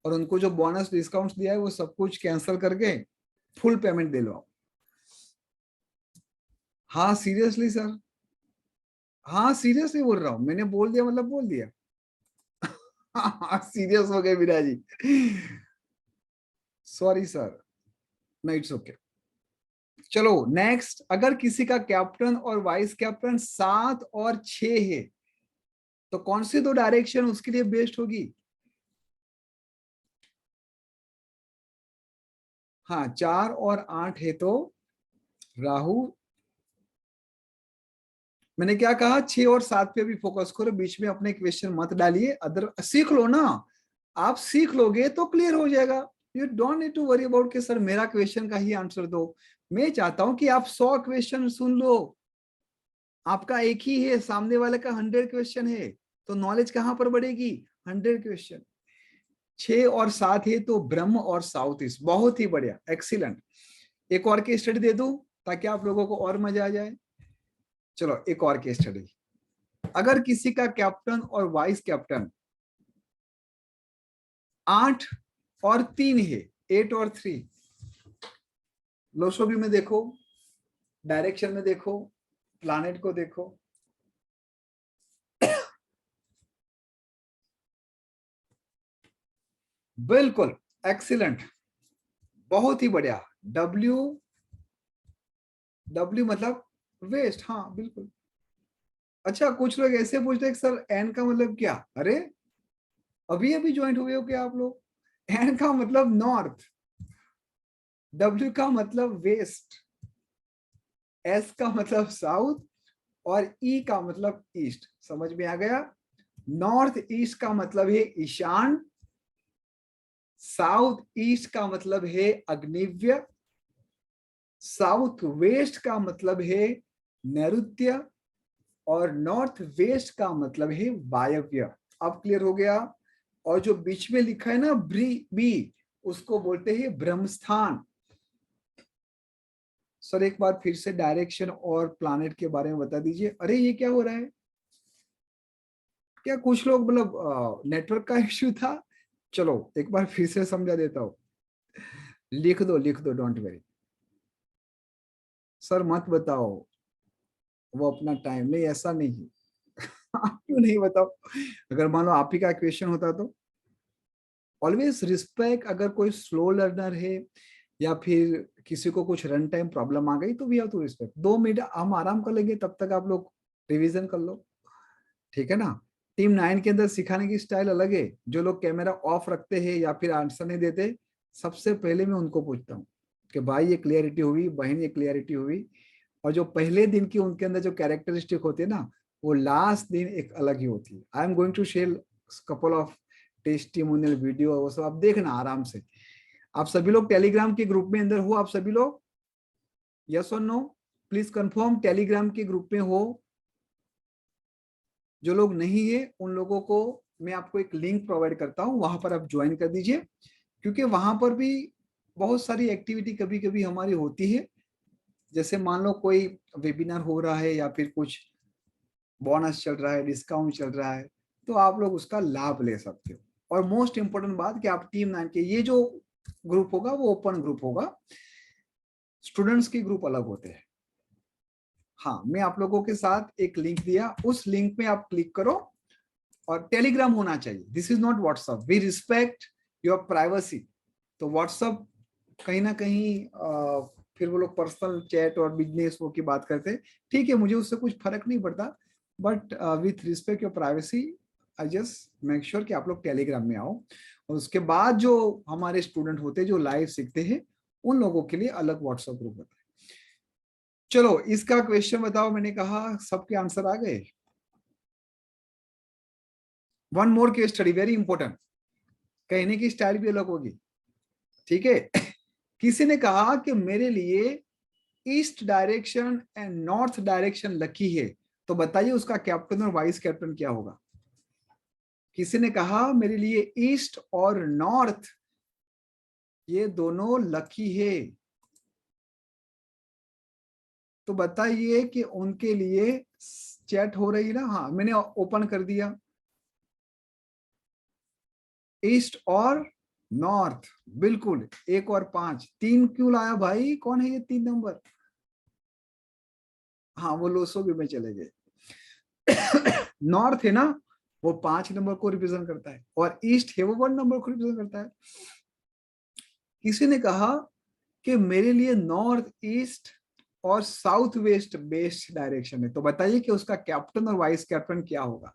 और उनको जो बोनस डिस्काउंट दिया है वो सब कुछ कैंसिल करके फुल पेमेंट दे लो। हाँ सीरियसली सर, हाँ सीरियसली बोल रहा हूं, मैंने बोल दिया मतलब बोल दिया। सीरियस हो गए बीना जी, सॉरी सर। नहीं इट्स ओके। चलो नेक्स्ट, अगर किसी का कैप्टन और वाइस कैप्टन 7 और 6 है, तो कौन सी 2 डायरेक्शन उसके लिए बेस्ट होगी? हाँ 4 और 8 है तो राहु। मैंने क्या कहा? 6 और 7 पे भी फोकस करो, बीच में अपने क्वेश्चन मत डालिए। अदर सीख लो ना, आप सीख लोगे तो क्लियर हो जाएगा। You don't need to worry about कि सर मेरा क्वेश्चन का ही आंसर दो। मैं चाहता हूं कि आप 100 क्वेश्चन सुन लो, आपका एक ही है, सामने वाले का 100 क्वेश्चन है, तो नॉलेज कहां पर बढ़ेगी? 100 क्वेश्चन। 6 और 7 है तो ब्रह्म और साउथ ईस्ट। बहुत ही बढ़िया, एक्सीलेंट। एक और केस स्टडी दे दूं ताकि आप लोगों को और मजा आ जाए। चलो एक और केस स्टडी। अगर किसी का कैप्टन और वाइस कैप्टन 8 और 3 है, 8 और 3, लोसोग्री में देखो, डायरेक्शन में देखो, प्लैनेट को देखो। बिल्कुल एक्सीलेंट, बहुत ही बढ़िया। W मतलब वेस्ट, हाँ बिल्कुल। अच्छा कुछ लोग ऐसे पूछते हैं सर एन का मतलब क्या? अरे अभी अभी ज्वाइन हुए हो क्या आप लोग? एन का मतलब नॉर्थ, W का मतलब वेस्ट, S का मतलब साउथ, और E का मतलब ईस्ट। समझ में आ गया? नॉर्थ ईस्ट का मतलब है ईशान, साउथ ईस्ट का मतलब है अग्निव्य, साउथ वेस्ट का मतलब है नैऋत्य, और नॉर्थ वेस्ट का मतलब है वायव्य। अब क्लियर हो गया? और जो बीच में लिखा है ना बी, उसको बोलते हैं ब्रह्मस्थान। सर एक बार फिर से डायरेक्शन और प्लैनेट के बारे में बता दीजिए। अरे ये क्या हो रहा है? क्या कुछ लोग मतलब नेटवर्क का इश्यू था? चलो एक बार फिर से समझा देता हूँ। लिख दो, डोंट वरी। सर मत बताओ, वो अपना टाइम नहीं, ऐसा नहीं। आप क्यों नहीं बताओ? अगर मान लो आप ही का क्वेश्चन होता तो। ऑलवेज रिस्पेक्ट, अगर कोई स्लो लर्नर है या फिर किसी को कुछ रन टाइम प्रॉब्लम आ गई तो we have to respect. 2 minute हम आराम कर लेंगे, तब तक आप लोग रिवीजन कर लो, ठीक है ना। टीम 9 के अंदर सिखाने की स्टाइल अलग है। जो लोग कैमरा ऑफ रखते हैं या फिर आंसर नहीं देते, सबसे पहले मैं उनको पूछता हूँ कि भाई ये क्लियरिटी हुई, बहन ये क्लियरिटी हुई। और जो पहले दिन की उनके अंदर जो कैरेक्टरिस्टिक होती है ना, वो लास्ट दिन एक अलग ही होती है। I am going to share couple of testimonial video, वो सब आप देखना आराम से। आप सभी लोग टेलीग्राम के ग्रुप में अंदर हो? आप सभी लोग यस और नो प्लीज कंफर्म, टेलीग्राम के ग्रुप में हो? जो लोग नहीं है उन लोगों को मैं आपको एक लिंक प्रोवाइड करता हूं, वहां पर आप ज्वाइन कर दीजिए, क्योंकि वहां पर भी बहुत सारी एक्टिविटी कभी कभी हमारी होती है। जैसे मान लो कोई वेबिनार हो रहा है या फिर कुछ बोनस चल रहा है, डिस्काउंट चल रहा है, तो आप लोग उसका लाभ ले सकते हो। और मोस्ट इंपोर्टेंट बात कि आप टीम 9 के ये जो ग्रुप होगा वो ओपन ग्रुप होगा, स्टूडेंट्स के ग्रुप अलग होते हैं। हाँ, मैं आप लोगों के साथ एक लिंक दिया, उस लिंक में आप क्लिक करो और टेलीग्राम होना चाहिए। This is not WhatsApp, we respect your privacy. तो व्हाट्सएप कहीं ना कहीं फिर वो लोग पर्सनल चैट और बिजनेस वो की बात करते हैं, ठीक है, मुझे उससे कुछ फर्क नहीं पड़ता, but with respect your privacy I just make sure कि आप लोग टेलीग्राम में आओ। और उसके बाद जो हमारे स्टूडेंट होते हैं जो लाइव सीखते हैं, उन लोगों के लिए अलग व्हाट्सएप ग्रुप होता है। चलो इसका क्वेश्चन बताओ। मैंने कहा सबके आंसर आ गए। One more case study, very important. कहने की स्टाइल भी अलग होगी, ठीक है। किसी ने कहा कि मेरे लिए east direction and north direction lucky है, तो बताइए उसका कैप्टन और वाइस कैप्टन क्या होगा? किसी ने कहा मेरे लिए ईस्ट और नॉर्थ ये दोनों लकी है, तो बताइए कि उनके लिए चैट हो रही ना? हाँ, मैंने ओपन कर दिया। ईस्ट और नॉर्थ, बिल्कुल 1 और 5। 3 क्यों लाया भाई? कौन है ये 3 नंबर? हाँ, वो लोसो भी में चले गए। नॉर्थ है ना, वो 5 नंबर को रिप्रेजेंट करता है, और ईस्ट है वो 1 नंबर को रिप्रेजेंट करता है। किसी ने कहा कि मेरे लिए नॉर्थ ईस्ट और साउथ वेस्ट बेस्ट डायरेक्शन है, तो बताइए कि उसका कैप्टन और वाइस कैप्टन क्या होगा?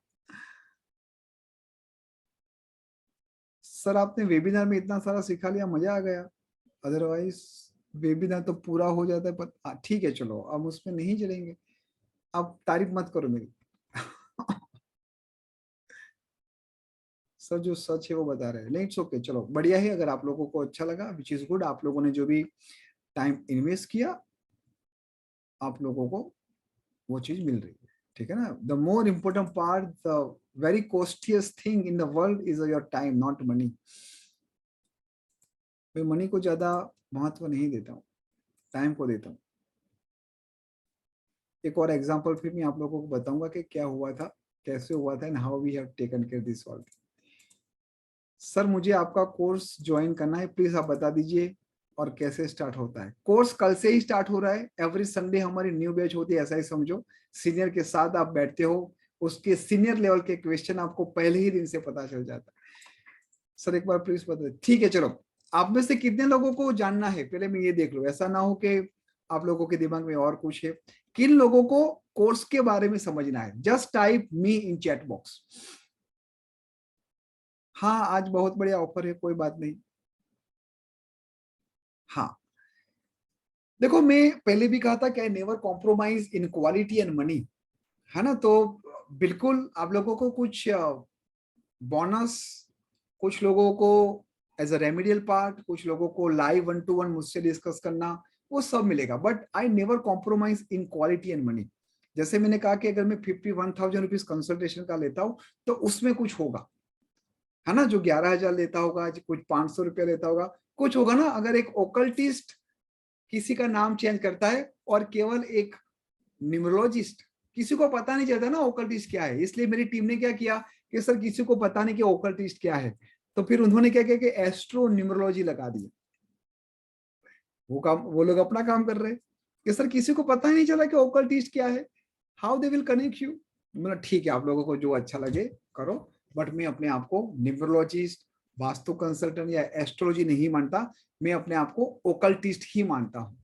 सर आपने वेबिनार में इतना सारा सिखा लिया, मजा आ गया, अदरवाइज वेबिनार तो पूरा हो जाता है। पर ठीक है, चलो अब उसमें नहीं चलेंगे। अब तारीफ मत करो मेरी। सर जो सच है वो बता रहे हैं, नहीं इट्स ओके, चलो बढ़िया है। अगर आप लोगों को अच्छा लगा, विच इज गुड, आप लोगों ने जो भी टाइम इन्वेस्ट किया, आप लोगों को वो चीज मिल रही है, ठीक है ना। The more important part, the very costliest thing in the world is your time, not money. मैं मनी को ज्यादा महत्व नहीं देता हूँ, टाइम को देता हूँ। एक और एग्जांपल फिर मैं आप लोगों को बताऊंगा कि क्या हुआ था, कैसे हुआ था, and how we have taken care this all. Sir मुझे आपका कोर्स ज्वाइन करना है, प्लीज आप बता दीजिए, और कैसे स्टार्ट होता है? कोर्स कल से ही स्टार्ट हो रहा है। एवरी संडे हमारी न्यू बैच होती है, ऐसा ही समझो। सीनियर के साथ आप बैठते हो, उसके सीनियर लेवल के क्वेश्चन आपको पहले ही दिन से पता चल जाता है। सर एक बार प्लीज बता। ठीक है, चलो आप में से कितने लोगों को जानना है पहले मैं ये देख लूं, ऐसा ना हो कि आप लोगों के दिमाग में और कुछ है। किन लोगों को कोर्स के बारे में समझना है? जस्ट टाइप मी इन चैट बॉक्स। हाँ, आज बहुत बढ़िया ऑफर है, कोई बात नहीं। हाँ देखो, मैं पहले भी कहा था कि never compromise in quality and money, है ना। तो बिल्कुल आप लोगों को कुछ बोनस, कुछ लोगों को एज अ रेमेडियल पार्ट, कुछ लोगों को लाइव 1-to-1 मुझसे डिस्कस करना, वो सब मिलेगा। But I never compromise in quality and money. जैसे मैंने कहा कि अगर मैं 51,000 रुपीज कंसल्टेशन का लेता हूं तो उसमें कुछ होगा, है ना, जो 11,000 लेता होगा, कुछ 500 रुपया लेता होगा, कुछ होगा ना। अगर एक ओकल्टिस्ट किसी का नाम चेंज करता है और केवल एक न्यूमरोलॉजिस्ट, किसी को पता नहीं चलता ना ओकल्टिस्ट क्या है, इसलिए मेरी टीम ने क्या किया कि सर किसी को पता नहीं कि ओकल्टिस्ट क्या है, तो फिर उन्होंने क्या किया कि एस्ट्रो न्यूमरोलॉजी लगा दी। वो लोग अपना काम कर रहे हैं कि सर किसी को पता ही नहीं चला कि ओकल्टिस्ट क्या है, how they will connect you. मतलब ठीक है, आप लोगों को जो अच्छा लगे करो, बट मैं अपने आप को न्यूमरोलॉजिस्ट, वास्तु कंसल्टेंट या एस्ट्रोलॉजी नहीं मानता, मैं अपने आप को ओकल्टिस्ट ही मानता हूं,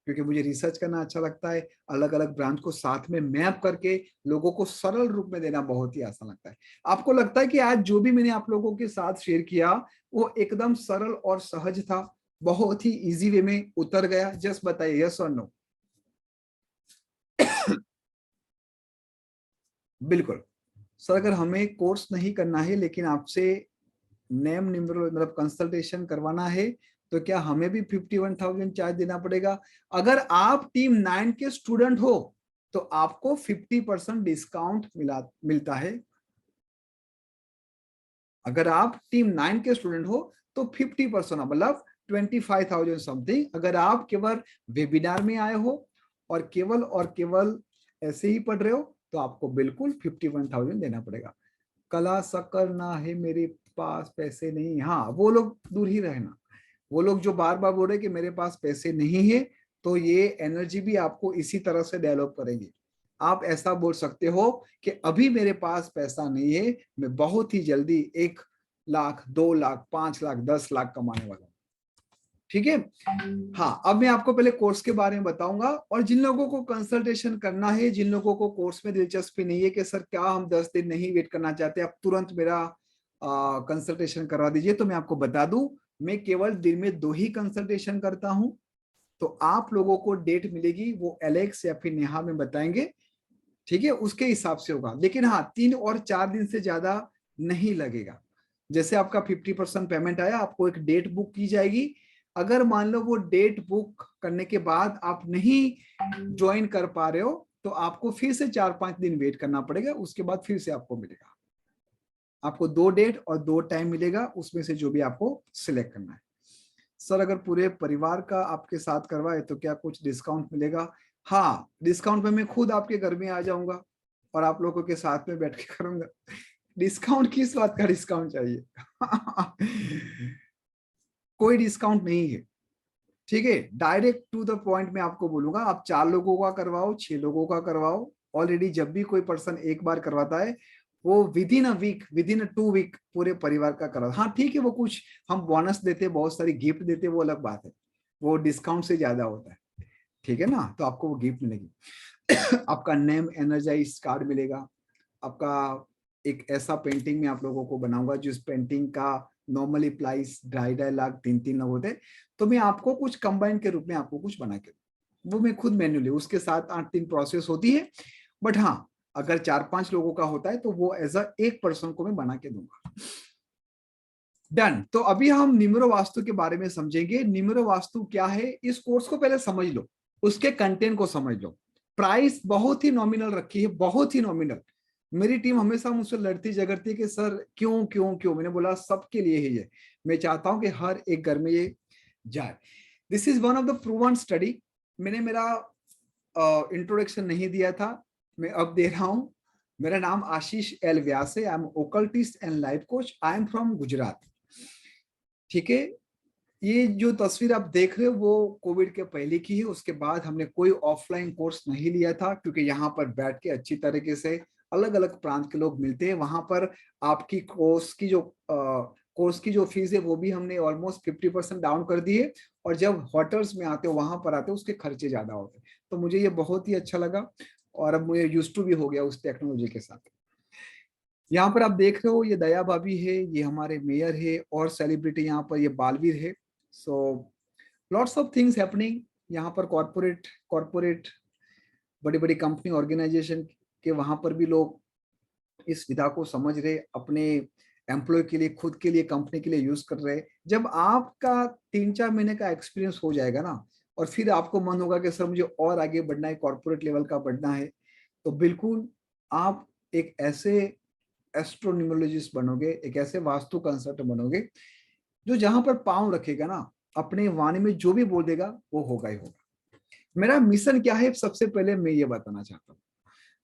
क्योंकि मुझे रिसर्च करना अच्छा लगता है। अलग अलग ब्रांच को साथ में मैप करके लोगों को सरल रूप में देना बहुत ही आसान लगता है। आपको लगता है कि आज जो भी मैंने आप लोगों के साथ शेयर किया वो एकदम सरल और सहज था, बहुत ही इजी वे में उतर गया? जस्ट बताइए यस और नो। बिल्कुल सर, अगर हमें कोर्स नहीं करना है लेकिन आपसे नेम न्यूमरो मतलब कंसल्टेशन करवाना है, तो क्या हमें भी 51,000 चार्ज देना पड़ेगा? अगर आप टीम 9 के स्टूडेंट हो तो आपको 50% डिस्काउंट मिलता है। अगर आप टीम 9 के स्टूडेंट हो तो 50% मतलब 25,000 समथिंग। अगर आप केवल वेबिनार में आए हो और केवल ऐसे ही पढ़ रहे हो तो आपको बिल्कुल 51,000 देना पड़ेगा। कला शक्कर ना है मेरे पास पैसे नहीं, हाँ वो लोग दूर ही रहना। वो लोग जो बार बार बोल रहे कि मेरे पास पैसे नहीं है, तो ये एनर्जी भी आपको इसी तरह से डेवलप करेंगे। आप ऐसा बोल सकते हो कि अभी मेरे पास पैसा नहीं है, मैं बहुत ही जल्दी 1 लाख 2 लाख 5 लाख 10 लाख कमाने वाला हूं। ठीक है, हाँ अब मैं आपको पहले कोर्स के बारे में बताऊंगा। और जिन लोगों को कंसल्टेशन करना है, जिन लोगों को कोर्स में दिलचस्पी नहीं है कि सर क्या हम 10 दिन नहीं वेट करना चाहते, आप तुरंत मेरा कंसल्टेशन करवा दीजिए, तो मैं आपको बता दूं मैं केवल दिन में 2 ही कंसल्टेशन करता हूं। तो आप लोगों को डेट मिलेगी वो एलेक्स या फिर नेहा में बताएंगे, ठीक है, उसके हिसाब से होगा। लेकिन हाँ 3 और 4 दिन से ज्यादा नहीं लगेगा। जैसे आपका 50% पेमेंट आया, आपको एक डेट बुक की जाएगी। अगर मान लो वो डेट बुक करने के बाद आप नहीं ज्वाइन कर पा रहे हो तो आपको फिर से 4-5 दिन वेट करना पड़ेगा, उसके बाद फिर से आपको मिलेगा। आपको 2 डेट और 2 टाइम मिलेगा, उसमें से जो भी आपको सिलेक्ट करना है। सर अगर पूरे परिवार का आपके साथ करवाए तो क्या कुछ डिस्काउंट मिलेगा? हाँ, डिस्काउंट में मैं खुद आपके घर में आ जाऊंगा और आप लोगों के साथ में बैठ के करूंगा। डिस्काउंट किस बात का डिस्काउंट चाहिए? कोई डिस्काउंट नहीं है, ठीक है। डायरेक्ट टू द पॉइंट में आपको बोलूंगा, आप 4 लोगों का करवाओ, 6 लोगों का करवाओ। ऑलरेडी जब भी कोई पर्सन एक बार करवाता है वो विद इन अ 2 वीक पूरे परिवार का करवा। हाँ ठीक है, वो कुछ हम बोनस देते, बहुत सारी गिफ्ट देते, वो अलग बात है, वो डिस्काउंट से ज्यादा होता है, ठीक है ना। तो आपको वो गिफ्ट मिलेगी। आपका नेम एनर्जाइज कार्ड मिलेगा। आपका एक ऐसा पेंटिंग में आप लोगों को बनाऊंगा जिस पेंटिंग का नॉर्मली प्राइस 2.5 लाख 3 लाख होते, तो मैं आपको कुछ कंबाइन के रूप में आपको कुछ बना के, वो मैं खुद मैन्युअली, उसके साथ 8 दिन प्रोसेस होती है। बट हाँ अगर 4-5 लोगों का होता है तो वो एज अ एक पर्सन को मैं बना के दूंगा। डन। तो अभी हम न्यूमरो वास्तु के बारे में समझेंगे। न्यूमरो वास्तु क्या है, इस कोर्स को पहले समझ लो, उसके कंटेंट को समझ लो। प्राइस बहुत ही नॉमिनल रखी है, बहुत ही नॉमिनल। मेरी टीम हमेशा मुझसे लड़ती झगड़ती है कि सर क्यों क्यों क्यों। मैंने बोला सबके लिए ही है, मैं चाहता हूं कि हर एक घर में ये जाए। This is one of the proven study. मैंने मेरा इंट्रोडक्शन नहीं दिया था, मैं अब दे रहा हूं। मेरा नाम आशीष एल व्यास है, I am occultist and life coach, I am from Gujarat, ठीक है। ये जो तस्वीर आप देख रहे हो वो कोविड के पहले की है। उसके बाद हमने कोई ऑफलाइन कोर्स नहीं लिया था, क्योंकि यहाँ पर बैठ के अच्छी तरीके से अलग अलग प्रांत के लोग मिलते हैं। वहां पर आपकी कोर्स की जो फीस है वो भी हमने ऑलमोस्ट 50% डाउन कर दी है। और जब होटल्स में आते हो, वहां पर आते हो, उसके खर्चे ज्यादा होते हैं। तो मुझे ये बहुत ही अच्छा लगा और अब मुझे यूज टू भी हो गया उस टेक्नोलॉजी के साथ। यहाँ पर आप देख रहे हो ये दया भाभी है, ये हमारे मेयर है, और सेलिब्रिटी यहाँ पर ये बालवीर है। So lots of things happening यहाँ पर। कॉर्पोरेट बड़ी बड़ी कंपनी ऑर्गेनाइजेशन के वहां पर भी लोग इस विधा को समझ रहे, अपने एम्प्लॉय के लिए, खुद के लिए, कंपनी के लिए यूज कर रहे। जब आपका 3-4 महीने का एक्सपीरियंस हो जाएगा ना, और फिर आपको मन होगा कि सर मुझे और आगे बढ़ना है, कॉर्पोरेट लेवल का बढ़ना है, तो बिल्कुल आप एक ऐसे एस्ट्रोन्यूमरोलॉजिस्ट बनोगे, एक ऐसे वास्तु कंसल्टेंट बनोगे जो जहां पर पांव रखेगा ना, अपने वाणी में जो भी बोल देगा वो होगा ही होगा। मेरा मिशन क्या है, सबसे पहले मैं ये बताना चाहता हूँ।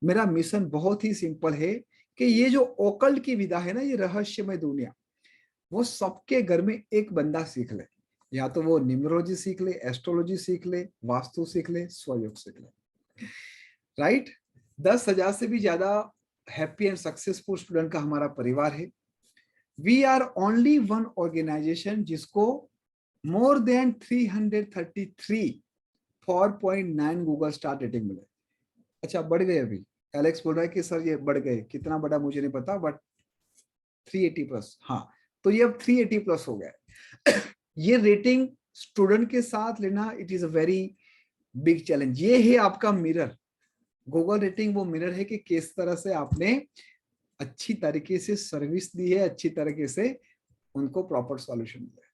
मेरा मिशन बहुत ही सिंपल है कि ये जो ओकल्ट की विधा है ना, ये रहस्यमय दुनिया, वो सबके घर में एक बंदा सीख ले। या तो वो न्यूमरोलॉजी सीख ले, एस्ट्रोलॉजी सीख ले, वास्तु सीख ले, स्वयोग सीख ले, राइट। 10,000 से भी ज्यादा हैप्पी एंड सक्सेसफुल स्टूडेंट का हमारा परिवार है। We are only one organization जिसको more than 333.4.9 Google star rating मिले। अच्छा, बढ़ गए अभी। एलेक्स बोल रहा है कि सर ये बढ़ गए, कितना बड़ा मुझे नहीं पता, बट 380 प्लस। हाँ, तो ये अब 380 प्लस हो गया। ये रेटिंग स्टूडेंट के साथ लेना, it is a very big challenge. ये है आपका मिरर। गूगल रेटिंग वो मिरर है कि किस तरह से आपने अच्छी तरीके से सर्विस दी है, अच्छी तरीके से उनको प्रॉपर सॉल्यूशन दिया।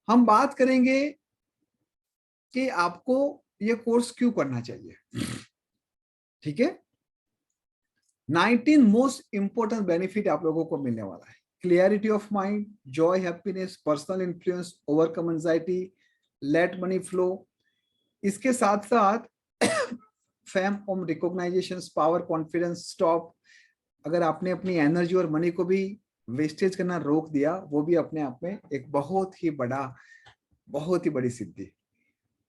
हम बात करेंगे कि आपको ये कोर्स क्यों करना चाहिए, ठीक है। 19 मोस्ट इंपोर्टेंट बेनिफिट आप लोगों को मिलने वाला है। Clarity of mind, joy, happiness, personal influence, overcome anxiety, let money flow. इसके साथ साथ fame, home, recognization, power, confidence, stop. अगर आपने अपनी एनर्जी और मनी को भी वेस्टेज करना रोक दिया, वो भी अपने आप में एक बहुत ही बड़ी सिद्धि।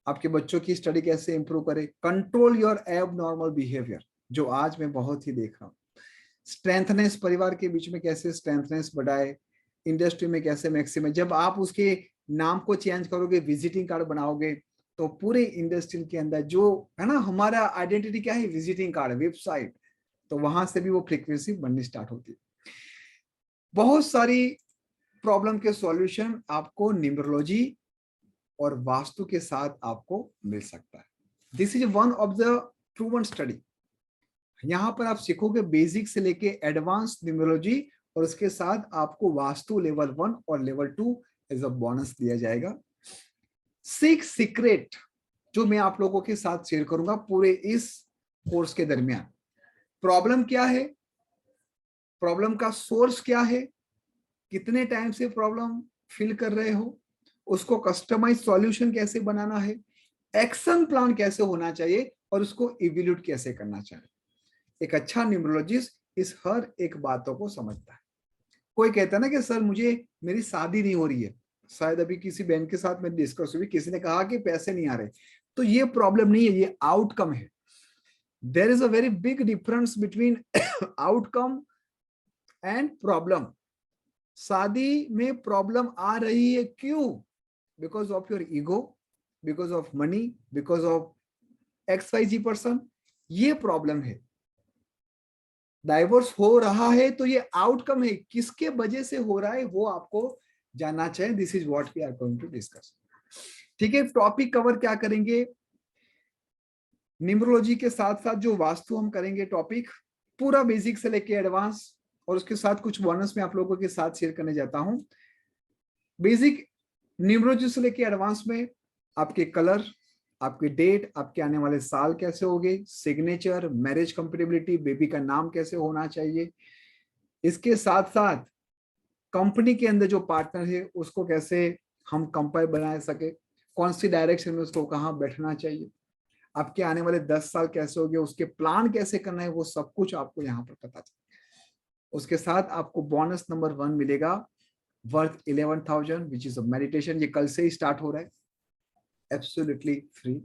आपके बच्चों की स्टडी कैसे इंप्रूव करे, कंट्रोल योर एबनॉर्मल बिहेवियर, जो आज मैं बहुत ही देख रहा हूँ। स्ट्रेंथनेस, परिवार के बीच में कैसे स्ट्रेंथनेस बढ़ाए, इंडस्ट्री में कैसे मैक्सिमम। जब आप उसके नाम को चेंज करोगे, विजिटिंग कार्ड बनाओगे, तो पूरे इंडस्ट्री के अंदर जो है ना, हमारा आइडेंटिटी क्या है, विजिटिंग कार्ड, वेबसाइट, तो वहां से भी वो फ्रीक्वेंसी बननी स्टार्ट होती है। बहुत सारी प्रॉब्लम के सॉल्यूशन आपको न्यूमरोलॉजी और वास्तु के साथ आपको मिल सकता है। This is one of the proven study. यहाँ पर आप सीखोगे बेसिक से लेके एडवांस न्यूमरोलॉजी, और उसके साथ आपको वास्तु लेवल 1 और लेवल 2 एज अ बोनस दिया जाएगा। 6 सीक्रेट जो मैं आप लोगों के साथ शेयर करूंगा पूरे इस कोर्स के दरमियान। प्रॉब्लम क्या है, प्रॉब्लम का सोर्स क्या है, कितने टाइम से प्रॉब्लम फील कर रहे हो, उसको कस्टमाइज सॉल्यूशन कैसे बनाना है, एक्शन प्लान कैसे होना चाहिए, और उसको इवैल्यूएट कैसे करना चाहिए। एक अच्छा न्यूमरोलॉजिस्ट इस हर एक बातों को समझता है। कोई कहता है ना कि सर मुझे, मेरी शादी नहीं हो रही है, शायद अभी किसी बहन के साथ में डिस्कस हुई, किसी ने कहा कि पैसे नहीं आ रहे, तो ये प्रॉब्लम नहीं है, ये आउटकम है। There is a very big difference between outcome and problem. शादी में प्रॉब्लम आ रही है, क्यों? Because of your ego, because of money, because of XYZ person, ये प्रॉब्लम है। डाइवोर्स हो रहा है तो ये आउटकम है, किसके वजह से हो रहा है वो आपको जानना चाहिए। This is what we are going to discuss, ठीक है। टॉपिक कवर क्या करेंगे, न्यूमरोलॉजी के साथ साथ जो वास्तु हम करेंगे टॉपिक, पूरा बेसिक से लेके एडवांस, और उसके साथ कुछ बोनस में आप लोगों के साथ शेयर करने जाता हूं। बेसिक न्यूमरोलॉजी से लेके एडवांस में आपके कलर, आपके डेट, आपके आने वाले साल कैसे होंगे, सिग्नेचर, मैरिज कंपेटिबिलिटी, बेबी का नाम कैसे होना चाहिए, इसके साथ साथ कंपनी के अंदर जो पार्टनर है उसको कैसे हम कंपेयर बना सके, कौन सी डायरेक्शन में उसको कहाँ बैठना चाहिए, आपके आने वाले 10 साल कैसे होंगे, उसके प्लान कैसे करना है, वो सब कुछ आपको यहाँ पर पता चले। उसके साथ आपको बोनस नंबर 1 मिलेगा, worth 11,000, which is a meditation. ये कल से ही स्टार्ट हो रहा है, एब्सोल्युटली फ्री।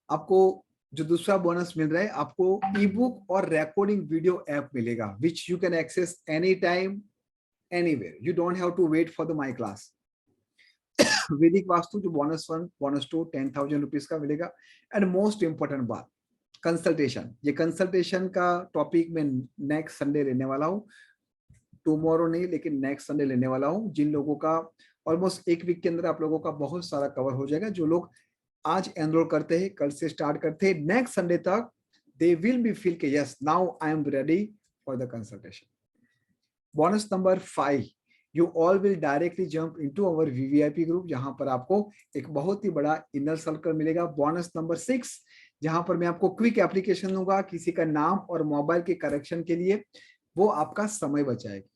आपको जो दूसरा बोनस मिल रहा है, आपको ई बुक और रिकॉर्डिंग वीडियो ऐप मिलेगा, which you can access any time anywhere, you don't have to wait for the my class. वैदिक वास्तु जो बोनस 1 बोनस 2 10,000 रुपीज का मिलेगा। एंड मोस्ट इंपॉर्टेंट बात, कंसल्टेशन। ये कंसल्टेशन का टॉपिक मैं नेक्स्ट संडे लेने वाला हूँ, टुमारो नहीं लेकिन नेक्स्ट संडे लेने वाला हूँ। जिन लोगों का ऑलमोस्ट 1 वीक के अंदर आप लोगों का बहुत सारा कवर हो जाएगा। जो लोग आज एनरोल करते हैं, कल से स्टार्ट करते हैं, नेक्स्ट संडे तक दे विल बी फील के yes now I am ready for the consultation. Bonus number 5, you all will directly jump into our VVIP group, जहां पर आपको एक बहुत ही बड़ा इनर सर्कल मिलेगा। बोनस नंबर 6, जहां पर मैं आपको क्विक एप्लीकेशन दूंगा किसी का नाम और मोबाइल के करेक्शन के लिए, वो आपका समय बचाएगी।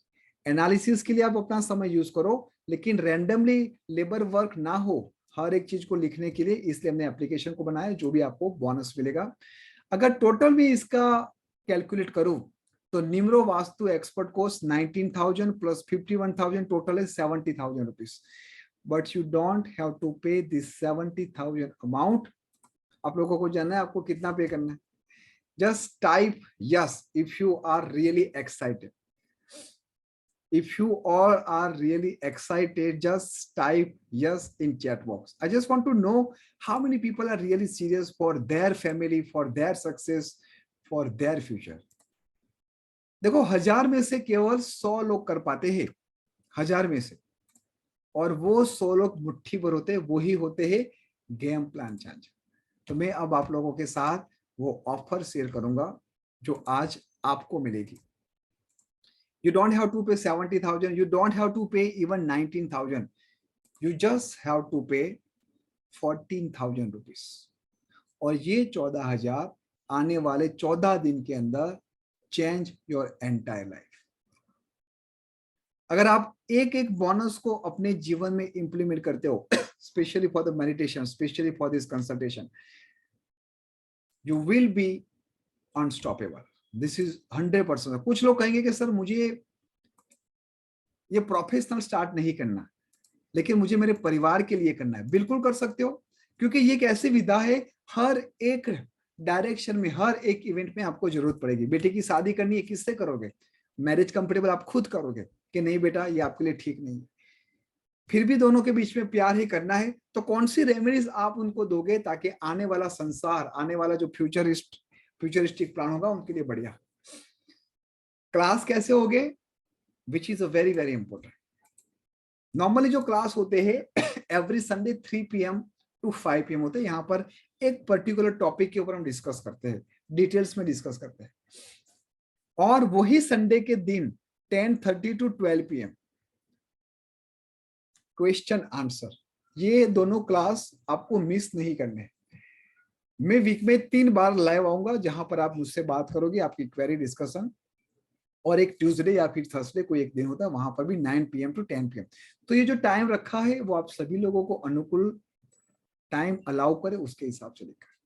एनालिसिस के लिए आप अपना समय यूज करो, लेकिन रैंडमली लेबर वर्क ना हो हर एक चीज को लिखने के लिए, इसलिए हमने एप्लीकेशन को बनाया, जो भी आपको बोनस मिलेगा। अगर टोटल भी इसका कैलकुलेट करूं तो निम्रो vastu expert course 19,000 plus 51,000 total है 70,000 rupees. But you don't have to pay this 70,000 amount. आप लोगों को जानना है आपको कितना पे करना है। Just type yes if you are really excited. If you all are really excited, just type yes in chat box. I just want to know how many people are really serious for their family, for their success, for their future. देखो 1000 में से केवल 100 लोग कर पाते हैं, 1000 में से, और वो 100 लोग मुट्ठी भर होते हैं, वही होते हैं गेम प्लान चेंज। तो मैं अब आप लोगों के साथ वो ऑफर शेयर करूंगा जो आज आपको मिलेगी। You don't have to pay 70,000. You don't have to pay even 19,000. You just have to pay 14,000 rupees. और ये 14,000 आने वाले 14 दिन के अंदर चेंज योर एंटायर लाइफ। अगर आप एक एक बोनस को अपने जीवन में इंप्लीमेंट करते हो, specially for the meditation, specially for this consultation, you will be unstoppable. This is 100%। कुछ लोग कहेंगे कि सर मुझे ये प्रोफेशनल स्टार्ट नहीं करना, लेकिन मुझे मेरे परिवार के लिए करना है। बिल्कुल कर सकते हो, क्योंकि ये एक ऐसी विधा है, हर एक डायरेक्शन में, हर एक इवेंट में आपको जरूरत पड़ेगी। बेटे की शादी करनी है, किससे करोगे? मैरिज कंफर्टेबल आप खुद करोगे कि नहीं बेटा ये आपके लिए ठीक नहीं है, फिर भी दोनों के बीच में प्यार ही करना है, तो कौन सी रेमेडीज आप उनको दोगे ताकि आने वाला संसार, आने वाला जो फ्यूचरिस्टिक प्लान होगा उनके लिए बढ़िया। क्लास कैसे होगे, विच is a very very important. Normally जो क्लास होते हैं every Sunday 3 PM to 5 PM होते हैं। यहाँ पर एक पर्टिकुलर टॉपिक के ऊपर हम डिस्कस करते हैं, डिटेल्स में डिस्कस करते हैं, और वही संडे के दिन 10:30 to 12 PM क्वेश्चन आंसर। ये दोनों क्लास आपको मिस नहीं करने। मैं वीक में 3 बार लाइव आऊंगा, जहां पर आप मुझसे बात करोगे, आपकी क्वेरी डिस्कशन, और एक ट्यूसडे या फिर थर्सडे कोई एक दिन होता है, वहां पर भी 9 PM to 10 PM। तो ये जो टाइम रखा है वो आप सभी लोगों को अनुकूल टाइम अलाउ करे, उसके हिसाब से लिखा है।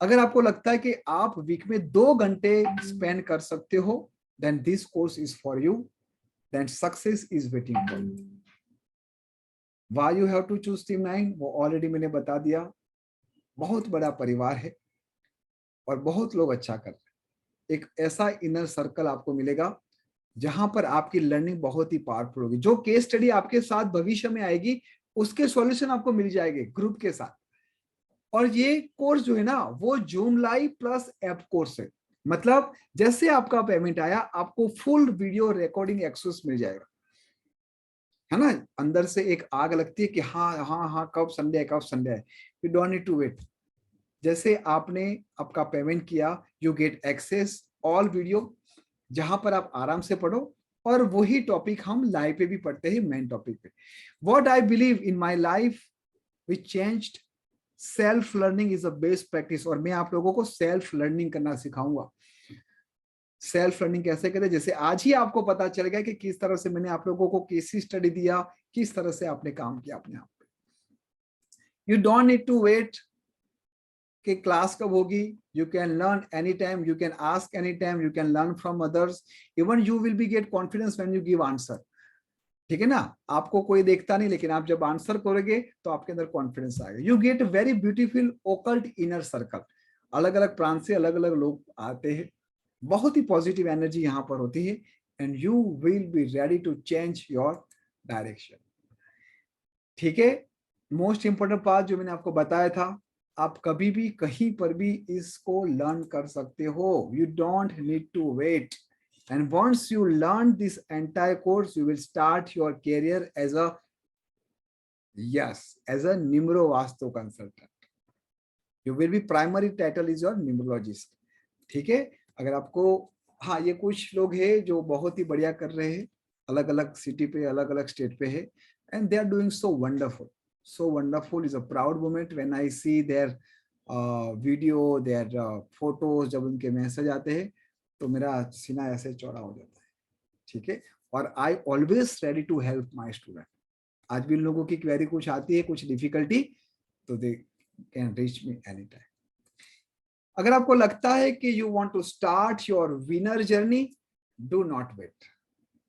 अगर आपको लगता है कि आप वीक में 2 घंटे स्पेंड कर सकते हो, then this course is for you, then success is waiting for you. Why you have to choose team 9, वो ऑलरेडी मैंने बता दिया। बहुत बड़ा परिवार है और बहुत लोग अच्छा कर रहे हैं। एक ऐसा इनर सर्कल आपको मिलेगा जहां पर आपकी लर्निंग बहुत ही पावरफुल होगी। जो केस स्टडी आपके साथ भविष्य में आएगी, उसके सॉल्यूशन आपको मिल जाएंगे ग्रुप के साथ। और ये कोर्स जो है ना, वो zoom live plus app course है। मतलब जैसे आपका पेमेंट आया, आपको फुल वीडियो रिकॉर्डिंग एक्सेस मिल जाएगा, है ना। अंदर से एक आग लगती है कि हाँ हाँ हाँ, कब संडे है, कब संडे है। You don't need to wait. जैसे आपने आपका पेमेंट किया, you get access all video, जहां पर आप आराम से पढ़ो, और वही टॉपिक हम लाइव पे भी पढ़ते हैं, मेन टॉपिक पे। What I believe in my life which changed, self learning is the best practice. और मैं आप लोगों को सेल्फ लर्निंग करना सिखाऊंगा। सेल्फ लर्निंग कैसे करें, जैसे आज ही आपको पता चल गया कि किस तरह से मैंने आप लोगों को केस स्टडी दिया, किस तरह से आपने काम किया अपने आप पे। You don't need to wait कि क्लास कब होगी। You can learn any time, you can ask any time, you can learn from others. Even you will be get confidence when you give answer. ठीक है ना, आपको कोई देखता नहीं, लेकिन आप जब आंसर करोगे तो आपके अंदर कॉन्फिडेंस आएगा। You get very beautiful occult inner circle. अलग अलग प्रांत से अलग अलग लोग आते हैं, बहुत ही पॉजिटिव एनर्जी यहाँ पर होती है, and you will be ready to change your direction. ठीक है, मोस्ट इंपोर्टेंट पार्ट जो मैंने आपको बताया था, आप कभी भी कहीं पर भी इसको लर्न कर सकते हो। You don't need to wait, and once you learn this entire course, you will start your career as a Nimro Vastu consultant. You will be primary title is your numerologist. ठीक है, अगर आपको, हाँ, ये कुछ लोग हैं जो बहुत ही बढ़िया कर रहे हैं, अलग अलग सिटी पे, अलग अलग स्टेट पे है, and they are doing so wonderful. So wonderful is a proud moment when I see their video, their photos, जब उनके मैसेज आते हैं तो मेरा सीना ऐसे चौड़ा हो जाता है, ठीक है। और I always ready to help my student. आज भी लोगों की क्वेरी कुछ आती है, कुछ डिफिकल्टी, तो they can reach me any time. अगर आपको लगता है कि you want to start your winner journey, do not wait,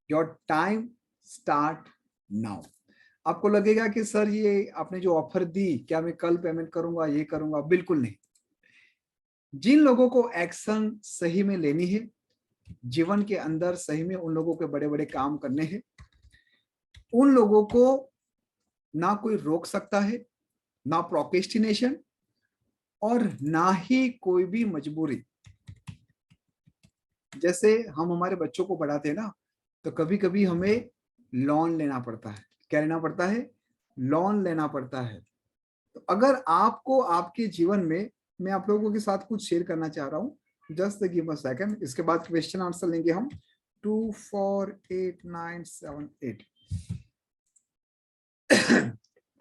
your time start now. आपको लगेगा कि सर ये आपने जो ऑफर दी, क्या मैं कल पेमेंट करूंगा, ये करूंगा? बिल्कुल नहीं। जिन लोगों को एक्शन सही में लेनी है, जीवन के अंदर सही में उन लोगों के बड़े बड़े काम करने हैं, उन लोगों को ना कोई रोक सकता है, ना प्रोक्रेस्टिनेशन, और ना ही कोई भी मजबूरी। जैसे हम हमारे बच्चों को पढ़ाते हैं ना, तो कभी कभी हमें लोन लेना पड़ता है। क्या लेना पड़ता है? लोन लेना पड़ता है। तो अगर आपको आपके जीवन में, मैं आप लोगों के साथ कुछ शेयर करना चाह रहा हूँ, जस्ट गिव अ सेकंड, इसके बाद क्वेश्चन आंसर लेंगे हम। 248978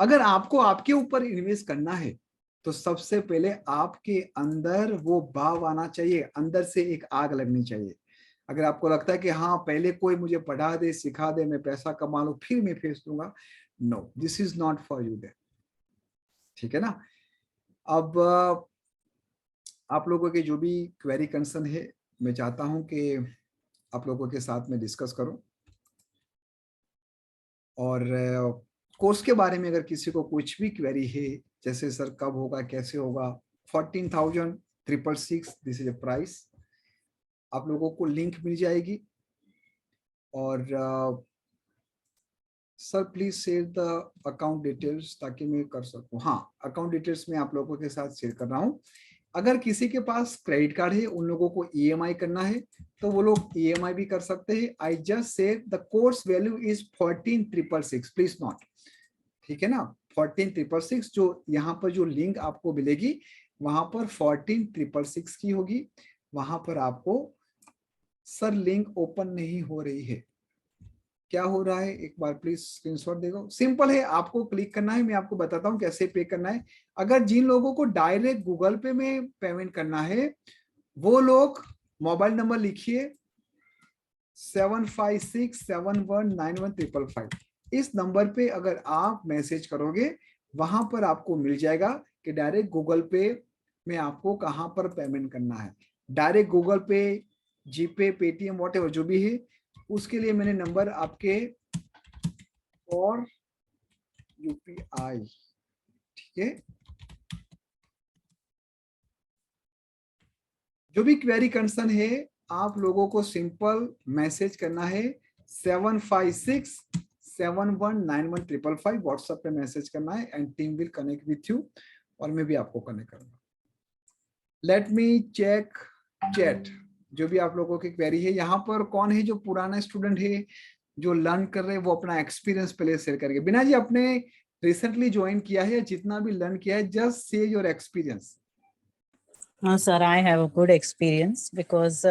अगर आपको आपके ऊपर इन्वेस्ट करना है तो सबसे पहले आपके अंदर वो भाव आना चाहिए, अंदर से एक आग लगनी चाहिए। अगर आपको लगता है कि हाँ पहले कोई मुझे पढ़ा दे, सिखा दे, मैं पैसा कमा लूं, फिर मैं फेस दूंगा, no, this is not for you there, ठीक है ना। अब आप लोगों के जो भी क्वेरी कंसर्न है, मैं चाहता हूं कि आप लोगों के साथ में डिस्कस करूं। और कोर्स के बारे में अगर किसी को कुछ भी क्वेरी है, जैसे सर कब होगा, कैसे होगा, 14,666 दिस इज अ प्राइस। आप लोगों को लिंक मिल जाएगी। और sir please share the account details ताकि मैं कर सकूं। हाँ, अकाउंट डिटेल्स मैं आप लोगों के साथ शेयर कर रहा हूं। अगर किसी के पास क्रेडिट कार्ड है, उन लोगों को EMI करना है तो वो लोग EMI भी कर सकते हैं। I just said the course value is 14,666, please not, ठीक है ना। 14,666, जो यहाँ पर जो लिंक आपको मिलेगी वहां पर 14,666 की होगी। वहां पर आपको, सर लिंक ओपन नहीं हो रही है, क्या हो रहा है? एक बार प्लीज स्क्रीनशॉट देखो। सिंपल है, आपको क्लिक करना है, मैं आपको बताता हूं कैसे पे करना है। अगर जिन लोगों को डायरेक्ट गूगल पे में पेमेंट करना है, वो लोग मोबाइल नंबर लिखिए 7567191555। इस नंबर पे अगर आप मैसेज करोगे, वहां पर आपको मिल जाएगा कि डायरेक्ट गूगल पे में आपको कहां पर पेमेंट करना है। डायरेक्ट गूगल पे, जीपे, पेटीएम, व्हाटएवर जो भी है, उसके लिए मैंने नंबर आपके और UPI, ठीक है। जो भी क्वेरी कंसर्न है, आप लोगों को सिंपल मैसेज करना है 7567191555 व्हाट्सएप पे मैसेज करना है, and team will connect with you, और मैं भी आपको कनेक्ट करूंगा। Let me check chat. जो भी आप लोगों की क्वेरी है, यहाँ पर कौन है जो पुराना स्टूडेंट है जो लर्न कर रहे हैं, वो अपना एक्सपीरियंस पहले शेयर करेंगे। बिना जी आपने रिसेंटली ज्वाइन किया है, जितना भी लर्न किया है, जस्ट शेयर योर एक्सपीरियंस। हाँ sir, I have a good experience because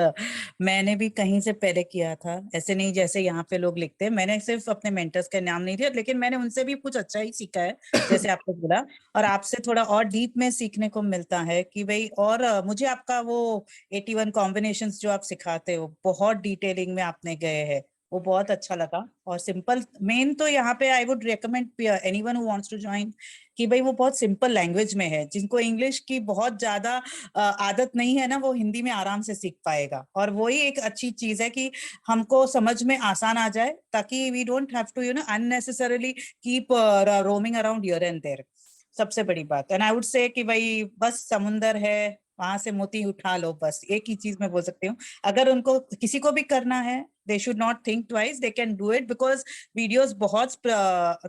मैंने भी कहीं से पहले किया था। ऐसे नहीं जैसे यहाँ पे लोग लिखते हैं। मैंने सिर्फ अपने मेंटर्स का नाम नहीं दिया, लेकिन मैंने उनसे भी कुछ अच्छा ही सीखा है, जैसे आपने बोला। और आपसे थोड़ा और डीप में सीखने को मिलता है कि भाई, और मुझे आपका वो 81 कॉम्बिनेशंस जो आप सिखाते हो, बहुत डिटेलिंग में आपने गए हैं, वो बहुत अच्छा लगा। और सिंपल, मेन तो यहाँ पे I would recommend anyone who wants to join कि भाई वो बहुत सिंपल लैंग्वेज में है। जिनको इंग्लिश की बहुत ज्यादा आदत नहीं है ना, वो हिंदी में आराम से सीख पाएगा। और वही एक अच्छी चीज है कि हमको समझ में आसान आ जाए, ताकि we don't have to unnecessarily keep roaming around here and there. सबसे बड़ी बात। एंड आई वुड से कि भाई बस समुंदर है, वहां से मोती उठा लो, बस एक ही चीज मैं बोल सकती हूँ। अगर उनको किसी को भी करना है, they should not think twice, they can do it, because videos बहुत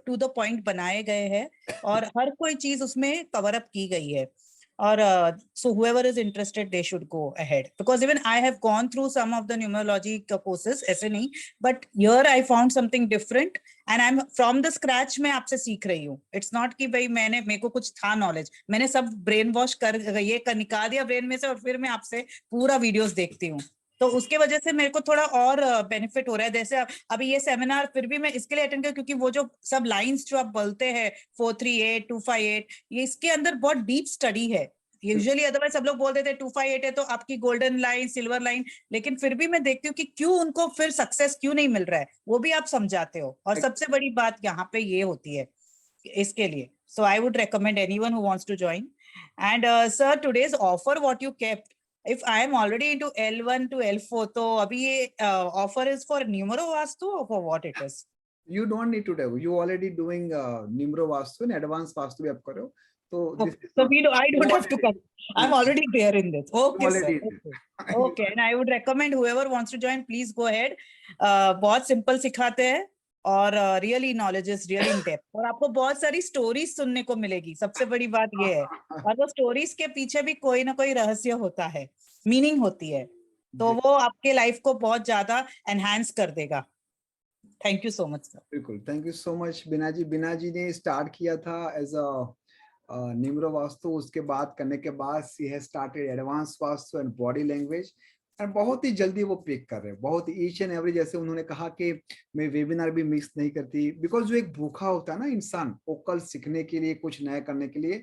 to the point बनाए गए हैं और हर कोई चीज उसमें कवर अप की गई है। और so whoever is interested, they should go ahead, because even I have gone through some of the numerology courses, ऐसे नहीं, but here I found something different and I'm from the scratch मैं आपसे सीख रही हूँ। It's not कि भाई मेरे को कुछ था नॉलेज, मैंने सब ब्रेन वॉश कर निकाल दिया ब्रेन में से, और फिर मैं आपसे पूरा वीडियोस देखती हूँ। तो उसके वजह से मेरे को थोड़ा और बेनिफिट हो रहा है। जैसे अभी ये सेमिनार फिर भी मैं इसके लिए अटेंड किया क्योंकि वो जो सब लाइंस जो आप बोलते हैं 438 258, ये इसके अंदर बहुत डीप स्टडी है। यूजुअली अदरवाइज सब लोग बोल देते 258 है तो आपकी गोल्डन लाइन, सिल्वर लाइन, लेकिन फिर भी मैं देखती हूँ कि क्यों उनको फिर सक्सेस क्यों नहीं मिल रहा है, वो भी आप समझाते हो। और सबसे बड़ी बात यहाँ पे ये होती है इसके लिए। So I would recommend anyone who wants to join. And sir, today's offer what you kept, if I am already into L1 to L4, तो अभी ये offer is for numero vastu or for what it is? You don't need to do. You already doing numero vastu and advanced vastu भी आप करो, तो this is So not- I don't have to come. I'm already there in this. Okay, sir. already Okay. Okay, and I would recommend whoever wants to join, please go ahead. बहुत simple सिखाते हैं और really knowledge is really in depth, और आपको बहुत सारी stories सुनने को मिलेगी, सबसे बड़ी बात ये है। और वो स्टोरीज के पीछे भी कोई ना कोई रहस्य होता है, मीनिंग होती है, तो वो आपके लाइफ को बहुत ज्यादा एनहांस कर देगा। Thank you so much sir. बिल्कुल, थैंक यू सो मच बिना जी। बिना जी ने स्टार्ट किया था एज अ निम्रो वास्तु, उसके बाद करने के बाद she has started advance vastu and body language, और बहुत ही जल्दी वो पिक कर रहे हैं, बहुत ईच एंड एवरी। जैसे उन्होंने कहा कि मैं वेबिनार भी मिस नहीं करती, बिकॉज जो एक भूखा होता है ना इंसान, वो कल सीखने के लिए, कुछ नया करने के लिए,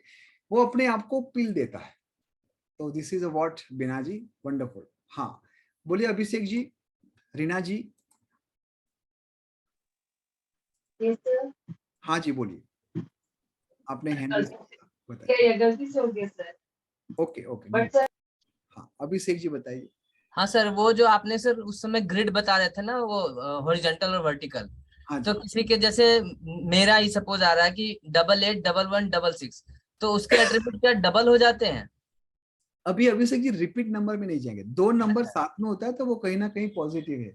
वो अपने आप को पिल देता है। तो दिस इज व्हाट बिना जी, वंडरफुल। हाँ बोलिए अभिषेक जी, रीना जी। हाँ जी बोलिए, आपने हैंड बताइए। गलती से हो गया sir. Okay okay, but sir हाँ अभिषेक जी बताइए। हाँ सर, वो जो आपने सर उस समय ग्रिड बता रहे थे ना, वो हॉरिजॉन्टल और वर्टिकल, हाँ तो जी, किसी के जैसे मेरा ही सपोज आ रहा है कि 88 11 66, तो उसके एट्रीब्यूट क्या डबल हो जाते हैं? अभी अभिषेक जी रिपीट नंबर में नहीं जाएंगे, 2 नंबर साथ में होता है तो वो कहीं ना कहीं पॉजिटिव है।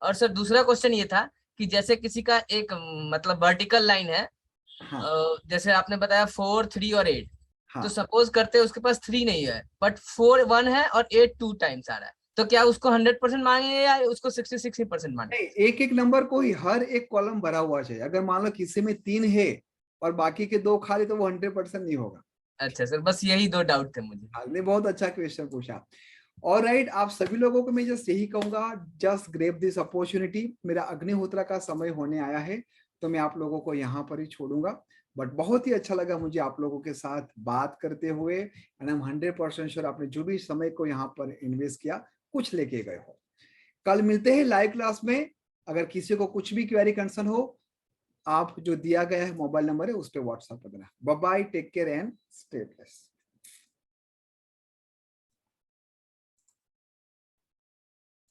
और सर दूसरा क्वेश्चन ये था कि जैसे किसी का एक मतलब वर्टिकल लाइन है, हाँ जैसे आपने बताया 4 3 और 8, हाँ, तो सपोज करते हैं उसके पास 3 नहीं है बट 4 1 है और 8 2 टाइम्स आ रहा है, तो क्या उसको 100% मांगे या उसको 66% मांगे? नहीं, एक एक नंबर को ही हर एक कॉलम भरा हुआ चाहिए। अगर मान लो किसी में 3 है और बाकी के 2 खाली, तो वो 100% नहीं होगा। अच्छा सर, बस यही 2 डाउट थे मुझे। आपने बहुत अच्छा क्वेश्चन पूछा। और राइट, आप सभी लोगों को मैं जस्ट यही कहूंगा, जस्ट ग्रेब दिस अपॉर्चुनिटी। मेरा अग्निहोत्रा का समय होने आया है, तो मैं आप लोगों को यहाँ पर ही छोड़ूंगा। बट बहुत ही अच्छा लगा मुझे आप लोगों के साथ बात करते हुए, एंड आई एम 100% श्योर आपने जो भी समय को यहाँ पर इन्वेस्ट किया, कुछ लेके गए हो। कल मिलते हैं लाइव क्लास में। अगर किसी को कुछ भी क्वेरी कंसर्न हो, आप जो दिया गया है मोबाइल नंबर है, उस पर व्हाट्सएप कर देना। Bye bye, take care and stay blessed.